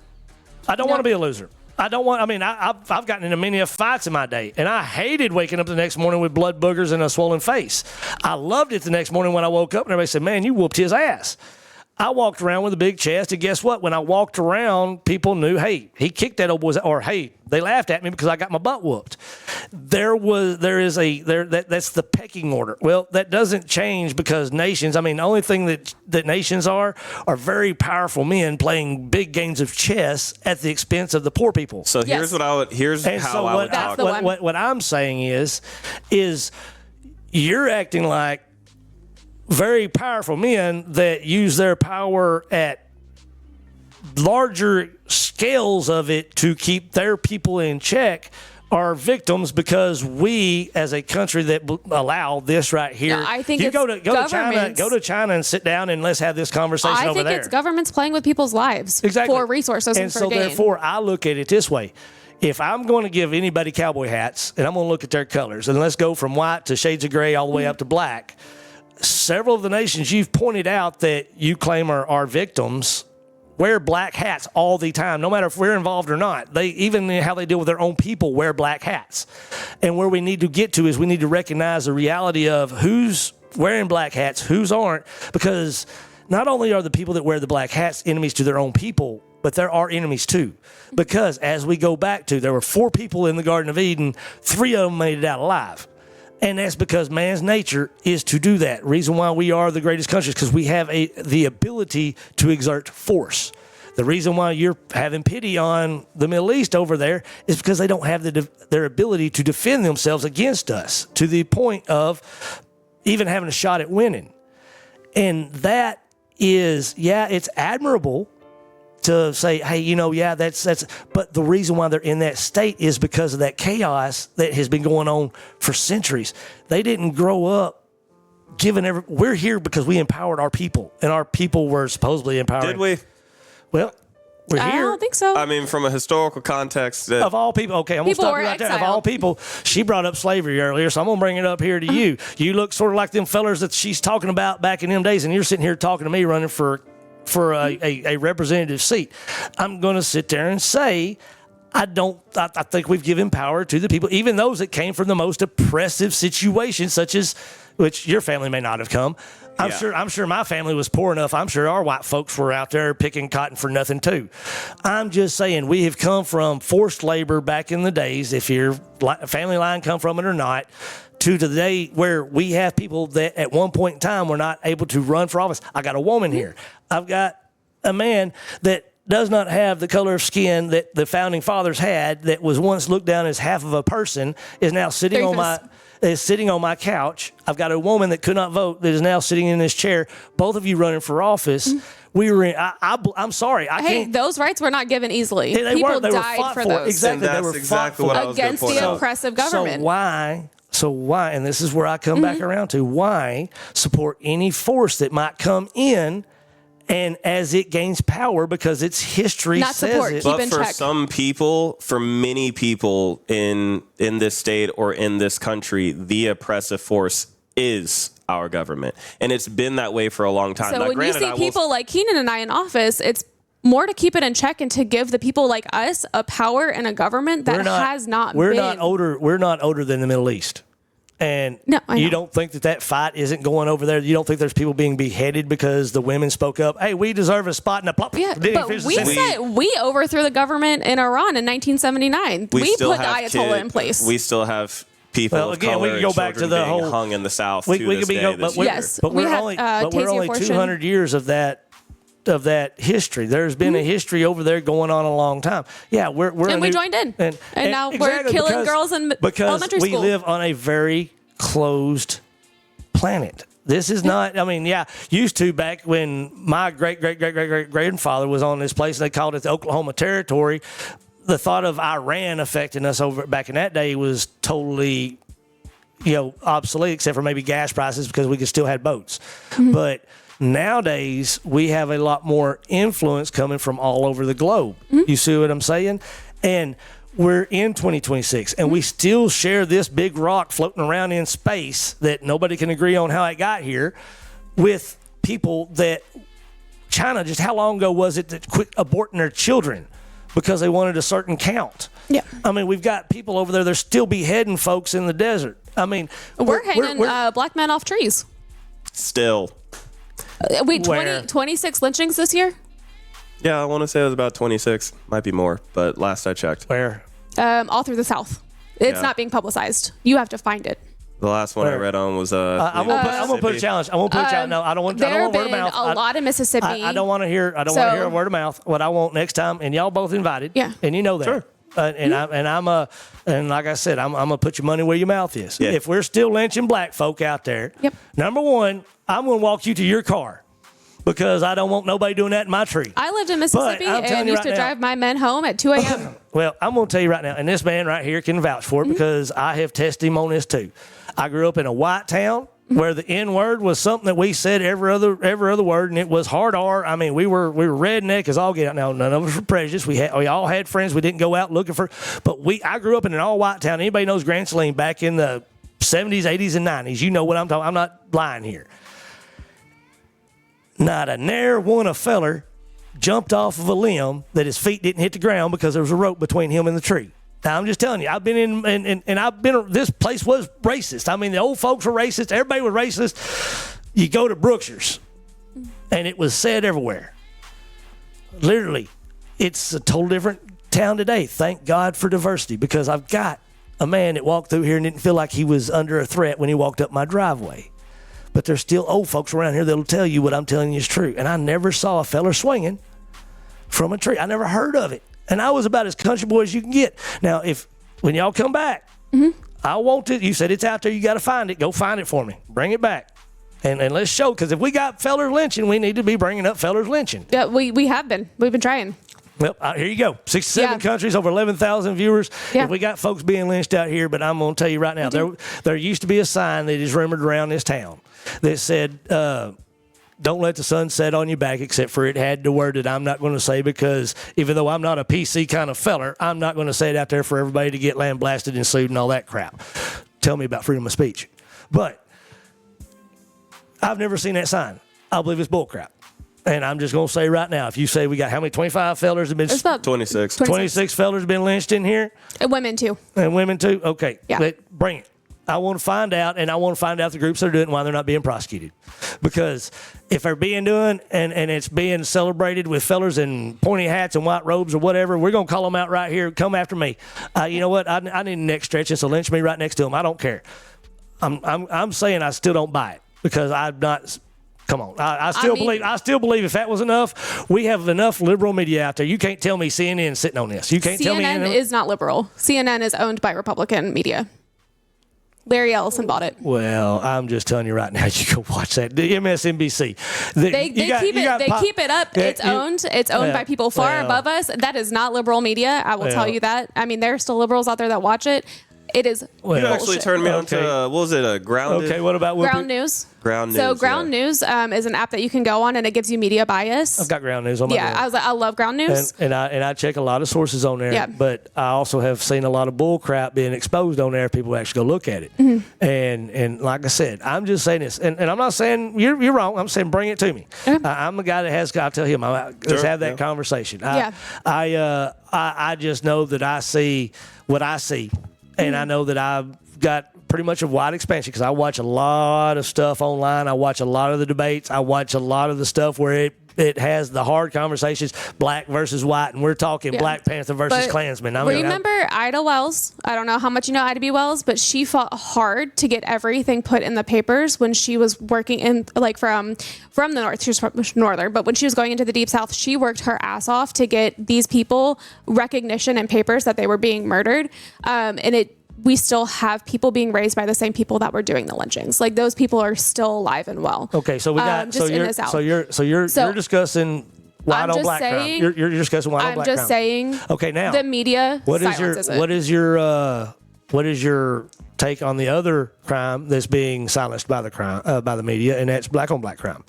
I don't want to be a loser. I don't want. I mean, I've gotten into many fights in my day, and I hated waking up the next morning with blood boogers and a swollen face. I loved it the next morning when I woke up and everybody said, "Man, you whooped his ass." I walked around with a big chest, and guess what? When I walked around, people knew, hey, he kicked that old boy's, or hey, they laughed at me because I got my butt whooped. That's the pecking order. Well, that doesn't change because nations. I mean, the only thing that nations are very powerful men playing big games of chess at the expense of the poor people. So here's Yes. what I would. Here's And how so I would That's talk. the one. what I'm saying is you're acting like very powerful men that use their power at larger scales of it to keep their people in check are victims because we, as a country that allow this right here, No, I think you it's go to governments. China and sit down and let's have this conversation I over think there. it's governments playing with people's lives Exactly. for resources and for so gain. therefore I look at it this way. If I'm going to give anybody cowboy hats and I'm going to look at their colors, and let's go from white to shades of gray all the way up to black, several of the nations you've pointed out that you claim are victims wear black hats all the time, no matter if we're involved or not. They even how they deal with their own people wear black hats. And where we need to get to is we need to recognize the reality of who's wearing black hats, who's aren't, because not only are the people that wear the black hats enemies to their own people, but there are enemies too. Because as we go back to, there were 4 people in the Garden of Eden, 3 of them made it out alive. And that's because man's nature is to do that. Reason why we are the greatest country is because we have the ability to exert force. The reason why you're having pity on the Middle East over there is because they don't have their ability to defend themselves against us to the point of even having a shot at winning. And that is, it's admirable to say, hey, that's, but the reason why they're in that state is because of that chaos that has been going on for centuries. They didn't grow up we're here because we empowered our people, and our people were supposedly empowered. Did we? Well, we're here. I don't think so. I mean, from a historical context, Of all people, okay, I'm going to stop you right there. Of all people, she brought up slavery earlier, so I'm going to bring it up here to you. You look sort of like them fellers that she's talking about back in them days, and you're sitting here talking to me running for a representative seat. I'm going to sit there and say, I think we've given power to the people, even those that came from the most oppressive situations, such as, which your family may not have come. I'm sure my family was poor enough. I'm sure our white folks were out there picking cotton for nothing too. I'm just saying we have come from forced labor back in the days, if your family line come from it or not, to today where we have people that at one point in time were not able to run for office. I got a woman here. I've got a man that does not have the color of skin that the founding fathers had, that was once looked down as half of a person, is now sitting on my couch. I've got a woman that could not vote that is now sitting in this chair. Both of you running for office. We were in, I'm sorry. I can't. Those rights were not given easily. They People weren't. They died were fought for for. those. Exactly. And They that's were exactly fought what for. I was gonna Against point the out. oppressive government. So why, and this is where I come back around to, why support any force that might come in and as it gains power, because its history Not says support, it. keep But in for check. some people, for many people in this state or in this country, the oppressive force is our government. And it's been that way for a long time. So Now, when granted, you see people like Keenen and I in office, it's more to keep it in check and to give the people like us a power and a government that has not we're been. not older. We're not older than the Middle East. And No, I you know. don't think that fight isn't going over there? You don't think there's people being beheaded because the women spoke up? Hey, we deserve a spot in the plot. Yeah, but we overthrew the government in Iran in 1979. We still put the have Ayatollah in place. We still have people Well, of again, color we can go and back to children the being whole hung in the South we to could this be day go, this but, year. Yes. but We we're had, only Tasia Fortune. 200 years of that history. There's been a history over there going on a long time. Yeah, we're And we joined in. And now we're killing girls in elementary we school. live on a very closed planet. This is not, used to back when my great-great-great-great-great-grandfather was on this place, they called it the Oklahoma Territory. The thought of Iran affecting us over back in that day was totally, obsolete, except for maybe gas prices because we could still have boats. But nowadays, we have a lot more influence coming from all over the globe. You see what I'm saying? And we're in 2026, and we still share this big rock floating around in space that nobody can agree on how it got here with people that China, just how long ago was it that quit aborting their children because they wanted a certain count? Yeah. I mean, we've got people over there, they're still beheading folks in the desert. I mean, we're hanging black men off trees. Still. Wait, Where? 26 lynchings this year? Yeah, I want to say it was about 26. Might be more, but last I checked. where? All through the South. It's Yeah. not being publicized. You have to find it. The last one I read on was I'm gonna put a challenge. I won't put a challenge. No, I don't want. I There don't have want word been of mouth. a lot in Mississippi. I don't want to hear. I don't want to hear a word of mouth. What I want next time, and y'all both invited. Yeah. And you know that. Sure. And like I said, I'm gonna put your money where your mouth is. Yeah. If we're still lynching black folk out there, Yep. number one, I'm gonna walk you to your car because I don't want nobody doing that in my tree. I lived in Mississippi I'm telling and you used right to now- drive my men home at 2 a.m. Well, I'm going to tell you right now, and this man right here can vouch for it because I have tested him on this too. I grew up in a white town where the N word was something that we said every other word, and it was hard R. I mean, we were redneck as all get out. Now, none of us were prejudiced. We all had friends. We didn't go out looking for, but I grew up in an all white town. Anybody knows Grand Saline back in the 70s, 80s, and 90s? You know what I'm talking. I'm not lying here. Not a ne'er one a feller jumped off of a limb that his feet didn't hit the ground because there was a rope between him and the tree. Now, I'm just telling you, I've been in, and I've been, this place was racist. I mean, the old folks were racist. Everybody was racist. You go to Brookshire's, and it was said everywhere. Literally, it's a total different town today. Thank God for diversity, because I've got a man that walked through here and didn't feel like he was under a threat when he walked up my driveway. But there's still old folks around here that'll tell you what I'm telling you is true. And I never saw a feller swinging from a tree. I never heard of it. And I was about as country boy as you can get. Now, when y'all come back, I want it. You said it's out there. You got to find it. Go find it for me. Bring it back. And let's show, because if we got fellers lynching, we need to be bringing up fellers lynching. Yeah, we have been. We've been trying. Well, here you go. 67 countries, over 11,000 viewers. Yeah. If we got folks being lynched out here, but I'm going to tell you right now, there used to be a sign that is rumored around this town that said, don't let the sun set on your back, except for it had the word that I'm not going to say, because even though I'm not a PC kind of feller, I'm not going to say it out there for everybody to get lambasted and sued and all that crap. Tell me about freedom of speech. But I've never seen that sign. I believe it's bullcrap. And I'm just going to say right now, if you say we got how many, 25 fellers have been... It's about 26. 26 fellers have been lynched in here? And women, too. And women, too? Okay. Yeah. Bring it. I want to find out, and I want to find out the groups that are doing it and why they're not being prosecuted. Because if they're being done and it's being celebrated with fellers in pointy hats and white robes or whatever, we're going to call them out right here. Come after me. You know what? I need a neck stretching, so lynch me right next to them. I don't care. I'm saying I still don't buy it. Because I'm not. Come on, I still believe if that was enough, we have enough liberal media out there. You can't tell me CNN is sitting on this. You can't tell me CNN is not liberal. CNN is owned by Republican media. Larry Ellison bought it. Well, I'm just telling you right now, you can watch that. The MSNBC. They keep it up. It's owned by people far above us. That is not liberal media. I will tell you that. I mean, there are still liberals out there that watch it. It is. You actually turned me on to what was it? A ground. Okay, what about Ground News? Ground News. So Ground News is an app that you can go on, and it gives you media bias. I've got Ground News on my phone. I love Ground News. And I check a lot of sources on there. Yeah. But I also have seen a lot of bull crap being exposed on there if people actually go look at it. Mm-hmm. And like I said, I'm just saying this, and I'm not saying you're wrong. I'm saying bring it to me. Okay. I'm the guy that has. I'll tell him. Let's have that conversation. I just know that I see what I see, and I know that I've got pretty much a wide expansion because I watch a lot of stuff online. I watch a lot of the debates. I watch a lot of the stuff where it has the hard conversations, black versus white, and we're talking Black Panther versus Klansman. Remember Ida Wells? I don't know how much you know Ida B. Wells, but she fought hard to get everything put in the papers when she was working in, like, from the north. She was from northern, but when she was going into the deep south, she worked her ass off to get these people recognition and papers that they were being murdered. We still have people being raised by the same people that were doing the lynchings. Like, those people are still alive and well. Okay, so we got you're discussing white on black crime. You're discussing white on black crime. I'm just saying. Okay, now the media silences it. What is your take on the other crime that's being silenced by the media, and that's black on black crime?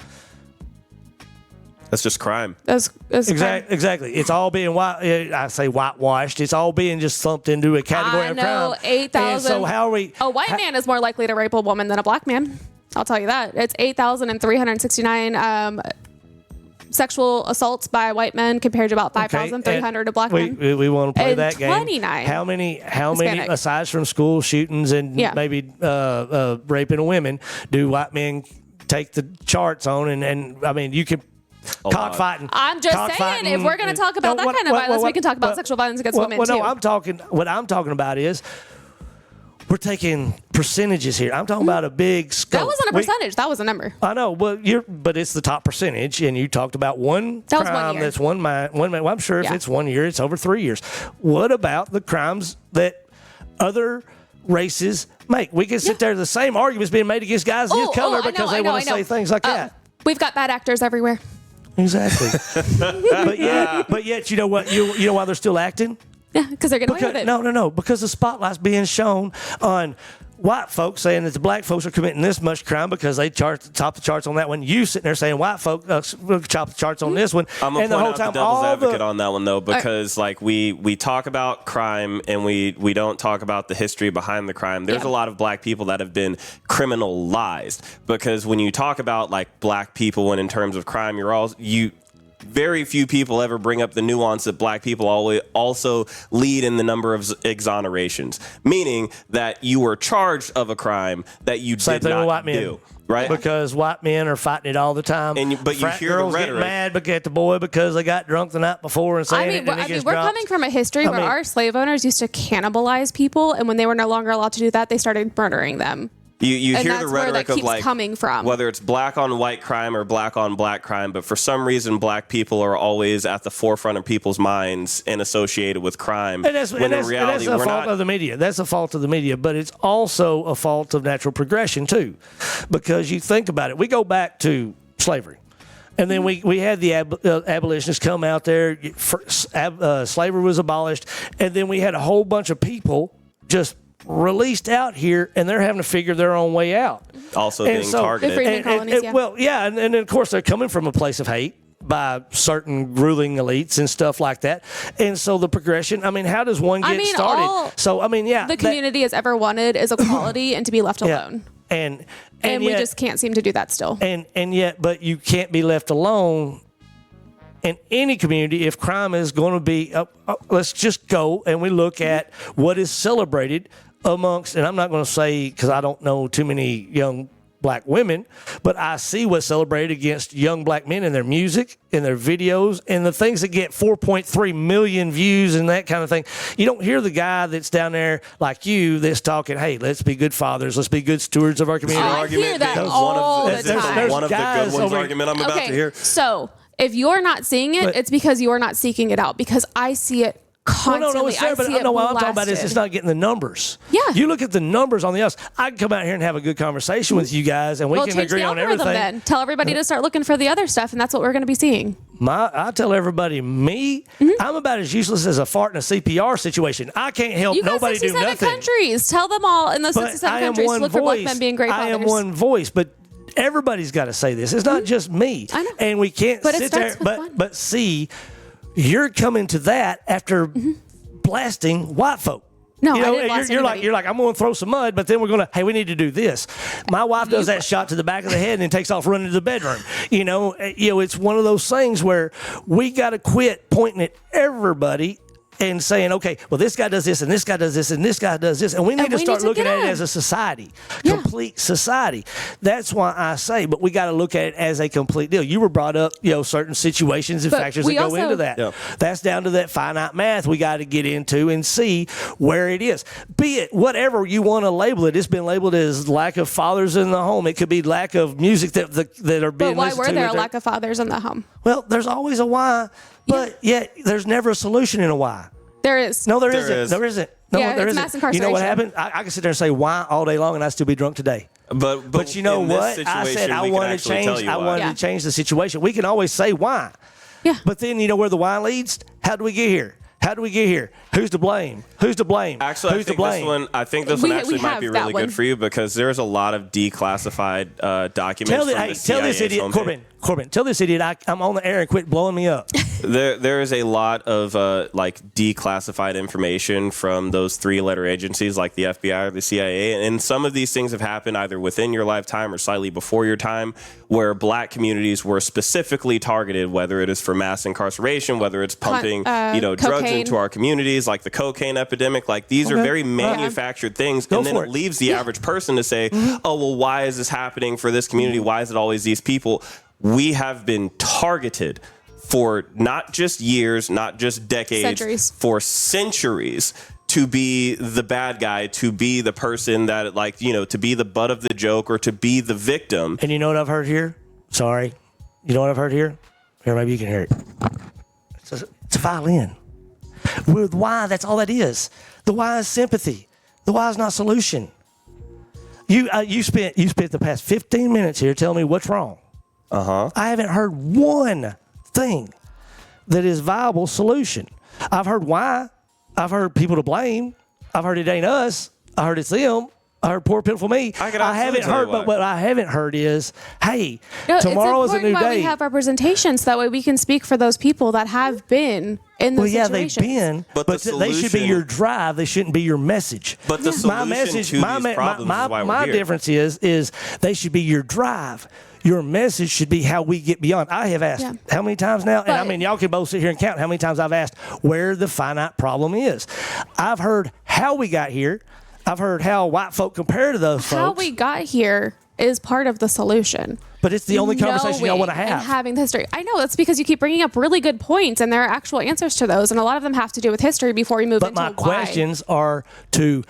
That's just crime. That's exactly. It's all being whitewashed. It's all being just lumped into a category of crime. 8,000. So how are we? A white man is more likely to rape a woman than a black man. I'll tell you that. It's 8,369 sexual assaults by white men compared to about 5,300 to black men. We want to play that game. 29. How many aside from school shootings and maybe raping women do white men take the charts on? And I mean, you could. Cockfighting. I'm just saying, if we're going to talk about that kind of violence, we can talk about sexual violence against women too. What I'm talking about is we're taking percentages here. I'm talking about a big scope. That wasn't a percentage. That was a number. I know, but it's the top percentage, and you talked about one crime crime that's one man. Well, I'm sure if it's 1 year, it's over 3 years. What about the crimes that other races make? We can sit there, the same arguments being made against guys of color because they want to say things like that. We've got bad actors everywhere. Exactly. but yet, you know what? You know why they're still acting? Yeah, because they're getting away with it. No. Because the spotlight's being shown on white folks saying that the black folks are committing this much crime because they top the charts on that one. You sitting there saying white folks top the charts on this one. I'm going to point out the devil's advocate on that one, though, because we talk about crime and we don't talk about the history behind the crime. There's a lot of black people that have been criminalized because when you talk about, like, black people and in terms of crime, very few people ever bring up the nuance that black people also lead in the number of exonerations, meaning that you were charged of a crime that you did not do. Right? Because white men are fighting it all the time. But you hear the rhetoric. Get mad at the boy because they got drunk the night before and saying we're coming from a history where our slave owners used to cannibalize people, and when they were no longer allowed to do that, they started murdering them. You And hear that's the where rhetoric that of keeps like coming from. whether it's black on white crime or black on black crime, but for some reason black people are always at the forefront of people's minds and associated with crime. And that's, when and that's, in reality and that's a we're fault not. of the media. That's a fault of the media, but it's also a fault of natural progression too, because you think about it. We go back to slavery. And then we had the abolitionists come out there. Slavery was abolished. And then we had a whole bunch of people just released out here, and they're having to figure their own way out. Also And being so- targeted. The freedmen colonies, yeah. Well, yeah. And then, of course, they're coming from a place of hate by certain ruling elites and stuff like that. And so the progression, I mean, how does one get started? The community has ever wanted is equality and to be left alone. And And yet, we just can't seem to do that still. and yet, but you can't be left alone in any community if crime is going to be. Let's just go and we look at what is celebrated amongst. And I'm not going to say because I don't know too many young black women, but I see what's celebrated against young black men in their music, in their videos, and the things that get 4.3 million views and that kind of thing. You don't hear the guy that's down there like you that's talking, hey, let's be good fathers, let's be good stewards of our community. I hear that all the time. One of the Guys good ones over- argument I'm about to hear. So if you're not seeing it, But- it's because you're not seeking it out. Because I see it constantly. No, it's there, but I see it no, what I'm talking about is blasted. it's not getting the numbers. Yeah. You look at the numbers on the us. I can come out here and have a good conversation with you guys, and we Well, can change agree the on algorithm everything. then. Tell everybody to start looking for the other stuff, and that's what we're going to be seeing. I tell everybody, I'm about as useless as a fart in a CPR situation. I can't help You got nobody do 67 nothing. countries. Tell them all in those But 67 I am countries to one look for black voice. men being great I fathers. am one voice, but everybody's got to say this. It's not just me. I know. And we can't But it sit there. starts with one. But see, you're coming to that after blasting white folk. No, You know, I didn't blast you're like anybody. I'm going to throw some mud, but then we're going to, hey, we need to do this. My wife does that shot to the back of the head and then takes off running to the bedroom. You know, it's one of those things where we got to quit pointing at everybody and saying, okay, well, this guy does this and this guy does this and this guy does this. And we need to start looking at it as a society, complete society. That's why I say, but we got to look at it as a complete deal. You were brought up, certain situations and But factors that we go also- into that. Yeah. That's down to that finite math we got to get into and see where it is. Be it whatever you want to label it. It's been labeled as lack of fathers in the home. It could be lack of music that are being But why listened were to. there a lack of fathers in the home? Well, there's always a why, but yet there's never a solution in a why. There is. No, there There isn't. is. There isn't. No, Yeah, there it's isn't. mass You know what incarceration. happened? I can sit there and say why all day long and I'd still be drunk today. But you know in this what? I situation, said I we can wanted to actually change. tell you I why. wanted Yeah. to change the situation. We can always say why. Yeah. But then you know where the why leads? How do we get here? How do we get here? Who's to blame? Who's to blame? Actually, Who's to blame? I think this We- one we actually might have be that really one. good for you because there's a lot of declassified documents Tell, from the tell CIA's this idiot, homepage. Corbin, tell this idiot I'm on the air and quit blowing me up. There is a lot of declassified information from those three-letter agencies like the FBI or the CIA, and some of these things have happened either within your lifetime or slightly before your time, where black communities were specifically targeted, whether it is for mass incarceration, whether it's pumping drugs cocaine. into our communities, like the cocaine epidemic. Like these are Okay. very manufactured things, Go and then for it it. leaves the average person to say, "Oh, well, why is this happening for this community? Why is it always these people?" We have been targeted for not just years, not just decades, Centuries. for centuries to be the bad guy, to be the person that to be the butt of the joke or to be the victim. And you know what I've heard here? Sorry. You know what I've heard here? Here, maybe you can hear it. It's a violin. With why, that's all that is. The why is sympathy. The why is not solution. You spent the past 15 minutes here telling me what's wrong. I haven't heard one thing that is viable solution. I've heard why. I've heard people to blame. I've heard it ain't us. I heard it's them. I heard poor pitiful me. I can I haven't absolutely tell heard, you but why. what I haven't heard is, hey, No, tomorrow is a it's new important why day. we have representation, so that way we can speak for those people that have been in those Well, yeah, situations. they've been, But but the they should be solution- your drive. They shouldn't be your message. But the my solution message, to these problems is why we're my here. difference is they should be your drive. Your message should be how we get beyond. I have asked Yeah. how many times now, and I But- mean, y'all can both sit here and count how many times I've asked where the finite problem is. I've heard how we got here. I've heard how white folk compare to those How folks. we got here is part of the solution. But it's the only conversation y'all Knowing want to and have. having the history. I know that's because you keep bringing up really good points, and there are actual answers to those, and a lot of them have to do with history before we move But into my why. questions are to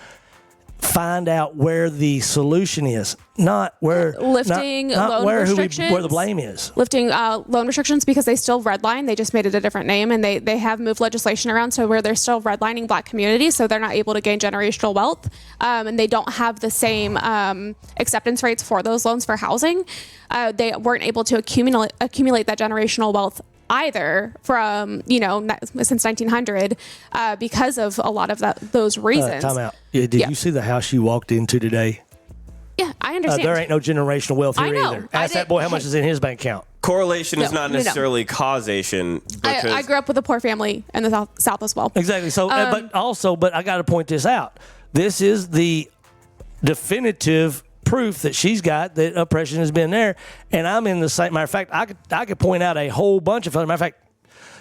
find out where the solution is, not where lifting loan restrictions, where the blame is. Lifting loan restrictions because they still redline. They just made it a different name, and they have moved legislation around so where they're still redlining Black communities, so they're not able to gain generational wealth, and they don't have the same acceptance rates for those loans for housing. They weren't able to accumulate that generational wealth either from since 1900 because of a lot of those reasons. Time out. Did you see the house you walked into today? Yeah, I understand. There ain't no generational wealth here either. Ask that boy how much is in his bank account. Correlation is not necessarily causation. I grew up with a poor family in the South as well. Exactly. So, but I got to point this out. This is the definitive proof that she's got that oppression has been there, and I'm in the same. Matter of fact, I could point out a whole bunch of. Matter of fact,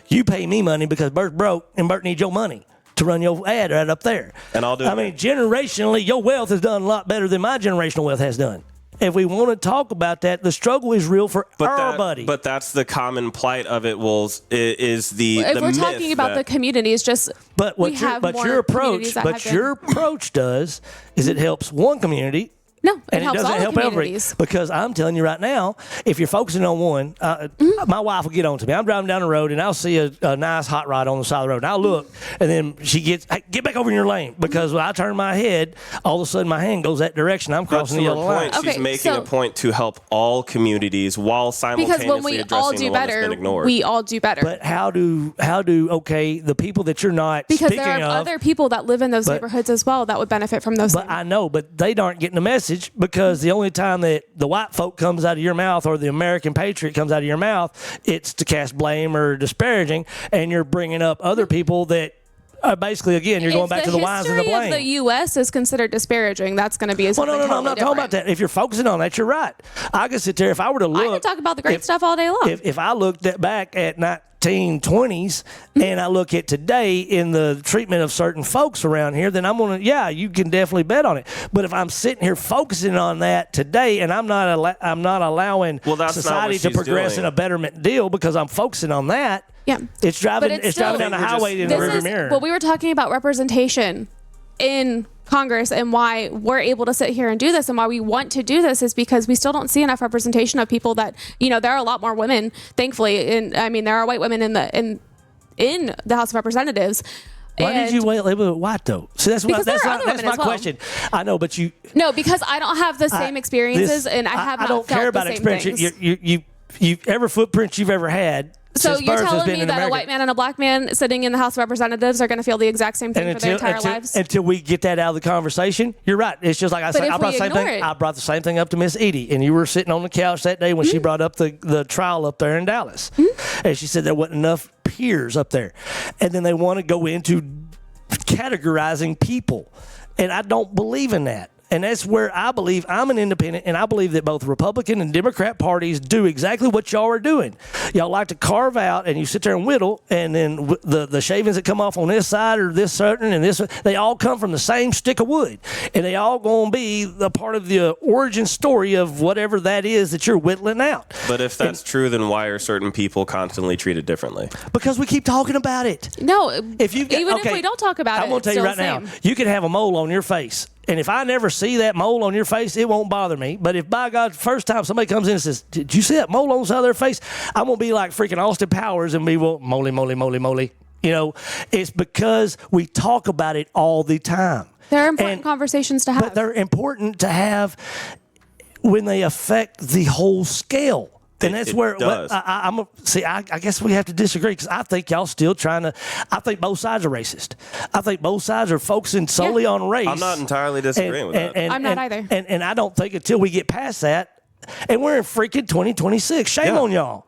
you pay me money because Bert's broke, and Bert needs your money to run your ad right up there. And I'll do it. I mean, generationally, your wealth has done a lot better than my generational wealth has done. If we want to talk about that, the struggle is real for everybody. But that's the common plight of it. Is the if the we're myth talking about the communities, your approach does is it helps one community. No, and helps it doesn't all help the every. communities. Because I'm telling you right now, if you're focusing on one, my wife will get on to me. I'm driving down the road, and I'll see a nice hot rod on the side of the road. And I'll look, and then she gets, hey, get back over in your lane. Because when I turn my head, all of a sudden my hand goes that direction. I'm crossing the yellow line. She's making a point to help all communities while simultaneously because when we all do better, we all do better. But how do the people that you're not because speaking there are of, other people that live in those neighborhoods as well that would benefit from those. But I know, but they aren't getting the message because the only time that the white folk comes out of your mouth or the American patriot comes out of your mouth, it's to cast blame or disparaging, and you're bringing up other people that are basically, again, you're going back to the whys and the blame. If the U.S. is considered disparaging, that's going to be something no, I'm not talking about that. If you're focusing on that, you're right. I can sit there, if I were to look. I could talk about the great stuff all day long. If I looked back at 1920s and I look at today in the treatment of certain folks around here, then I'm going to, you can definitely bet on it. But if I'm sitting here focusing on that today and I'm not allowing society to progress in a betterment deal because I'm focusing on that, it's driving down the highway in the rearview mirror. Well, we were talking about representation in Congress, and why we're able to sit here and do this and why we want to do this is because we still don't see enough representation of people that, there are a lot more women, thankfully, and I mean there are white women in the House of Representatives. Why did you label it white though? See, that's my question. I know, but no, because I don't have the same experiences, and I don't care about experience. You every footprint you've ever had. So you're telling me that a white man and a black man sitting in the House of Representatives are going to feel the exact same thing for their entire lives? Until we get that out of the conversation, you're right. It's just like I said, I brought the same thing up to Miss Edie, and you were sitting on the couch that day when she brought up the trial up there in Dallas. And she said there wasn't enough peers up there. And then they want to go into categorizing people. And I don't believe in that. And that's where I believe I'm an independent, and I believe that both Republican and Democrat parties do exactly what y'all are doing. Y'all like to carve out, and you sit there and whittle, and then the shavings that come off on this side or this certain and this, they all come from the same stick of wood, and they all going to be the part of the origin story of whatever that is that you're whittling out. But if that's true, then why are certain people constantly treated differently? Because we keep talking about it. No, if we don't talk about it, I'm going to tell you right now, you can have a mole on your face. And if I never see that mole on your face, it won't bother me. But if, by God, first time somebody comes in and says, did you see that mole on the side of their face? I'm going to be like freaking Austin Powers and be, well, moly, moly, moly, moly. It's because we talk about it all the time. They're important conversations to have. But they're important to have when they affect the whole scale. And that's where I guess we have to disagree because I think y'all still I think both sides are racist. I think both sides are focusing solely on race. I'm not entirely disagreeing with that. I'm not either. And I don't think until we get past that, and we're in freaking 2026. Shame on y'all.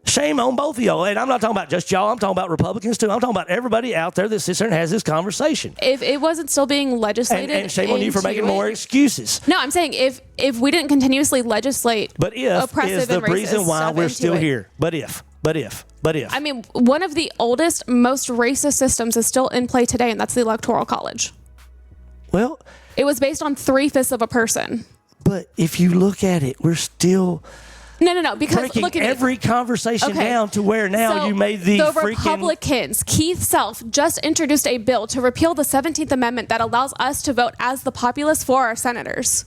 Shame on both of y'all. And I'm not talking about just y'all. I'm talking about Republicans, too. I'm talking about everybody out there that sits there and has this conversation. If it wasn't still being legislated. And shame on you for making more excuses. No, I'm saying if we didn't continuously legislate oppressive is the and racist reason why we're still here. But if. I mean, one of the oldest, most racist systems is still in play today, and that's the Electoral College. Well. It was based on 3/5 of a person. But if you look at it, we're still No. Because breaking look at every conversation down to where now So you made the freaking... Republicans, Keith Self, just introduced a bill to repeal the 17th Amendment that allows us to vote as the populace for our senators.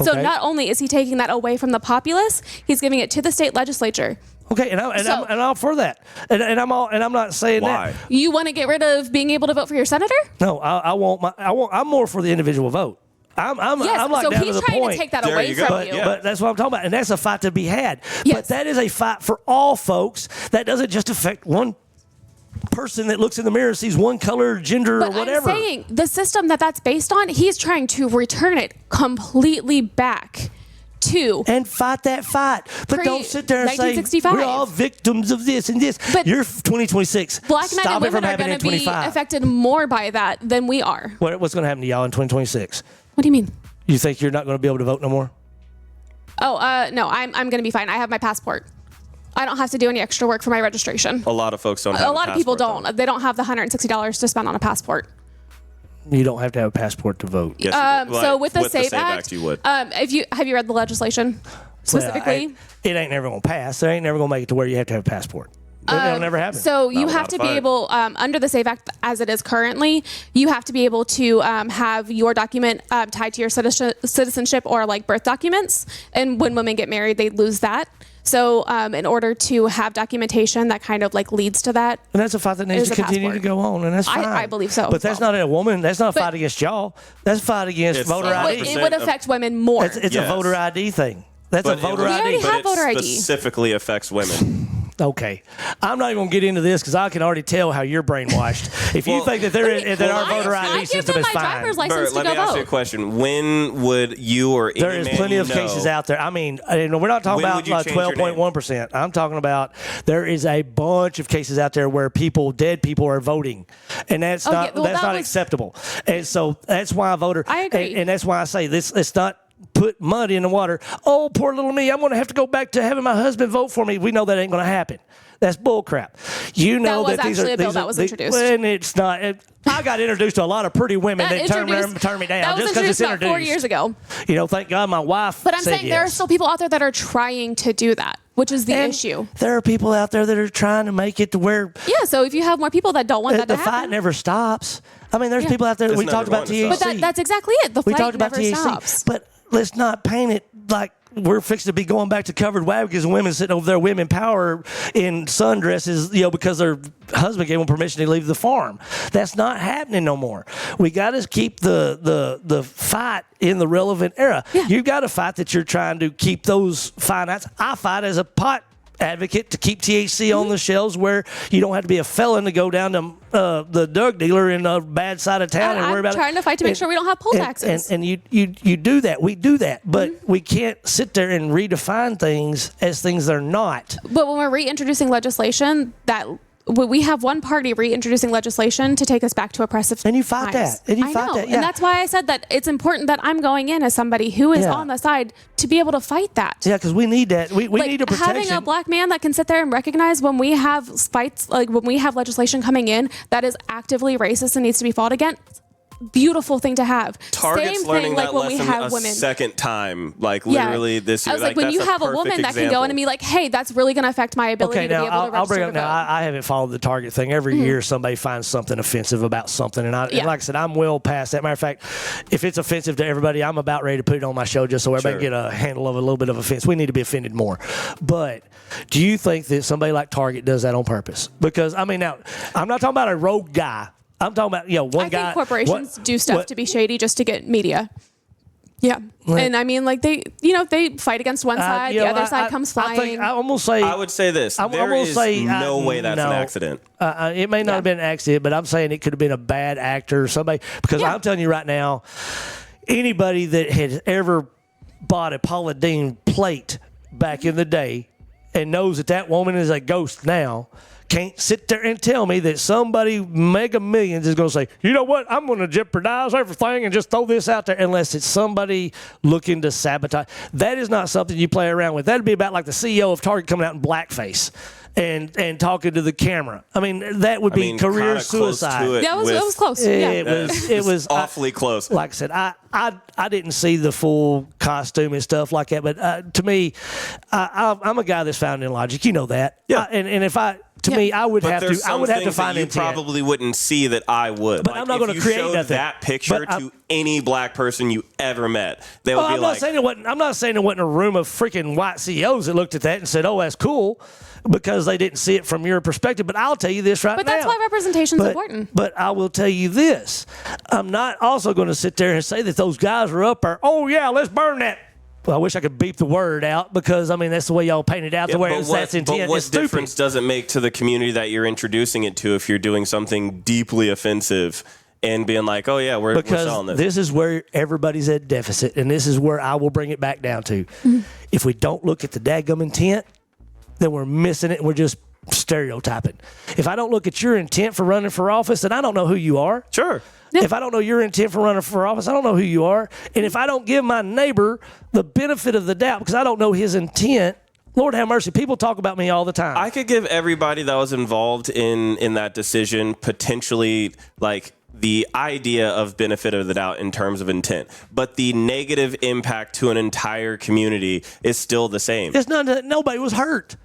So Okay. not only is he taking that away from the populace, he's giving it to the state legislature. Okay, I'm all for that, and I'm not saying Why? that. You want to get rid of being able to vote for your senator? No, I'm more for the individual vote. I'm like so down he's to the trying point. to take that There away you go. from But- you. yeah. But that's what I'm talking about, and that's a fight to be had. Yes. But that is a fight for all folks. That doesn't just affect one person that looks in the mirror and sees one color, gender, But or whatever. I'm saying the system that's based on, he's trying to return it completely back to. And fight that fight. But don't sit there and say 1965. we're all victims of this and this. But You're 2026. Black men Stop and it from women are happening going in to be 25. affected more by that than we are. What's going to happen to y'all in 2026? What do you mean? You think you're not going to be able to vote no more? Oh, no, I'm going to be fine. I have my passport. I don't have to do any extra work for my registration. A lot of folks don't have A lot of people passport, don't. They don't have the $160 to spend on a passport. You don't have to have a passport to vote. Yes, you do. So Like, with the Save Act, you would. have you read the legislation specifically? Well, it ain't never going to pass. They ain't never going to make it to where you have to have a passport. It'll never happen. So you Not have to be modified. able, under the Save Act as it is currently, you have to be able to have your document tied to your citizenship or like birth documents. And when women get married, they lose that. So in order to have documentation that kind of like leads to that. And that's a fight that needs Is to a continue passport. to go on, and that's fine. I believe so But as that's well. not a woman. That's not a But- fight against y'all. That's a fight against It's voter a ID. It would affect women more. It's a Yes. voter ID thing. That's But a voter it, We already ID. have but it voter ID. specifically affects women. Okay, I'm not even gonna get into this because I can already tell how you're brainwashed. If you Well, think that that our voter I ID give system them is my fine, driver's license Bert, let to me go ask you a vote. question. When would you or any there is man plenty you of know, cases out there. I mean, we're not talking When about would you change your 12.1%. I'm talking about there is a bunch of cases out there where dead people are voting, and that's Oh, not yeah, well, that's that not was- acceptable. And so that's why I agree. and that's why I say this. It's not. Put mud in the water. Oh, poor little me. I'm going to have to go back to having my husband vote for me. We know that ain't going to happen. That's bull crap. You know was that these actually are a bill these that are- was these- introduced. And it's not. I got introduced to a lot of pretty women that turned me down That was just because it's introduced about introduced. 4 years ago. You know, thank God my wife. But I'm said saying there are yes. still people out there that are trying to do that, which is the And issue. There are people out there that are trying to make it to where Yeah, so if you have more people that don't want that the to fight happen. never stops. I mean, there's Yeah. people out there. It's We never talked about going to THC. stop. But that's exactly it. The We fight talked about never THC. stops. But let's not paint it like we're fixing to be going back to covered wagons and women sitting over there, women power in sundresses, because their husband gave them permission to leave the farm. That's not happening no more. We got to keep the fight in the relevant era. Yeah. You've got to fight that you're trying to keep those finance. I fight as a pot advocate to keep THC on the shelves where you don't have to be a felon to go down to the drug dealer in a bad side of town and worry I'm about it. trying to fight to make sure we don't have poll taxes. And you do that. We do that. But we can't sit there and redefine things as things they're not. But when we're reintroducing legislation, we have one party reintroducing legislation to take us back to oppressive And you fight times. that. And you I fight know. that, yeah. And that's why I said that it's important that I'm going in as somebody who is Yeah. on the side to be able to fight that. Yeah, because we need that. We need a protection. Having a black man that can sit there and recognize when we have fights, like when we have legislation coming in that is actively racist and needs to be fought against. Beautiful thing to have. Target's Same learning thing like that when we lesson have a women. second time, like Yeah. literally this year. I was like, when that's you have a perfect woman that can go example. in and be like, hey, that's really going to affect my ability Okay, to be now able to I'll register bring to up now. vote. I haven't followed the Target thing. Every year somebody finds something offensive about something, and Yeah. like I said, I'm well past that. Matter of fact, if it's offensive to everybody, I'm about ready to put it on my show just so everybody Sure. can get a handle of a little bit of offense. We need to be offended more. But do you think that somebody like Target does that on purpose? Because I mean, now I'm not talking about a rogue guy. I'm talking about one I guy. think corporations do stuff to be shady just to get media. Yeah. Right. And I mean, like they fight against one side, the other side comes flying. I almost say. I would say this. I'm There almost is say, no way that's an no. accident. It may not have been an accident, but I'm saying it could have been a bad actor or somebody. Because Yeah. I'm telling you right now, anybody that had ever bought a Paula Deen plate back in the day and knows that woman is a ghost now can't sit there and tell me that somebody mega millions is going to say, you know what, I'm going to jeopardize everything and just throw this out there unless it's somebody looking to sabotage. That is not something you play around with. That'd be about like the CEO of Target coming out in blackface and talking to the camera. I mean, that would be career kinda close suicide. to it. That was, it was close. It was awfully close. Like I said, I didn't see the full costume and stuff like that, but to me, I'm a guy that's found in logic. You know that. Yeah. And if I would have to find you intent. probably wouldn't see that I would. But I'm not going to create nothing. nothing. That picture to any black person you ever met, they would be I'm like, I'm not saying there wasn't a room of freaking white CEOs that looked at that and said, "Oh, that's cool," because they didn't see it from your perspective. But I'll tell you this right now. But that's why representation is important. But I will tell you this: I'm not also going to sit there and say that those guys are up there. Oh yeah, let's burn that. Well, I wish I could beep the word out because, I mean, that's the way y'all painted out the way that's intent. But what difference does it make to the community that you're introducing it to if you're doing something deeply offensive and being like, oh, yeah, we're selling this? This is where everybody's at deficit, and this is where I will bring it back down to. If we don't look at the dadgum intent, then we're missing it and we're just stereotyping. If I don't look at your intent for running for office, then I don't know who you are. Sure. Yeah. If I don't know your intent for running for office, I don't know who you are. And if I don't give my neighbor the benefit of the doubt because I don't know his intent, Lord have mercy, people talk about me all the time. I could give everybody that was involved in that decision potentially like the idea of benefit of the doubt in terms of intent, but the negative impact to an entire community is still the same. It's not, nobody was hurt.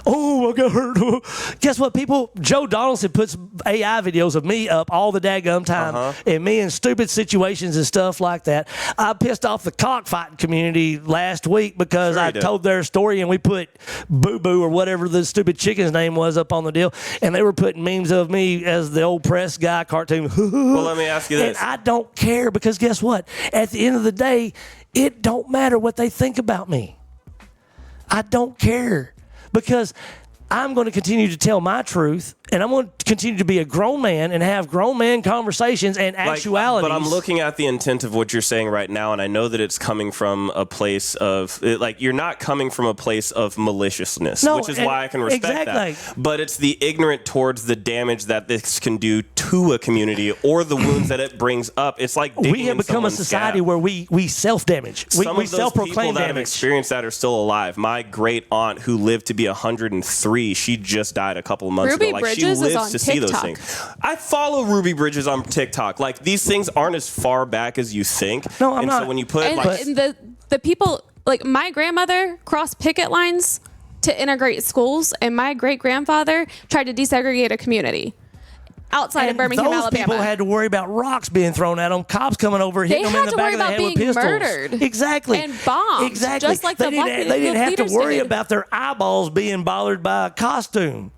Oh, I got hurt. Guess what, people? Joe Donaldson puts AI videos of me up all the daggum time and me in stupid situations and stuff like that. I pissed off the cockfighting community last week because I told their story and we put Boo Boo or whatever the stupid chicken's name was up on the deal, and they were putting memes of me as the old press guy cartoon. Well, let me ask you this. And I don't care because guess what? At the end of the day, it don't matter what they think about me. I don't care. Because I'm going to continue to tell my truth, and I'm going to continue to be a grown man and have grown man conversations and actualities. But I'm looking at the intent of what you're saying right now, and I know that it's coming from a place of, like, you're not coming from a place of maliciousness, which is why I can respect that. But it's the ignorant towards the damage that this can do to a community or the wounds that it brings up. It's like we have become a society where we self-damage. We self-proclaim that have experienced that are still alive. My great aunt who lived to be 103, she just died a couple of months ago. Like, she lives to see those things. I follow Ruby Bridges on TikTok. Like, these things aren't as far back as you think. No, I'm not. So when you put and the people, like my grandmother crossed picket lines to integrate schools, and my great grandfather tried to desegregate a community outside of Birmingham, those Alabama. People had to worry about rocks being thrown at them, cops coming over, hitting them in the back of the head with pistols. They had to worry about being murdered. Exactly. And bombed. Exactly. Just like they didn't have to worry did. about their eyeballs being bothered by a costume.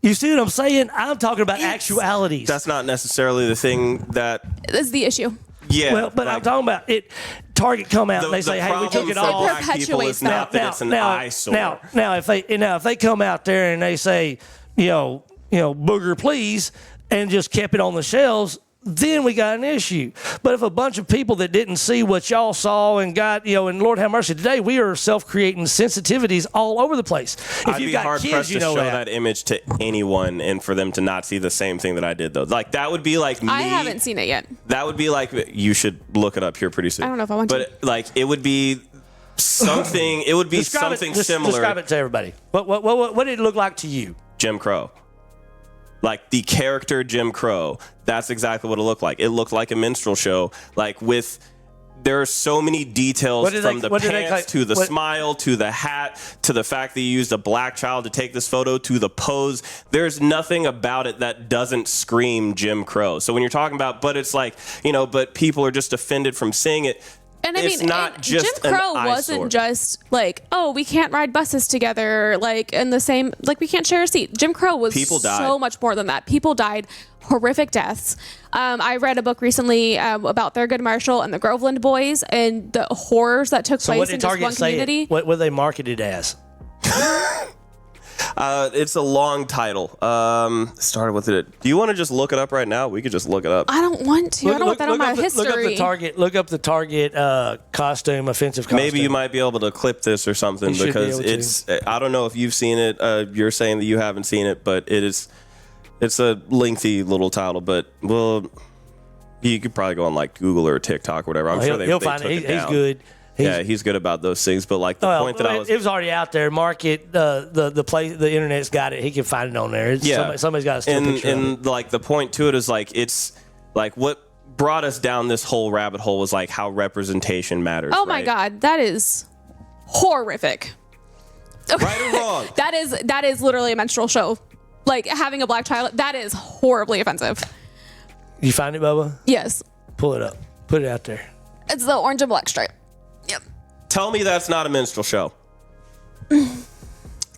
You see what I'm saying? I'm talking about actualities. That's not necessarily the thing that is the issue. Yeah. Well, but I'm talking about it. Target come out and they say, "Hey, we took it all." Black people is not that it's an eyesore. Now, if they come out there and they say, you know, booger please, and just kept it on the shelves, then we got an issue. But if a bunch of people that didn't see what y'all saw and got, and Lord have mercy, today we are self-creating sensitivities all over the place. If I'd you've be got hard kids, pressed you to know show that image to anyone and for them to not see the same thing that I did, though. Like, that would be like me. I haven't seen it yet. That would be like, you should look it up here pretty soon. I don't know if I want to. But, like, it would be something, similar. Describe it to everybody. What did it look like to you? Jim Crow. Like, the character Jim Crow, that's exactly what it looked like. It looked like a minstrel show, like, there are so many details from the pants to the smile to the hat to the fact that you used a black child to take this photo to the pose. There's nothing about it that doesn't scream Jim Crow. So when you're talking about, but it's like, but people are just offended from seeing it. And it's not just Jim Crow an wasn't eyesore. just like, oh, we can't ride buses together, like in the same, like we can't share a seat. Jim Crow was so much more than that. People died horrific deaths. I read a book recently about Thurgood Marshall and the Groveland Boys and the horrors that took place in just one community. What were they marketed as? It's a long title. Started with it. Do you want to just look it up right now? We could just look it up. I don't want to. I don't want that on my history. Look up the Target costume, offensive costume. Maybe you might be able to clip this or something because it's. I don't know if you've seen it. You're saying that you haven't seen it, but it's a lengthy little title. But you could probably go on like Google or TikTok or whatever. I'm sure he'll find it. He's good. He's good about those things. But like the point that I was, it was already out there. Market the internet's got it. He can find it on there. Somebody's got a still picture. And like the point to it is like it's like what brought us down this whole rabbit hole was like how representation matters. Oh my God, that is horrific. Okay. Right or wrong? that is literally a menstrual show. Like having a black child, that is horribly offensive. You find it, Bubba? Yes. Pull it up. Put it out there. It's the orange and black stripe. Yep. Tell me that's not a minstrel show.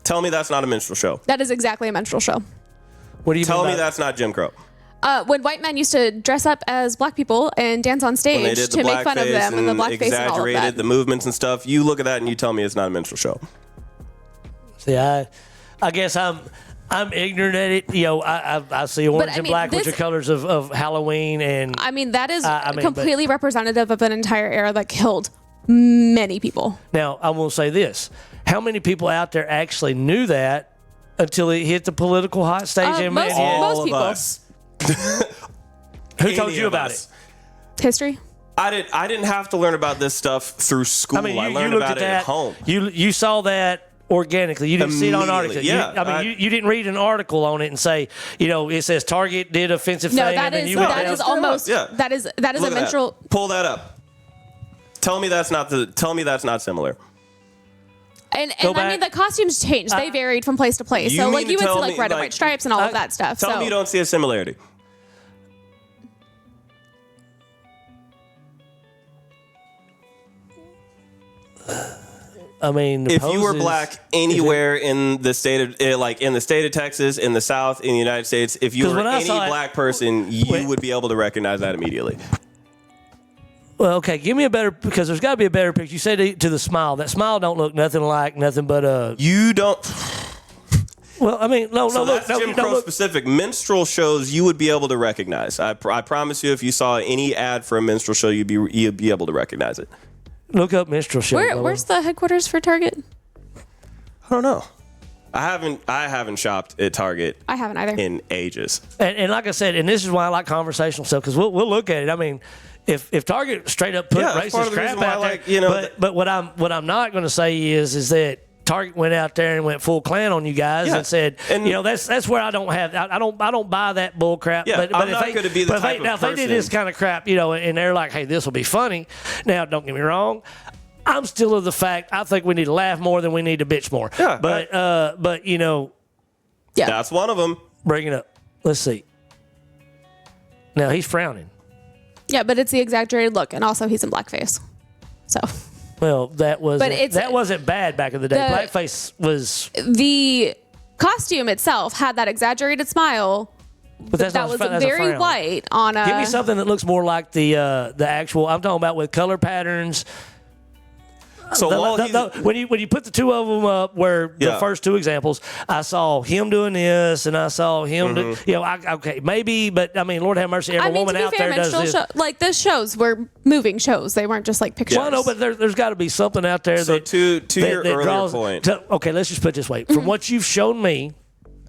Tell me that's not a minstrel show. That is exactly a menstrual show. What do you Tell mean me that's not Jim Crow. When white men used to dress up as black people and dance on stage to make fun of them and the blackface and all of exaggerated that. the movements and stuff. You look at that and you tell me it's not a minstrel show. See, I guess I'm ignorant at it. You know, I see orange and black, which are colors of Halloween, and I mean that is completely representative of an entire era that killed many people. Now, I will say this: how many people out there actually knew that until it hit the political hot stage? And most people. Us. Who told you about it? History. I didn't have to learn about this stuff through school. I mean, I learned about it at home. You saw that organically. You didn't see it on articles. Yeah, you didn't read an article on it and say, you know, it says Target did offensive thing. That is almost that is a menstrual. Pull that up. Tell me that's not similar. And I mean the costumes changed. They varied from place to place. So like you would see like red and white stripes and all of that stuff. Tell me you don't see a similarity. I mean, if you were black anywhere in the state of, like in the state of Texas, in the South, in the United States, if you were any black person, you would be able to recognize that immediately. Well, okay, give me a better, because there's got to be a better picture. You said to the smile. That smile don't look nothing like nothing but You don't. Well, I mean, no, that's Jim Crow specific. Minstrel shows you would be able to recognize. I promise you, if you saw any ad for a minstrel show, you'd be able to recognize it. Look up minstrel show. Where's the headquarters for Target? I don't know. I haven't shopped at Target. I haven't either in ages. And like I said, and this is why I like conversational stuff, because we'll look at it. I mean, if Target straight up put racist crap out there, you know, but what I'm not going to say is that Target went out there and went full clan on you guys and said, you know, that's where I don't buy that bull crap. Yeah, but I'm not going to be the type of person. If they did this kind of crap, you know, and they're like, hey, this will be funny. Now, don't get me wrong. I'm still of the fact I think we need to laugh more than we need to bitch more. Yeah, but you know, that's one of them. Bring it up. Let's see. Now he's frowning. Yeah, but it's the exaggerated look, and also he's in blackface. So. Well, that wasn't bad back in the day. Blackface was the costume itself had that exaggerated smile. But that was very white on a. Give me something that looks more like the actual. I'm talking about with color patterns. So when you put the two of them up, where the first two examples, I saw him doing this, and I saw him do. You know, okay, maybe, but I mean, Lord have mercy, every woman out there does this. Like the shows were moving shows; they weren't just like pictures. Well, no, but there's got to be something out there. So to your earlier point, okay, let's just put it this way: from what you've shown me,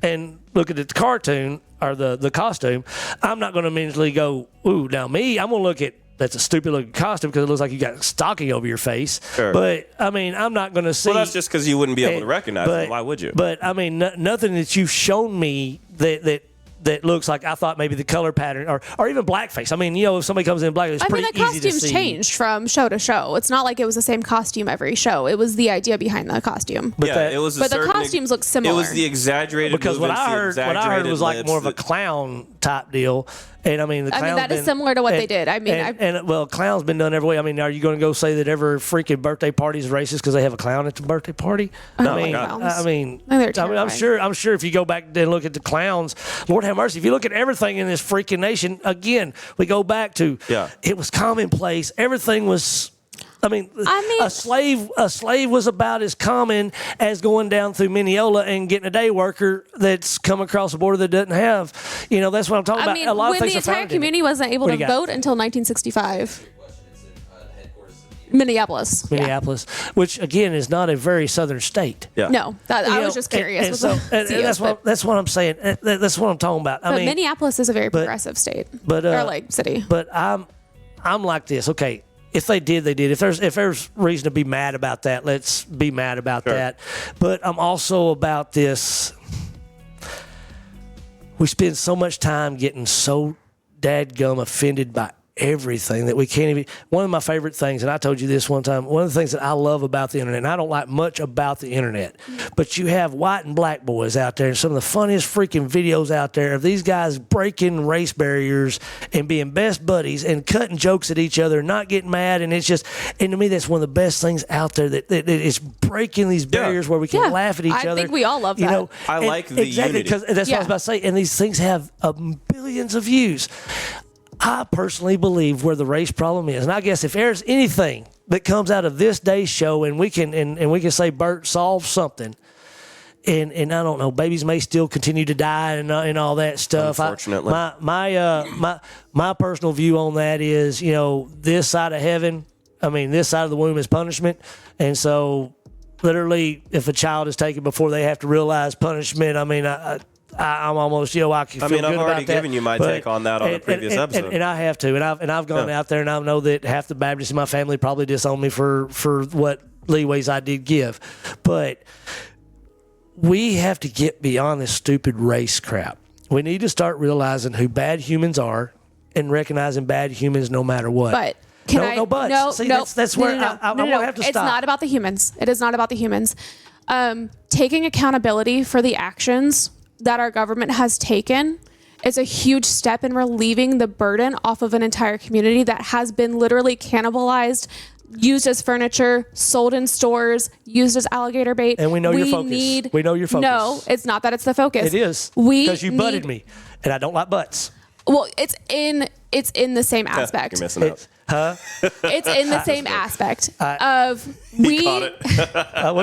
and look at the cartoon or the costume, I'm not going to immediately go, ooh, now me, I'm going to look at. That's a stupid looking costume because it looks like you got a stocking over your face. Sure. But, I mean, I'm not going to see. Well, that's just because you wouldn't be able to recognize it. Why would you? But, I mean, nothing that you've shown me that looks like I thought maybe the color pattern or even blackface. I mean, you know, if somebody comes in black, it's pretty easy to see. The costumes changed from show to show. It's not like it was the same costume every show. It was the idea behind the costume. But the costumes look similar. It was the exaggerated because what I heard was like more of a clown type deal. And I mean, that is similar to what they did. I mean, well, clown's been done every way. I mean, are you going to go say that every freaking birthday party is racist because they have a clown at the birthday party? No, I mean, I'm sure if you go back and look at the clowns, Lord have mercy. If you look at everything in this freaking nation, again, we go back to it was commonplace. Everything was. I mean, a slave was about as common as going down through Mineola and getting a day worker that's come across the border that doesn't have. You know, that's what I'm talking about. A lot of things when the entire community wasn't able to vote until 1965. Minneapolis, which again is not a very southern state. Yeah. No, I was just curious. That's what I'm saying. That's what I'm talking about. I mean, Minneapolis is a very progressive state, or like city. But I'm like this. Okay. If they did, they did. If there's reason to be mad about that, let's be mad about that. But I'm also about this. We spend so much time getting so dadgum offended by everything that we can't even. One of my favorite things, and I told you this one time, one of the things that I love about the internet, and I don't like much about the internet, but you have white and black boys out there, and some of the funniest freaking videos out there of these guys breaking race barriers and being best buddies and cutting jokes at each other, not getting mad, and it's just, and to me, that's one of the best things out there, that is breaking these barriers where we can laugh at each other. I think we all love that. You know, I like the exactly, unity. because that's what I was about to say, and these things have billions of views. I personally believe where the race problem is, and I guess if there's anything that comes out of this day's show, and we can and we can say Bert solved something, and I don't know, babies may still continue to die and all that stuff. Unfortunately, my personal view on that is, you know, this side of heaven, I mean, this side of the womb is punishment, and so literally, if a child is taken before they have to realize punishment, I mean, I'm almost, you know, I can feel good about that. I've already given you my take on that on a previous episode. And I have to. And I've gone out there, and I know that half the Baptists in my family probably disown me for what leeways I did give. But we have to get beyond this stupid race crap. We need to start realizing who bad humans are and recognizing bad humans no matter what. But no buts. No, See, no, that's where I won't have to stop. It's not about the humans. It is not about the humans. Taking accountability for the actions that our government has taken is a huge step in relieving the burden off of an entire community that has been literally cannibalized, used as furniture, sold in stores, used as alligator bait. And we know your focus. We know your focus. No, it's not that it's the focus. It is. Because you butted me, and I don't like butts. Well, it's in the same aspect. You're missing out. It's in the same aspect of we. Caught it.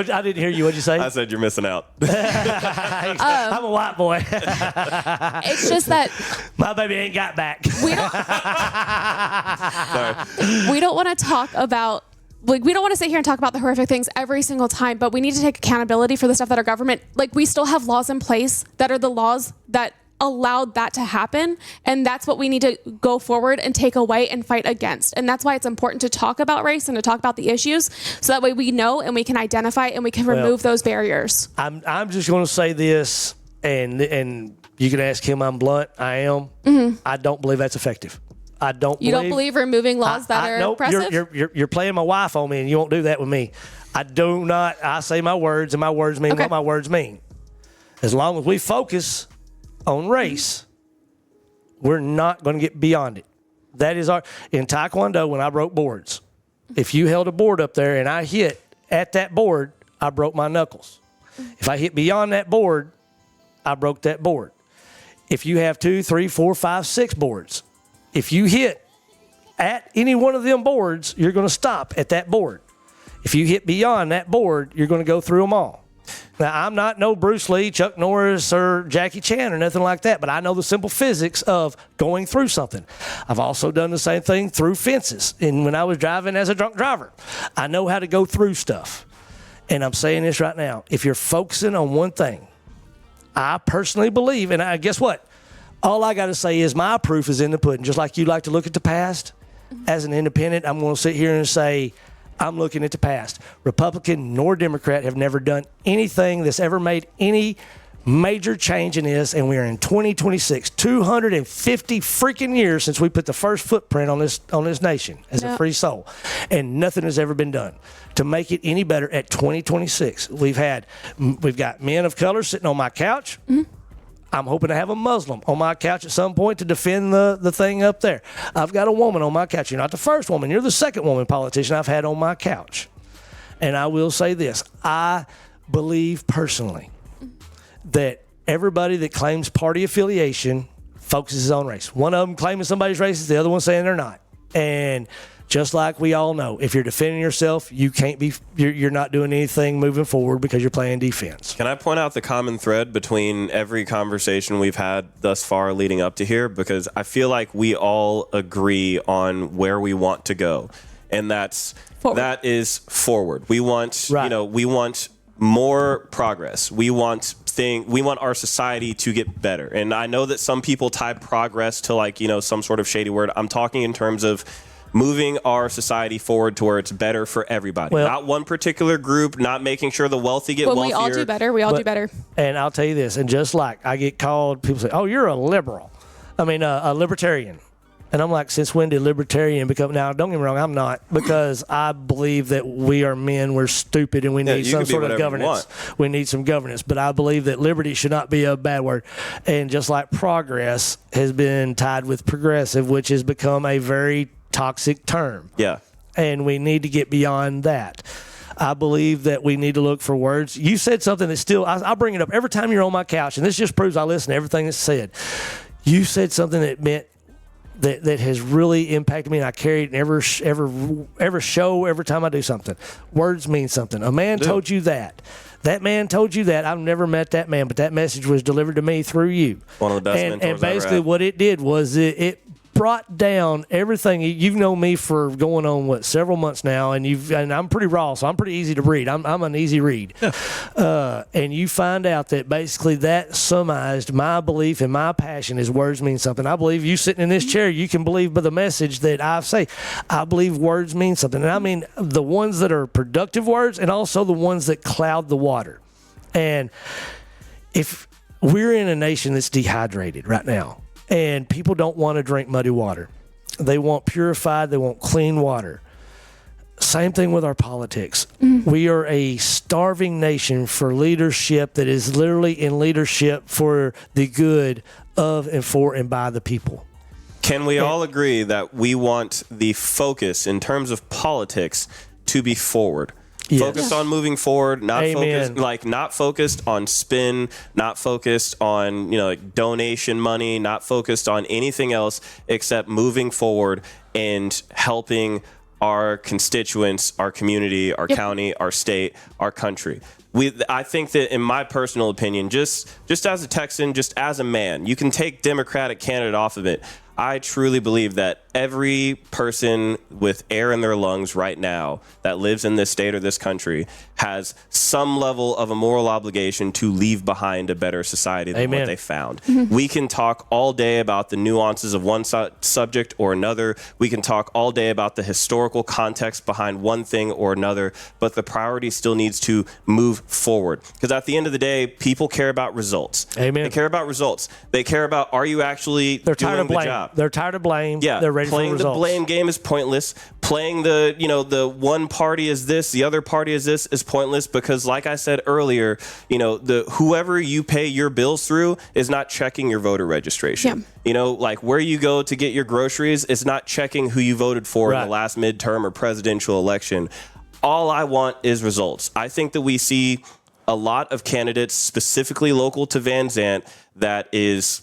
I didn't hear you. What'd you say? I said you're missing out. I'm a white boy. It's just that my baby ain't got back. We don't want to talk about. Like, we don't want to sit here and talk about the horrific things every single time, but we need to take accountability for the stuff that our government, like, we still have laws in place that are the laws that allowed that to happen, and that's what we need to go forward and take away and fight against. And that's why it's important to talk about race and to talk about the issues, so that way we know and we can identify and we can remove those barriers. I'm just going to say this, and you can ask him. I'm blunt. I am. Mm-hmm. I don't believe that's effective. You don't believe removing laws that are oppressive? You're playing my wife on me, and you won't do that with me. I do not. I say my words, and my words mean what my words mean. As long as we focus on race, we're not going to get beyond it. That is in Taekwondo, when I broke boards, if you held a board up there and I hit at that board, I broke my knuckles. If I hit beyond that board, I broke that board. If you have 2, 3, 4, 5, 6 boards, if you hit at any one of them boards, you're going to stop at that board. If you hit beyond that board, you're going to go through them all. Now, I'm not no Bruce Lee, Chuck Norris, or Jackie Chan or nothing like that, but I know the simple physics of going through something. I've also done the same thing through fences. And when I was driving as a drunk driver, I know how to go through stuff. And I'm saying this right now. If you're focusing on one thing, I personally believe, and guess what? All I got to say is my proof is in the pudding. Just like you like to look at the past, as an independent, I'm going to sit here and say, I'm looking at the past. Republican nor Democrat have never done anything that's ever made any major change in this, and we are in 2026, 250 freaking years since we put the first footprint on this nation as a free soul, and nothing has ever been done to make it any better at 2026. We've got men of color sitting on my couch. Mm-hmm. I'm hoping to have a Muslim on my couch at some point to defend the thing up there. I've got a woman on my couch. You're not the first woman. You're the second woman politician I've had on my couch. And I will say this. I believe personally that everybody that claims party affiliation focuses on race. One of them claiming somebody's racist, the other one saying they're not. And just like we all know, if you're defending yourself, you're not doing anything moving forward because you're playing defense. Can I point out the common thread between every conversation we've had thus far leading up to here? Because I feel like we all agree on where we want to go. And that is forward. We want, we want more progress. We want our society to get better. And I know that some people tie progress to some sort of shady word. I'm talking in terms of moving our society forward to where it's better for everybody. Well, not one particular group, not making sure the wealthy get When wealthier. we all do better, we all do better. And I'll tell you this, and just like I get called, people say, oh, you're a liberal. I mean, a libertarian. And I'm like, since when did libertarian become? Now, don't get me wrong, I'm not, because I believe that we are men, we're stupid, and we need you some can be sort of whatever you governance. want. We need some governance. But I believe that liberty should not be a bad word. And just like progress has been tied with progressive, which has become a very toxic term. Yeah. And we need to get beyond that. I believe that we need to look for words. You said something that still, I bring it up every time you're on my couch, and this just proves I listen to everything that's said. You said something that meant that has really impacted me, and I carry it in every show, every time I do something. Words mean something. A man told you that. That man told you that. I've never met that man, but that message was delivered to me through you. One of the best mentors And basically I've ever had. what it did was it brought down everything. You've known me for going on several months now, and I'm pretty raw, so I'm pretty easy to read. I'm an easy read. And you find out that basically that summarized my belief and my passion is words mean something. I believe you sitting in this chair, you can believe by the message that I say. I believe words mean something. And I mean the ones that are productive words and also the ones that cloud the water. And if we're in a nation that's dehydrated right now, and people don't want to drink muddy water. They want purified, they want clean water. Same thing with our politics. We are a starving nation for leadership that is literally in leadership for the good of and for and by the people. Can we all agree that we want the focus in terms of politics to be forward? Yes. Focused on moving forward, not Amen. not focused on spin, not focused on donation money, not focused on anything else except moving forward and helping our constituents, our community, our county, our state, our country. I think that, in my personal opinion, just as a Texan, just as a man, you can take Democratic candidate off of it. I truly believe that every person with air in their lungs right now that lives in this state or this country has some level of a moral obligation to leave behind a better society than Amen. what they found. We can talk all day about the nuances of one subject or another. We can talk all day about the historical context behind one thing or another, but the priority still needs to move forward. Because at the end of the day, people care about results. Amen. They care about results. They care about, are you actually They're tired doing of the blame. job? They're tired of blame. Yeah, They're ready playing for the results. blame game is pointless. Playing the one party is this, the other party is this is pointless because, like I said earlier, whoever you pay your bills through is not checking your voter registration. Yeah. Like where you go to get your groceries is not checking who you voted for in Right. the last midterm or presidential election. All I want is results. I think that we see a lot of candidates, specifically local to Van Zant, that is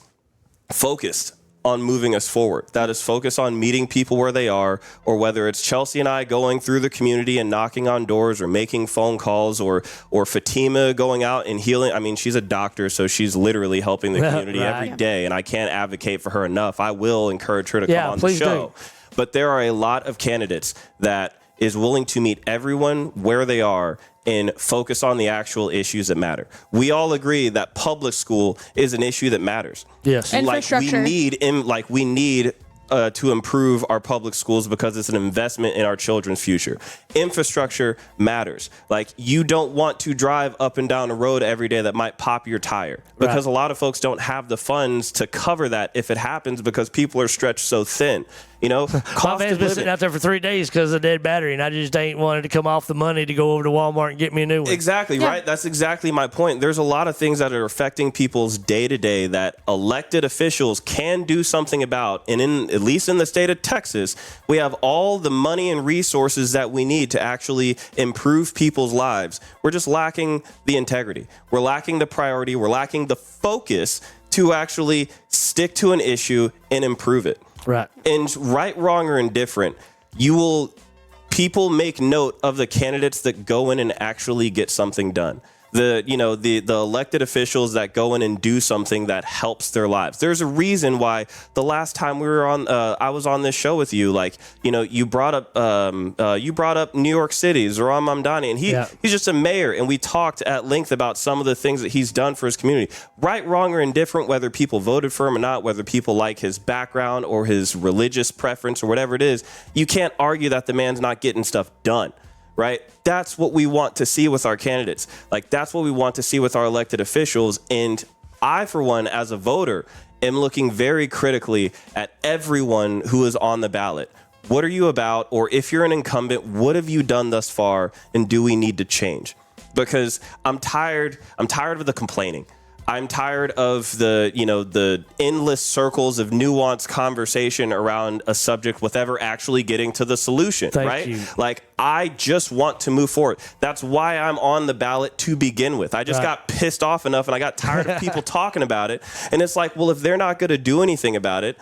focused on moving us forward. That is focused on meeting people where they are, or whether it's Chelsey and I going through the community and knocking on doors or making phone calls, or Fatima going out and healing. I mean, she's a doctor, so she's literally helping the community Right. every day, and I can't advocate for her enough. I will encourage her to come on the please show. do. But there are a lot of candidates that is willing to meet everyone where they are and focus on the actual issues that matter. We all agree that public school is an issue that matters. Yes. And Like we infrastructure. need to improve our public schools because it's an investment in our children's future. Infrastructure matters. Like you don't want to drive up and down a road every day that might pop your tire because Right. a lot of folks don't have the funds to cover that if it happens because people are stretched so thin. My Cost van's of been living. sitting out there for 3 days because of dead battery, and I just ain't wanted to come off the money to go over to Walmart and get me a new one. Exactly, Yeah. right? That's exactly my point. There's a lot of things that are affecting people's day-to-day that elected officials can do something about. And at least in the state of Texas, we have all the money and resources that we need to actually improve people's lives. We're just lacking the integrity. We're lacking the priority. We're lacking the focus to actually stick to an issue and improve it. Right. And right, wrong, or indifferent, people make note of the candidates that go in and actually get something done. the elected officials that go in and do something that helps their lives. There's a reason why the last time we were on, I was on this show with you, like, you brought up New York City, Zoran Mamdani, and he's just a mayor, and we talked at length about some of the things that he's done for his community. Right, wrong, or indifferent, whether people voted for him or not, whether people like his background or his religious preference or whatever it is, you can't argue that the man's not getting stuff done. Right? That's what we want to see with our candidates. Like, that's what we want to see with our elected officials. And I, for one, as a voter, am looking very critically at everyone who is on the ballot. What are you about? Or if you're an incumbent, what have you done thus far? And do we need to change? Because I'm tired of the complaining. I'm tired of the endless circles of nuanced conversation around a subject with ever actually getting to the solution, right? You. Like, I just want to move forward. That's why I'm on the ballot to begin with. I just got pissed off enough and I got tired of people talking about it. And it's like, well, if they're not going to do anything about it,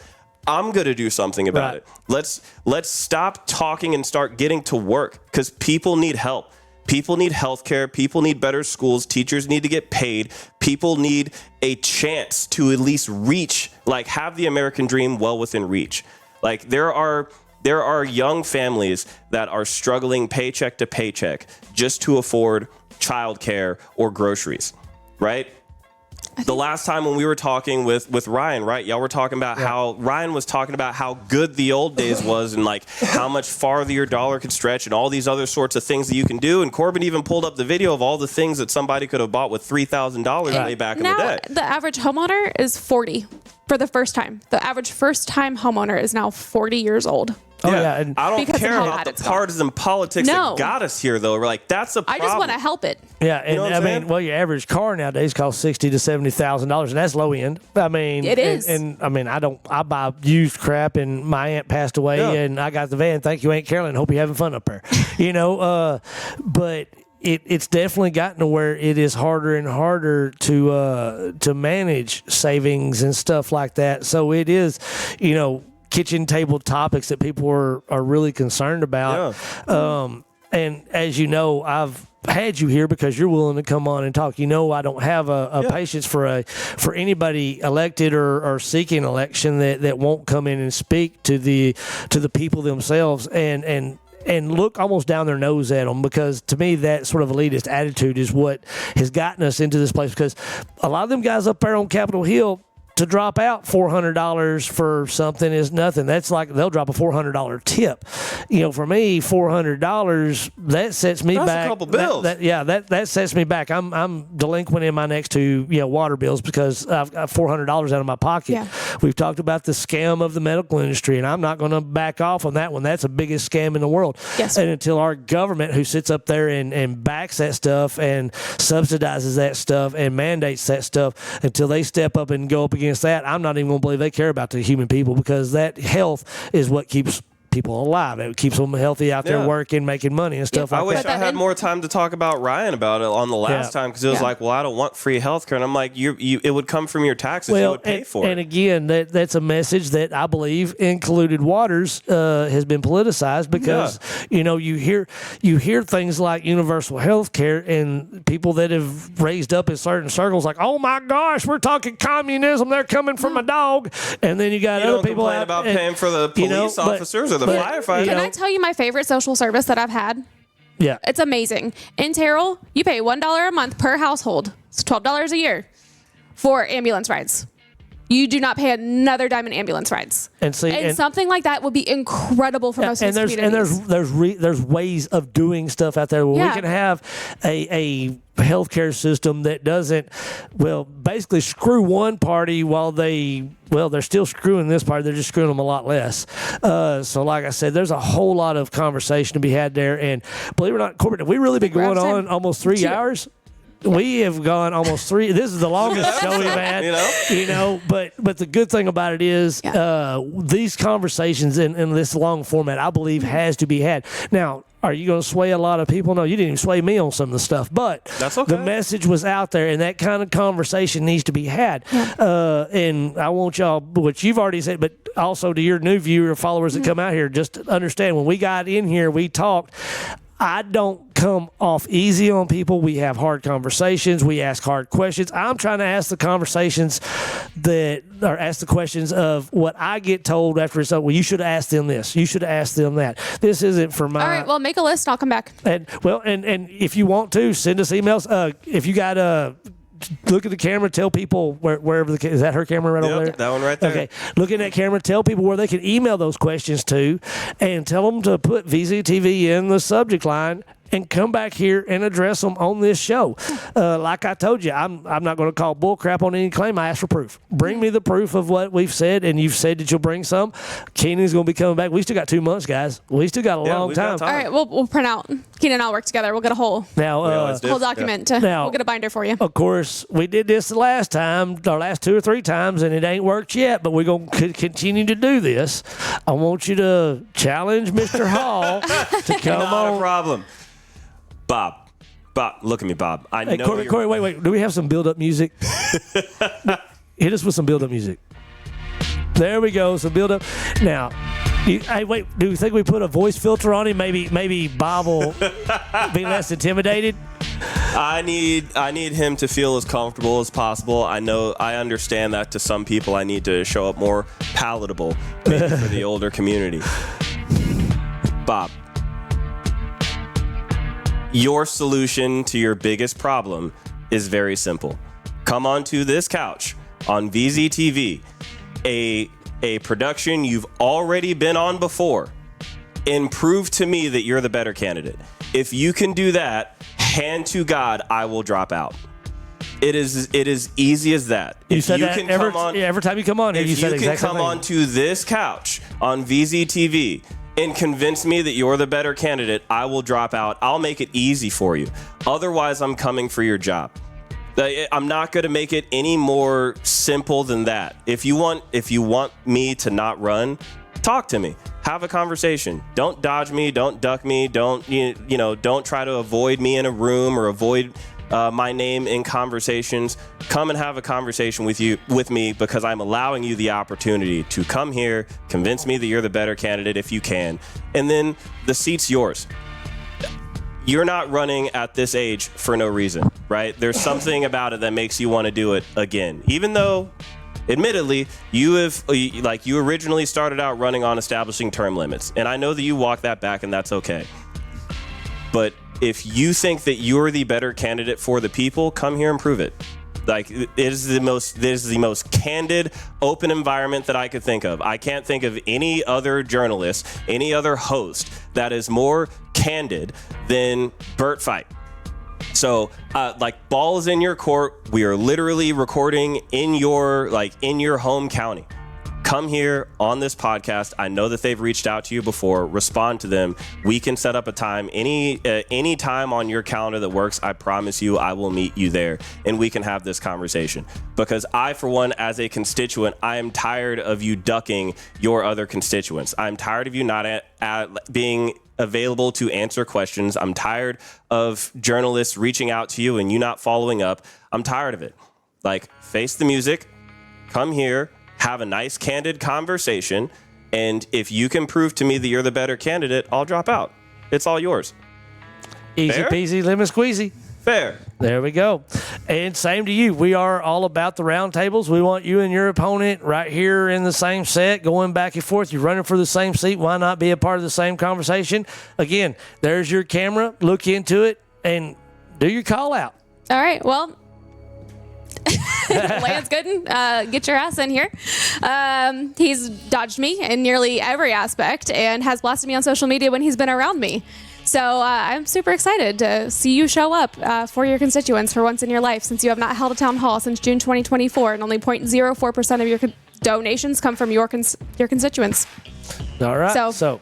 I'm going to do something about it. Let's stop talking and start getting to work, because people need help. People need healthcare. People need better schools. Teachers need to get paid. People need a chance to at least reach, like, have the American dream well within reach. Like, there are young families that are struggling paycheck to paycheck just to afford childcare or groceries, right? The last time when we were talking with Ryan, right? Y'all were talking about how Ryan was talking about how good the old days was, and like how much farther your dollar could stretch and all these other sorts of things that you can do. And Corbin even pulled up the video of all the things that somebody could have bought with $3,000 way back in the day. The average homeowner is 40 for the first time. The average first-time homeowner is now 40 years old. Oh, yeah. And I don't care about the partisan politics that got us here, though. We're like, that's a problem. I just want to help it. Yeah, and your average car nowadays costs $60,000 to $70,000, and that's low end. I mean, it is. And I buy used crap, and my aunt passed away, and I got the van. Thank you, Aunt Carolyn. Hope you're having fun up there. But it's definitely gotten to where it is harder and harder to manage savings and stuff like that. So it is, kitchen table topics that people are really concerned about. And as you know, I've had you here because you're willing to come on and talk. I don't have a patience for anybody elected or seeking election that won't come in and speak to the people themselves and look almost down their nose at them, because to me that sort of elitist attitude is what has gotten us into this place. Because a lot of them guys up there on Capitol Hill, to drop out $400 for something is nothing. That's like they'll drop a $400 tip. For me, $400 that sets me back. That's a couple bills. That sets me back. I'm delinquent in my next two water bills because I've got $400 out of my pocket. Yeah. We've talked about the scam of the medical industry, and I'm not going to back off on that one. That's the biggest scam in the world. Yes. And until our government, who sits up there and backs that stuff and subsidizes that stuff and mandates that stuff, until they step up and go up against that, I'm not even going to believe they care about the human people, because that health is what keeps people alive. It keeps them healthy out there working, making money and stuff like that. I wish I had more time to talk about Ryan about it on the last time, because it was like, well, I don't want free health care. And I'm like, it would come from your taxes. You would pay for it. And again, that's a message that I believe included Waters has been politicized, because you hear things like universal health care, and people that have raised up in certain circles like, oh my gosh, we're talking communism, they're coming from a dog. And then you got other people complain about paying for the police officers or the firefighters. Can I tell you my favorite social service that I've had? Yeah. It's amazing. In Terrell, you pay $1 a month per household. It's $12 a year for ambulance rides. You do not pay another dime in ambulance rides. And something like that would be incredible for most of these communities. And there's ways of doing stuff out there where we can have a healthcare system that doesn't, basically screw one party while they're still screwing this party. They're just screwing them a lot less. So like I said, there's a whole lot of conversation to be had there. And believe it or not, Corbett, have we really been going on almost 3 hours? We have gone almost 3. This is the longest show we've had. But the good thing about it is these conversations in this long format, I believe, has to be had. Now, are you going to sway a lot of people? No, you didn't even sway me on some of the stuff. But that's okay. The message was out there, and that kind of conversation needs to be had. Yeah. And I want y'all, which you've already said, but also to your new viewer followers that come out here, just understand, when we got in here, we talked. I don't come off easy on people. We have hard conversations. We ask hard questions. I'm trying to ask the questions of what I get told after it's over. Well, you should ask them this. You should ask them that. This isn't for my. All right, well, make a list. I'll come back. And if you want to, send us emails. If you got look at the camera, tell people wherever is that her camera right over there? That one right there. Okay, look at that camera, tell people where they can email those questions to, and tell them to put VZTV in the subject line and come back here and address them on this show. Like I told you, I'm not going to call bull crap on any claim. I ask for proof. Bring me the proof of what we've said, and you've said that you'll bring some. Keenen's going to be coming back. We still got 2 months, guys. We still got a long time. All right, we'll print out. Keenen and I'll work together. We'll get a whole document. Now, we'll get a binder for you. Of course, we did this the last time, our last 2 or 3 times, and it ain't worked yet, but we're going to continue to do this. I want you to challenge Mr. Hall to come Not on. a problem. Bob, look at me, Bob. I know Corey, wait. Do we have some build-up music? Hit us with some build-up music. There we go, some build-up. Now, hey, wait, do you think we put a voice filter on him? Maybe Bob will be less intimidated? I need him to feel as comfortable as possible. I understand that to some people I need to show up more palatable, maybe for the older community. Bob. Your solution to your biggest problem is very simple. Come onto this couch on VZTV, a production you've already been on before, and prove to me that you're the better candidate. If you can do that, hand to God, I will drop out. It is easy as that. You said that every time you come on here, you said exactly. If you can come onto this couch on VZTV and convince me that you're the better candidate, I will drop out. I'll make it easy for you. Otherwise, I'm coming for your job. I'm not going to make it any more simple than that. If you want me to not run, talk to me. Have a conversation. Don't dodge me. Don't duck me. Don't try to avoid me in a room or avoid my name in conversations. Come and have a conversation with me, because I'm allowing you the opportunity to come here, convince me that you're the better candidate if you can, and then the seat's yours. You're not running at this age for no reason, right? There's something about it that makes you want to do it again, even though, admittedly, you originally started out running on establishing term limits, and I know that you walked that back, and that's okay. But if you think that you're the better candidate for the people, come here and prove it. It is the most candid, open environment that I could think of. I can't think of any other journalist, any other host that is more candid than Bert Fight. So, ball is in your court. We are literally recording in your home county. Come here on this podcast. I know that they've reached out to you before. Respond to them. We can set up a time, any time on your calendar that works. I promise you, I will meet you there, and we can have this conversation. Because I, for one, as a constituent, I am tired of you ducking your other constituents. I'm tired of you not being available to answer questions. I'm tired of journalists reaching out to you and you not following up. I'm tired of it. Face the music. Come here. Have a nice, candid conversation, and if you can prove to me that you're the better candidate, I'll drop out. It's all yours. Easy Fair? peasy, lemon squeezy. Fair. There we go. And same to you. We are all about the round tables. We want you and your opponent right here in the same set, going back and forth. You're running for the same seat. Why not be a part of the same conversation? Again, there's your camera. Look into it and do your call out. All right, well, Lance Gooden, get your ass in here. He's dodged me in nearly every aspect and has blasted me on social media when he's been around me. So I'm super excited to see you show up for your constituents for once in your life, since you have not held a town hall since June 2024 and only 0.04% of your donations come from your constituents. All right. So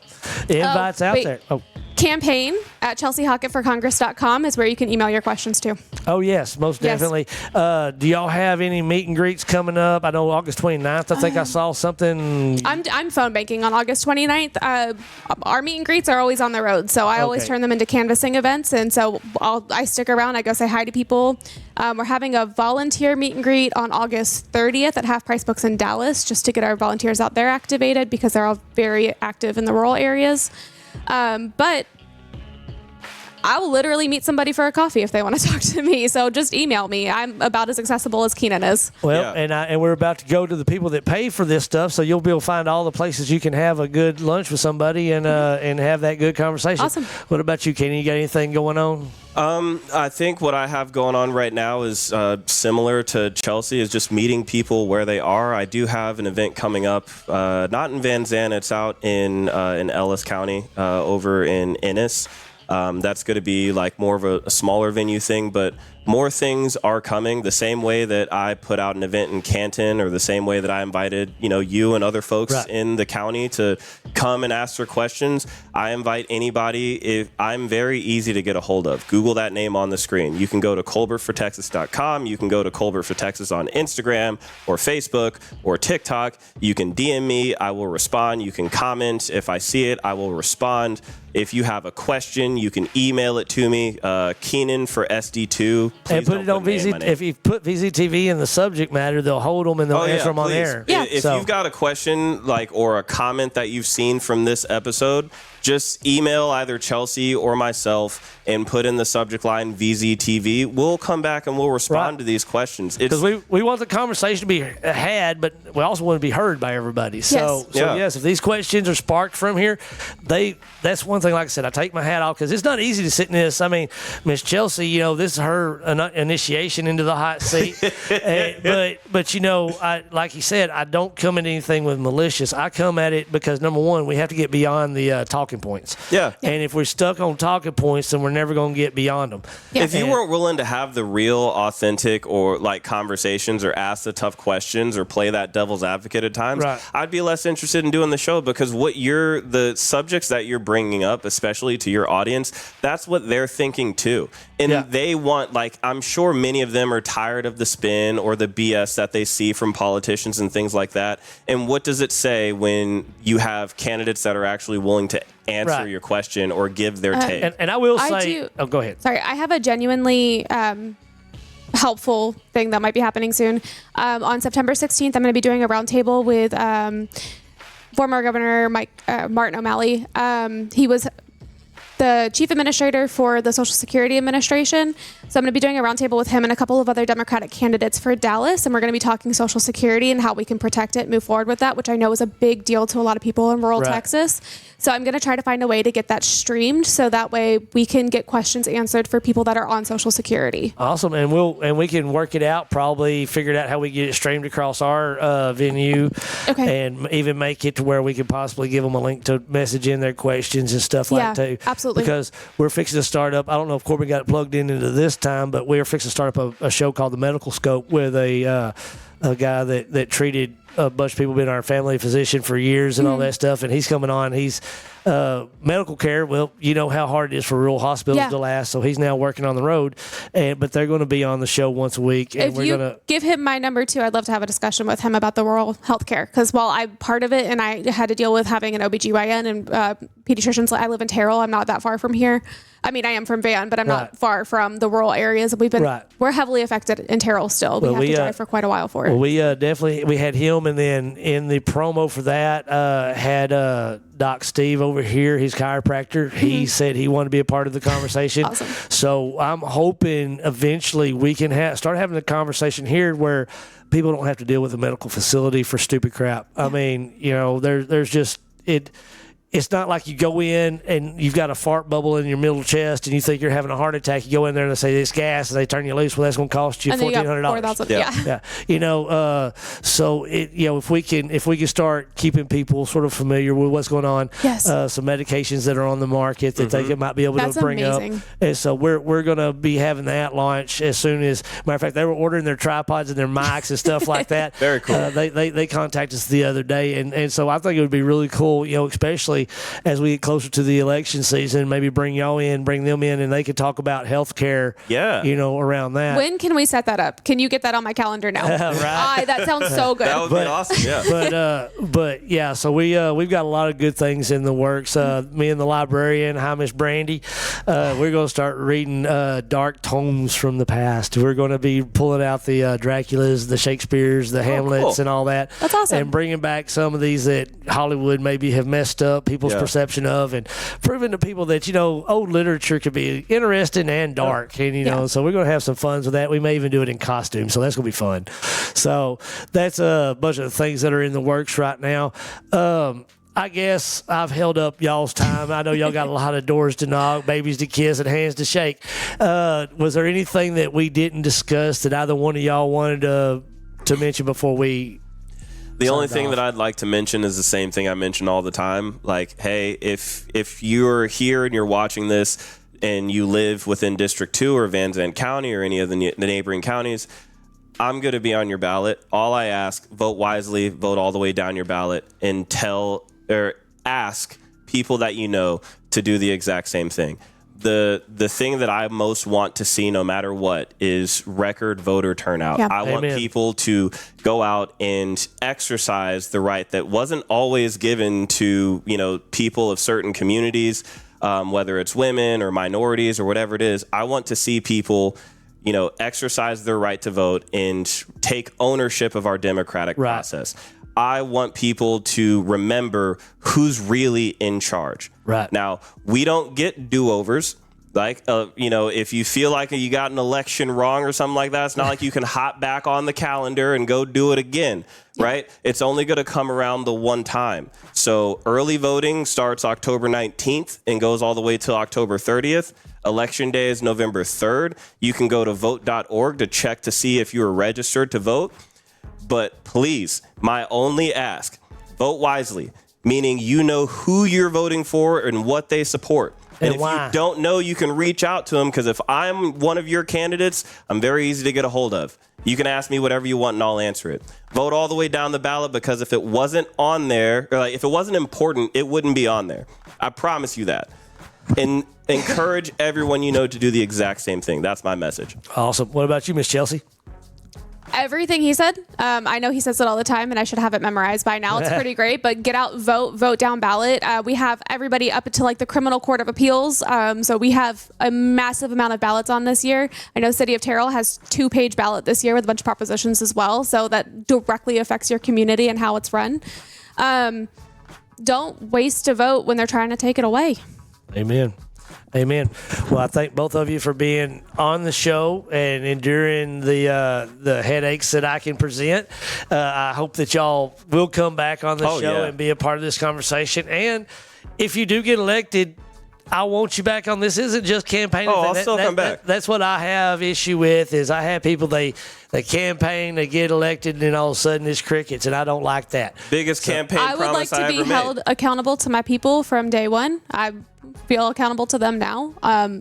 invites out there. Oh. Campaign at ChelseyHockett4Congress.com is where you can email your questions to. Oh, yes, most definitely. Do y'all have any meet and greets coming up? I know August 29th. I think I saw something. I'm phone banking on August 29th. Our meet and greets are always on the road, so I always turn them into canvassing events, and so I stick around. I go say hi to people. We're having a volunteer meet and greet on August 30th at Half Price Books in Dallas, just to get our volunteers out there activated, because they're all very active in the rural areas. But I will literally meet somebody for a coffee if they want to talk to me. So just email me. I'm about as accessible as Keenen is. Well, and we're about to go to the people that pay for this stuff, so you'll be able to find all the places you can have a good lunch with somebody and have that good conversation. Awesome. What about you, Keenen? You got anything going on? I think what I have going on right now is similar to Chelsey, is just meeting people where they are. I do have an event coming up, not in Van Zandt. It's out in Ellis County, over in Ennis. That's going to be like more of a smaller venue thing, but more things are coming. The same way that I put out an event in Canton, or the same way that I invited, you and other folks in the county to come and ask their questions. I invite anybody. If I'm very easy to get a hold of. Google that name on the screen. You can go to colbertfortexas.com. You can go to Colbert for Texas on Instagram or Facebook or TikTok. You can DM me. I will respond. You can comment. If I see it, I will respond. If you have a question, you can email it to me, Keenen for SD2. And put it on VZ. If you put VZTV in the subject matter, they'll hold them and they'll answer them on air. Yeah. If you've got a question or a comment that you've seen from this episode, just email either Chelsey or myself and put in the subject line VZTV. We'll come back and we'll respond to these questions. Because we want the conversation to be had, but we also want to be heard by everybody. So yes, if these questions are sparked from here, that's one thing. Like I said, I take my hat off because it's not easy to sit in this. I mean, Miss Chelsey, this is her initiation into the hot seat. But like you said, I don't come at anything with malicious. I come at it because, number one, we have to get beyond the talking points. Yeah. And if we're stuck on talking points, then we're never going to get beyond them. Yeah. If you weren't willing to have the real, authentic, or conversations, or ask the tough questions, or play that devil's advocate at times, I'd be less interested in doing the show, because the subjects that you're bringing up, especially to your audience, that's what they're thinking too. And they want, I'm sure many of them are tired of the spin or the BS that they see from politicians and things like that. And what does it say when you have candidates that are actually willing to answer your question or give their take? And I will say, go ahead. Sorry, I have a genuinely helpful thing that might be happening soon. On September 16th, I'm going to be doing a roundtable with former Governor Martin O'Malley. He was the chief administrator for the Social Security Administration. So I'm going to be doing a roundtable with him and a couple of other Democratic candidates for Dallas. And we're going to be talking Social Security and how we can protect it, move forward with that, which I know is a big deal to a lot of people in rural Texas. So I'm going to try to find a way to get that streamed so that way we can get questions answered for people that are on Social Security. Awesome. And we can work it out, probably figure out how we get it streamed across our venue. Okay. And even make it to where we could possibly give them a link to message in their questions and stuff like that too. Absolutely. Because we're fixing to start up, I don't know if Corbin got it plugged into this time, but we're fixing to start up a show called The Medical Scope with a guy that treated a bunch of people, been our family physician for years and all that stuff, and he's coming on. He's medical care. Well, you know how hard it is for rural hospitals to last, so he's now working on the road. But they're going to be on the show once a week. And if you give him my number too, I'd love to have a discussion with him about the rural healthcare. Because while I'm part of it and I had to deal with having an OBGYN and pediatricians, I live in Terrell. I'm not that far from here. I mean, I am from Van, but I'm not far from the rural areas. We're heavily affected in Terrell still. We have to drive for quite a while for it. Well, we definitely had him, and then in the promo for that had Doc Steve over here, his chiropractor. He said he wanted to be a part of the conversation. Awesome. So I'm hoping eventually we can start having the conversation here where people don't have to deal with a medical facility for stupid crap. I mean, there's just it. It's not like you go in and you've got a fart bubble in your middle chest and you think you're having a heart attack. You go in there and they say it's gas and they turn you loose. Well, that's going to cost you $1,400. Yeah. So if we can start keeping people sort of familiar with what's going on. Yes. Some medications that are on the market that they might be able to bring up. And so we're going to be having that launch as soon as. Matter of fact, they were ordering their tripods and their mics and stuff like that. Very cool. They contacted us the other day, and so I think it would be really cool. Especially as we get closer to the election season, maybe bring them in, and they could talk about health care, around that. When can we set that up? Can you get that on my calendar now? Right. That sounds so good. That would be awesome, yeah. But yeah, so we've got a lot of good things in the works. Me and the librarian, hi, Miss Brandy, we're going to start reading dark tomes from the past. We're going to be pulling out the Draculas, the Shakespeares, the Hamlets, and all that. That's awesome. And bringing back some of these that Hollywood maybe have messed up people's perception of, and proving to people that, old literature could be interesting and dark. And, so we're going to have some fun with that. We may even do it in costume. So that's going to be fun. So that's a bunch of things that are in the works right now. I guess I've held up y'all's time. I know y'all got a lot of doors to knock, babies to kiss, and hands to shake. Was there anything that we didn't discuss that either one of y'all wanted to mention before we? The only thing that I'd like to mention is the same thing I mention all the time. Like, hey, if you're here and you're watching this and you live within District 2 or Van Zandt County or any of the neighboring counties, I'm going to be on your ballot. All I ask, vote wisely, vote all the way down your ballot, and ask people that you know to do the exact same thing. The thing that I most want to see, no matter what, is record voter turnout. Yeah. I want people to go out and exercise the right that wasn't always given to, people of certain communities, whether it's women or minorities or whatever it is. I want to see people, exercise their right to vote and take ownership of our democratic process. I want people to remember who's really in charge. Right. Now, we don't get do-overs. Like, if you feel like you got an election wrong or something like that, it's not like you can hop back on the calendar and go do it again, right? It's only going to come around the one time. So early voting starts October 19th and goes all the way till October 30th. Election day is November 3rd. You can go to vote.org to check to see if you are registered to vote. But please, my only ask, vote wisely, meaning you know who you're voting for and what they support. And if why? you don't know, you can reach out to them, because if I'm one of your candidates, I'm very easy to get a hold of. You can ask me whatever you want and I'll answer it. Vote all the way down the ballot, because if it wasn't on there, or if it wasn't important, it wouldn't be on there. I promise you that. And encourage everyone you know to do the exact same thing. That's my message. Awesome. What about you, Miss Chelsey? Everything he said. I know he says it all the time, and I should have it memorized by now. It's pretty great. But get out, vote down ballot. We have everybody up to the Criminal Court of Appeals. So we have a massive amount of ballots on this year. I know City of Terrell has 2-page ballot this year with a bunch of propositions as well. So that directly affects your community and how it's run. Don't waste a vote when they're trying to take it away. Amen. Well, I thank both of you for being on the show and enduring the headaches that I can present. I hope that y'all will come back on the show and be a part of this conversation. And if you do get elected, I want you back on. This isn't just campaigning. I'll still come back. That's what I have issue with. Is I have people they campaign, they get elected, and then all of a sudden it's crickets, and I don't like that. Biggest campaign I would like to be held accountable to my people from day one. I feel accountable to them now,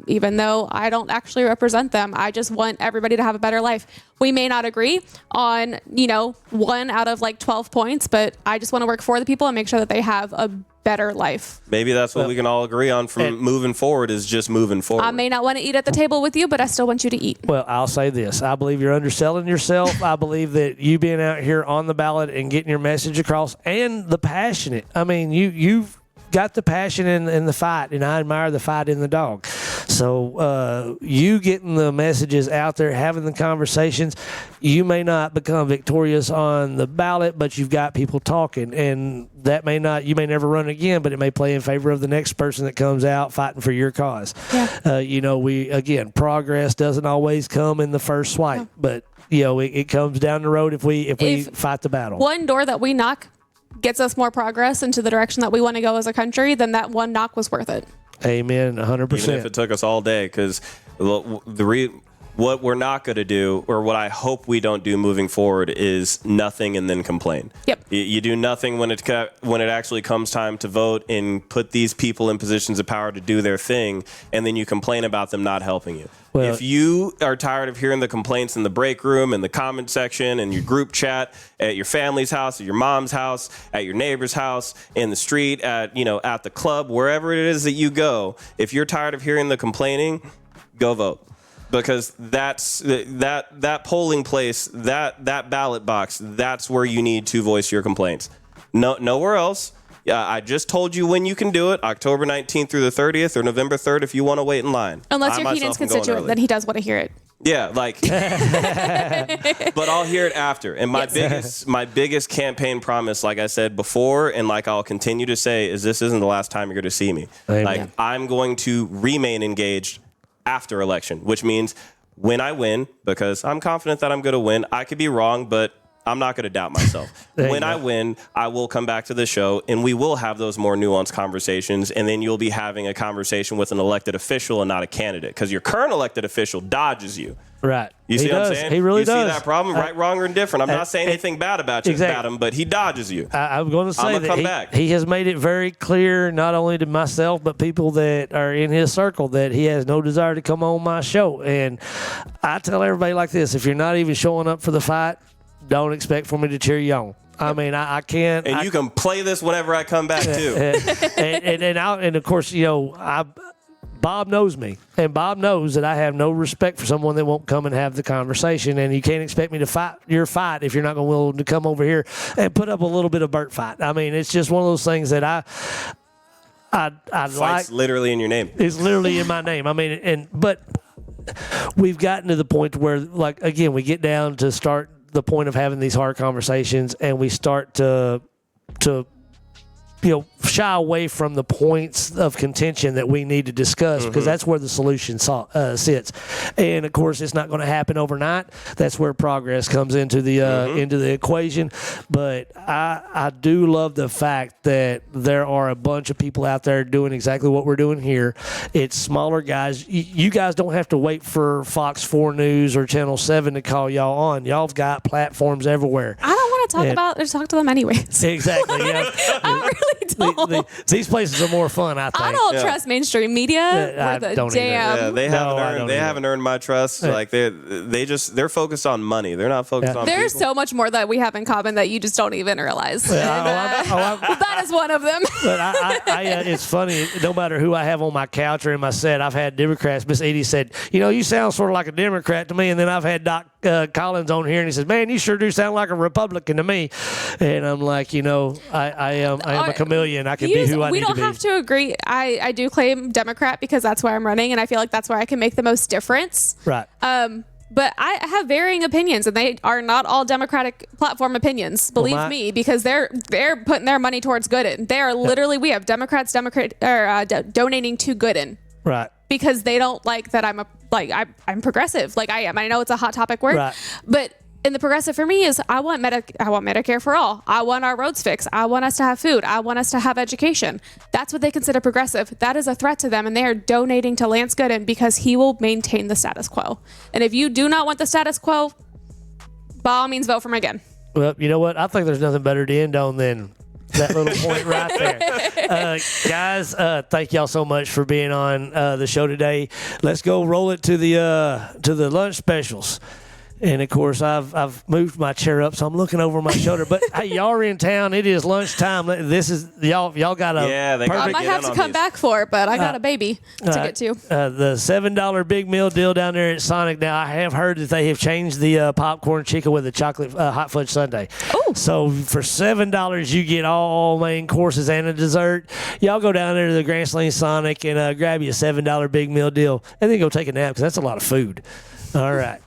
even though I don't actually represent them. I just want everybody to have a better life. We may not agree on, 1 out of 12 points, but I just want to work for the people and make sure that they have a better life. Maybe that's what we can all agree on from moving forward, is just moving forward. I may not want to eat at the table with you, but I still want you to eat. Well, I'll say this. I believe you're underselling yourself. I believe that you being out here on the ballot and getting your message across, and the passionate. I mean, you've got the passion in the fight, and I admire the fight in the dog. So you getting the messages out there, having the conversations, you may not become victorious on the ballot, but you've got people talking, and that you may never run again, but it may play in favor of the next person that comes out fighting for your cause. Yeah. Progress doesn't always come in the first swipe, but it comes down the road if we fight the battle. One door that we knock gets us more progress into the direction that we want to go as a country, then that one knock was worth it. Amen, 100%. Even if it took us all day, because what we're not going to do, or what I hope we don't do moving forward, is nothing and then complain. Yep. You do nothing when it actually comes time to vote and put these people in positions of power to do their thing, and then you complain about them not helping you. Well, if you are tired of hearing the complaints in the break room, in the comment section, in your group chat, at your family's house, at your mom's house, at your neighbor's house, in the street, at the club, wherever it is that you go, if you're tired of hearing the complaining, go vote. Because that's that polling place, that ballot box, that's where you need to voice your complaints. Nowhere else. I just told you when you can do it, October 19th through the 30th, or November 3rd if you want to wait in line. Unless you're Keenen's constituent, then he does want to hear it. Yeah, like, but I'll hear it after. And my biggest campaign promise, like I said before, and like I'll continue to say, is this isn't the last time you're going to see me. Amen. Like, I'm going to remain engaged after election, which means when I win, because I'm confident that I'm going to win. I could be wrong, but I'm not going to doubt myself. When I win, I will come back to the show and we will have those more nuanced conversations. And then you'll be having a conversation with an elected official and not a candidate, because your current elected official dodges you. Right. You see what I'm saying? He really does. You see that problem? Right, wrong, or indifferent. I'm not saying anything bad about you, about him, but he dodges you. I'm going to say that he has made it very clear, not only to myself, but people that are in his circle, that he has no desire to come on my show. And I tell everybody like this: if you're not even showing up for the fight, don't expect for me to cheer you on. I mean, I can't. And you can play this whenever I come back, too. And of course, you know, Bob knows me, and Bob knows that I have no respect for someone that won't come and have the conversation. And you can't expect me to fight your fight if you're not going to willing to come over here and put up a little bit of Bert fight. I mean, it's just one of those things that I Fight's like. Literally in your name. It's literally in my name. I mean, but we've gotten to the point where, like, again, we get down to start the point of having these hard conversations, and we start to shy away from the points of contention that we need to discuss, because that's where the solution sits. And of course, it's not going to happen overnight. That's where progress comes into the equation. But I do love the fact that there are a bunch of people out there doing exactly what we're doing here. It's smaller guys. You guys don't have to wait for Fox 4 News or Channel 7 to call y'all on. Y'all have got platforms everywhere. I don't want to talk to them anyways. Exactly. Yeah. I really don't. These places are more fun, I think. I don't trust mainstream media. I don't either. Yeah, they haven't earned my trust. Like they're focused on money. They're not focused on There's people. so much more that we have in common that you just don't even realize. That is one of them. But it's funny. No matter who I have on my couch or in my set, I've had Democrats. Miss Edie said, you sound sort of like a Democrat to me. And then I've had Doc Collins on here, and he says, man, you sure do sound like a Republican to me. And I'm like, I am a chameleon. I can be who I need to be. We don't have to agree. I do claim Democrat because that's where I'm running, and I feel like that's where I can make the most difference. Right. But I have varying opinions, and they are not all Democratic platform opinions. Believe me, because they're putting their money towards Gooden. They are literally, we have Democrats donating to Gooden. Right. Because they don't like that I'm progressive, like I am. I know it's a hot topic word, right. But in the progressive for me is I want Medicare for all. I want our roads fixed. I want us to have food. I want us to have education. That's what they consider progressive. That is a threat to them, and they are donating to Lance Gooden because he will maintain the status quo. And if you do not want the status quo, by all means, vote for him again. Well, you know what? I think there's nothing better to end on than that little point right there. Guys, thank y'all so much for being on the show today. Let's go roll it to the lunch specials. And of course, I've moved my chair up, so I'm looking over my shoulder. But hey, y'all are in town. It is lunchtime. This is y'all got a I might have to come back for it, but I got a baby to get to. The $7 big meal deal down there at Sonic. Now I have heard that they have changed the popcorn chicken with a chocolate hot fudge sundae. Oh, so for $7 you get all main courses and a dessert. Y'all go down there to the Grand Sling Sonic and grab you a $7 big meal deal, and then go take a nap because that's a lot of food. All right.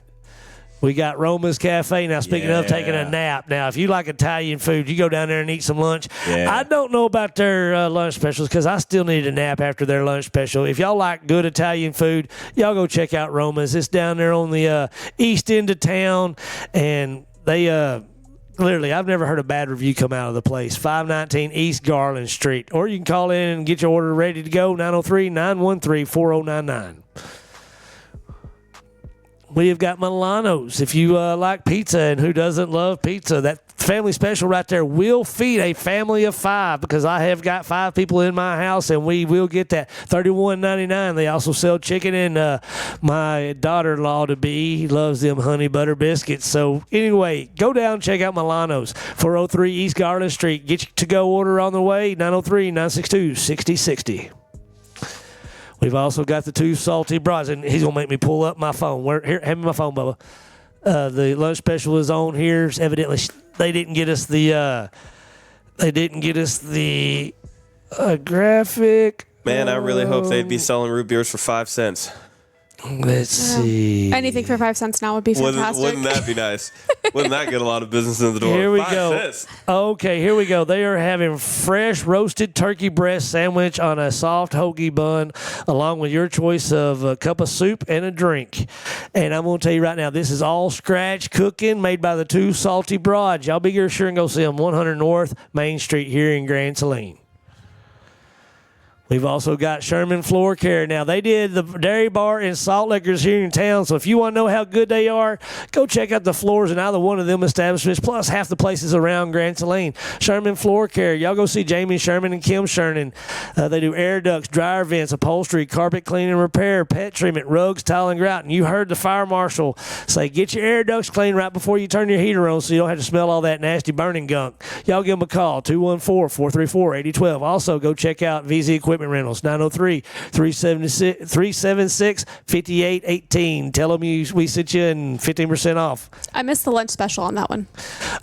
We got Roma's Cafe. Now, speaking of taking a nap, now, if you like Italian food, you go down there and eat some lunch. Yeah. I don't know about their lunch specials because I still need a nap after their lunch special. If y'all like good Italian food, y'all go check out Roma's. It's down there on the east end of town, and they literally, I've never heard a bad review come out of the place. 519 East Garland Street. Or you can call in and get your order ready to go, 903-913-4099. We have got Milano's. If you like pizza, and who doesn't love pizza, that family special right there will feed a family of 5, because I have got 5 people in my house, and we will get that. $31.99. They also sell chicken, and my daughter-in-law to be loves them honey butter biscuits. So anyway, go down and check out Milano's. 403 East Garland Street. Get your to-go order on the way. 903-962-6060. We've also got the 2 salty brats, and he's gonna make me pull up my phone. Here, hand me my phone, Bubba. The lunch special is on here. Evidently, they didn't get us the graphic. Man, I really hope they'd be selling root beers for 5 cents. Let's see. Anything for 5 cents now would be fantastic. Wouldn't that be nice? Wouldn't that get a lot of business in the door? Here we 5 go. cents. Okay, here we go. They are having fresh roasted turkey breast sandwich on a soft hoagie bun, along with your choice of a cup of soup and a drink. And I'm going to tell you right now, this is all scratch cooking made by the two salty broads. Y'all be sure and go see them, 100 North Main Street here in Grand Saline. We've also got Sherman Floor Care. Now, they did the Dairy Bar and Salt Lickers here in town, so if you want to know how good they are, go check out the floors in either one of them establishments, plus half the places around Grand Saline. Sherman Floor Care. Y'all go see Jamie Sherman and Kim Sherman. They do air ducts, dryer vents, upholstery, carpet cleaning and repair, pet treatment, rugs, tile, and grout. And you heard the fire marshal say, get your air ducts cleaned right before you turn your heater on so you don't have to smell all that nasty burning gunk. Y'all give them a call, 214-434-8012. Also, go check out VZ Equipment Rentals, 903-376-5818. Tell them we sent you and 15% off. I missed the lunch special on that one.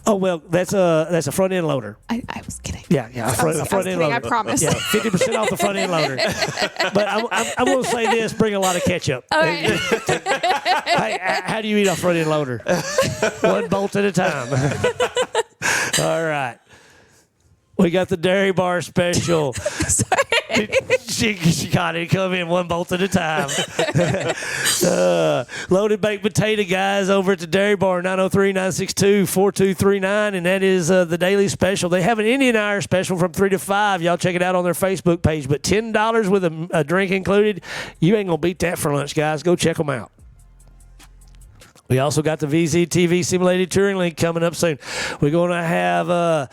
Oh, well, that's a front end loader. I was kidding. Yeah, a front end kidding, loader. I promise. Yeah, 50% off the front end loader. But I'm going to say this: bring a lot of ketchup. Okay. How do you eat a front end loader? One bolt at a time. All right. We got the Dairy Bar special. She got it. Come in one bolt at a time. Loaded baked potato guys over at the Dairy Bar, 903-962-4239, and that is the daily special. They have an Indian Irish special from 3 to 5. Y'all check it out on their Facebook page. But $10 with a drink included, you ain't gonna beat that for lunch, guys. Go check them out. We also got the VZTV Simulated Touring League coming up soon. We're going to have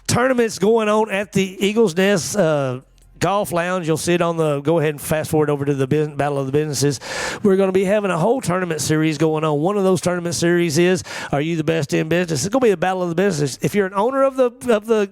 tournaments going on at the Eagles Nest Golf Lounge. You'll see it on the, go ahead and fast forward over to the Battle of the Businesses. We're going to be having a whole tournament series going on. One of those tournament series is, are you the best in business? It's going to be a Battle of the Business. If you're an owner of the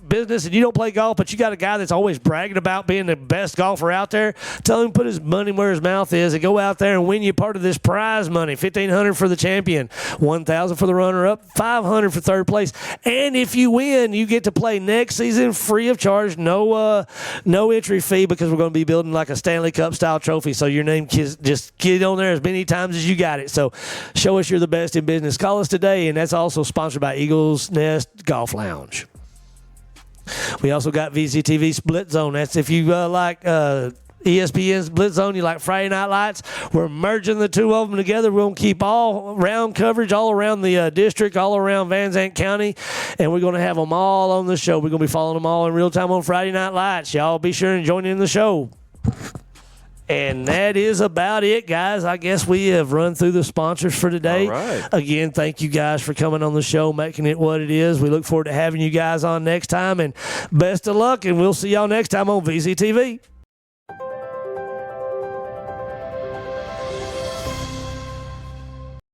business and you don't play golf, but you got a guy that's always bragging about being the best golfer out there, tell him to put his money where his mouth is and go out there and win you part of this prize money. $1,500 for the champion, $1,000 for the runner-up, $500 for third place. And if you win, you get to play next season free of charge, no entry fee, because we're going to be building like a Stanley Cup style trophy. So your name, just get on there as many times as you got it. So show us you're the best in business. Call us today, and that's also sponsored by Eagles Nest Golf Lounge. We also got VZTV Split Zone. That's if you like ESPN Split Zone, you like Friday Night Lights. We're merging the two of them together. We're going to keep all round coverage all around the district, all around Van Zandt County, and we're going to have them all on the show. We're going to be following them all in real time on Friday Night Lights. Y'all be sure and join in the show. And that is about it, guys. I guess we have run through the sponsors for today. All right. Again, thank you guys for coming on the show, making it what it is. We look forward to having you guys on next time. And best of luck, and we'll see y'all next time on VZTV.